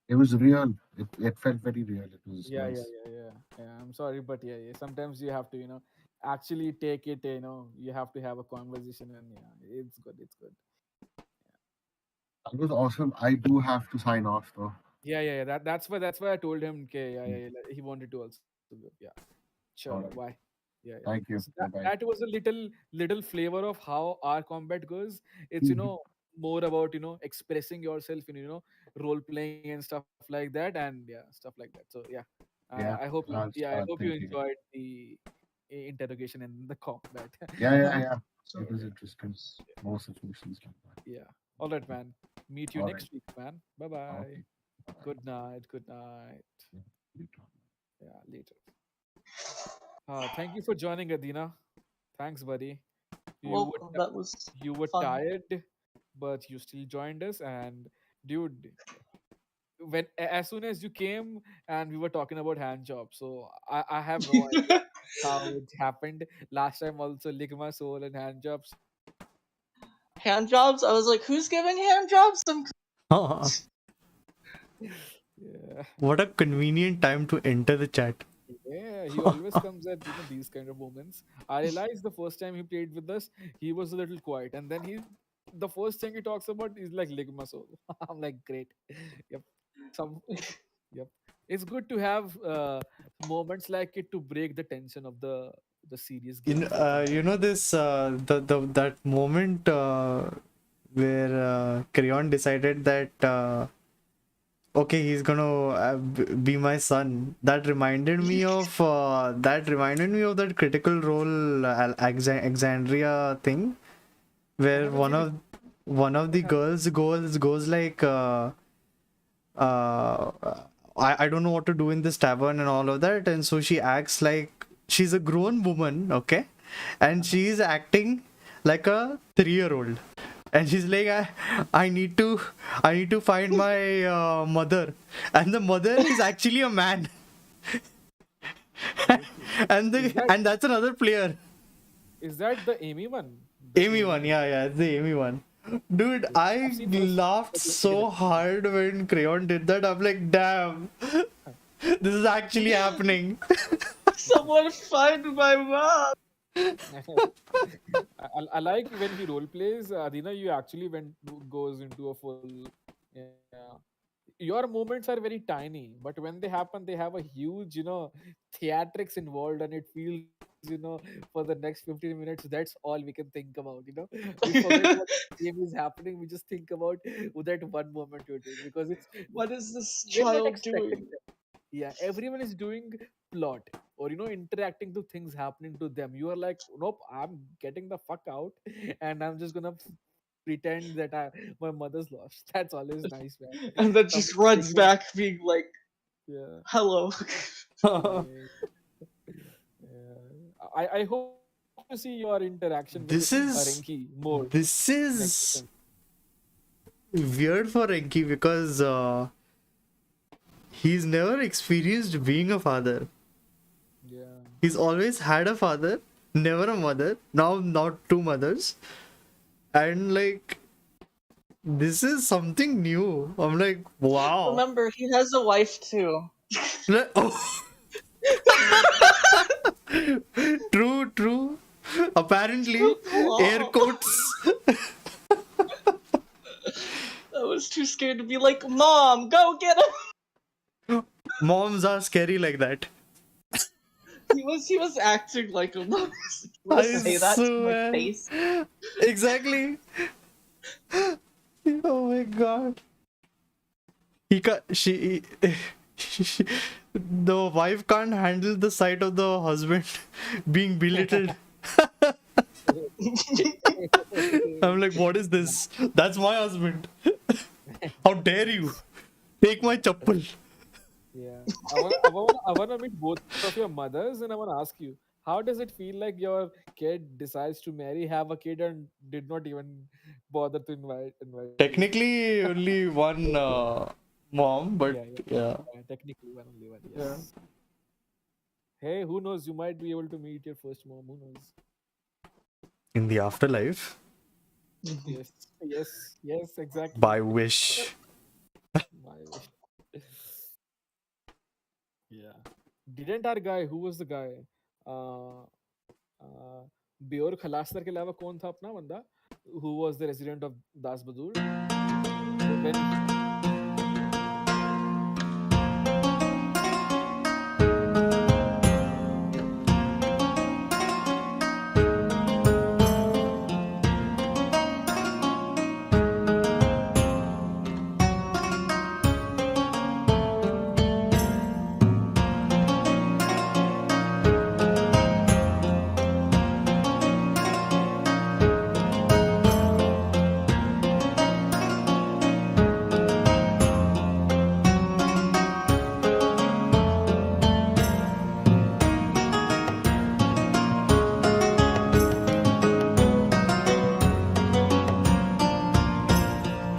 It was real. It felt very real. It was Yeah, yeah, nice. yeah, yeah. Yeah. I'm sorry, but yeah, yeah. Sometimes you have to, actually take it, you have to have a conversation, and yeah, it's good. It's good. It was awesome. I do have to sign off though. Yeah, yeah, yeah. That's why I told him, okay, yeah, yeah, yeah, like, he wanted to also go. Yeah. Sure. All Bye. right. Yeah, yeah. Thank So you. that Bye bye. that was a little flavor of how our combat goes. It's, more about, expressing yourself in, role playing and stuff like that, and yeah, stuff like that. So yeah. Yeah. I'll I start hope you thinking. enjoyed the interrogation and the combat. Yeah, yeah, Yeah. yeah. So It was Yeah, interesting. More situations like that. yeah. All right, man. Meet you All right. next week, man. Bye bye. Okay. Bye bye. Good night. Good night. Yeah. You too. Yeah, later. Thank you for joining, Adina. Thanks, buddy. You Well, were that was you were fun. tired, but you still joined us. And dude, as soon as you came and we were talking about hand jobs, so I have no idea how it happened. Last time also, Ligma Soul and hand jobs. Hand jobs. I was like, who's giving hand jobs? Yeah. What a convenient time to enter the chat. Yeah, he always comes at, these kind of moments. I realized the first time he played with us, he was a little quiet, and then the first thing he talks about is like Ligma Soul. I'm like, great. Yep. Some. Yep. It's good to have moments like it to break the tension of the serious games that we You know this the that moment where Crayon decided that okay, he's gonna be my son. That reminded me of that Critical Role Alexandria thing, I where haven't seen it. one of What the happened? girls goes like uh I don't know what to do in this tavern and all of that, and so she acts like she's a grown woman, okay, and Uh-huh. she's acting like a 3-year-old, and she's like, I need to find my mother, and the mother is actually a man. Okay. And that's another player. Is that the Amy one? The Amy one, Amy. yeah, it's the Amy one. Dude, Okay. I've I seen first laughed but didn't so hard when Crayon did that. I'm like, damn, this is actually happening. Someone find my mom. I like when he role plays. Adina, you actually goes into a full. Yeah. Your moments are very tiny, but when they happen, they have a huge, theatrics involved, and it feels, for the next 15 minutes, that's all we can think about. We forget what game is happening. We just think about that one moment you're doing because it's What is this we're not child expecting doing? that. Yeah, everyone is doing plot or interacting to things happening to them. You are like, nope, I'm getting the fuck out, and I'm just gonna pretend that my mother's lost. That's always nice, man. And then just Someone runs thinking, back, being like, yeah, "Hello." yeah, yeah. I hope to see your interaction with This Renki is more this next season. is weird for Renki because he's never experienced being a father. Yeah. He's always had a father, never a mother. Now not two mothers, and like this is something new. I'm like, wow. Remember, he has a wife too. Oh, true, true. Apparently, air Aw. quotes. I was too scared to be like, "Mom, go get him." Moms are scary like that. He was acting like a mom. You want to I say that to my swear. face? Exactly. Oh my god. He ca she, the wife can't handle the sight of the husband being belittled. I'm like, what is this? That's my husband. How dare you? Take my chappal. Yeah, I wanna meet both of your mothers, and I wanna ask you, how does it feel like your kid decides to marry, have a kid, and did not even bother to invite you? Technically, only one mom, Yeah, but yeah, yeah. technically one only one. Yeah. Yes. Hey, who knows? You might be able to meet your first mom. Who knows? In the afterlife, Yes, yes, yes, exactly. by wish. My wish. Yeah. Didn't our guy? Who was the guy? Uh, Beyor खलास्तर के अलावा कौन था अपना बंदा who was the resident of Das Badur when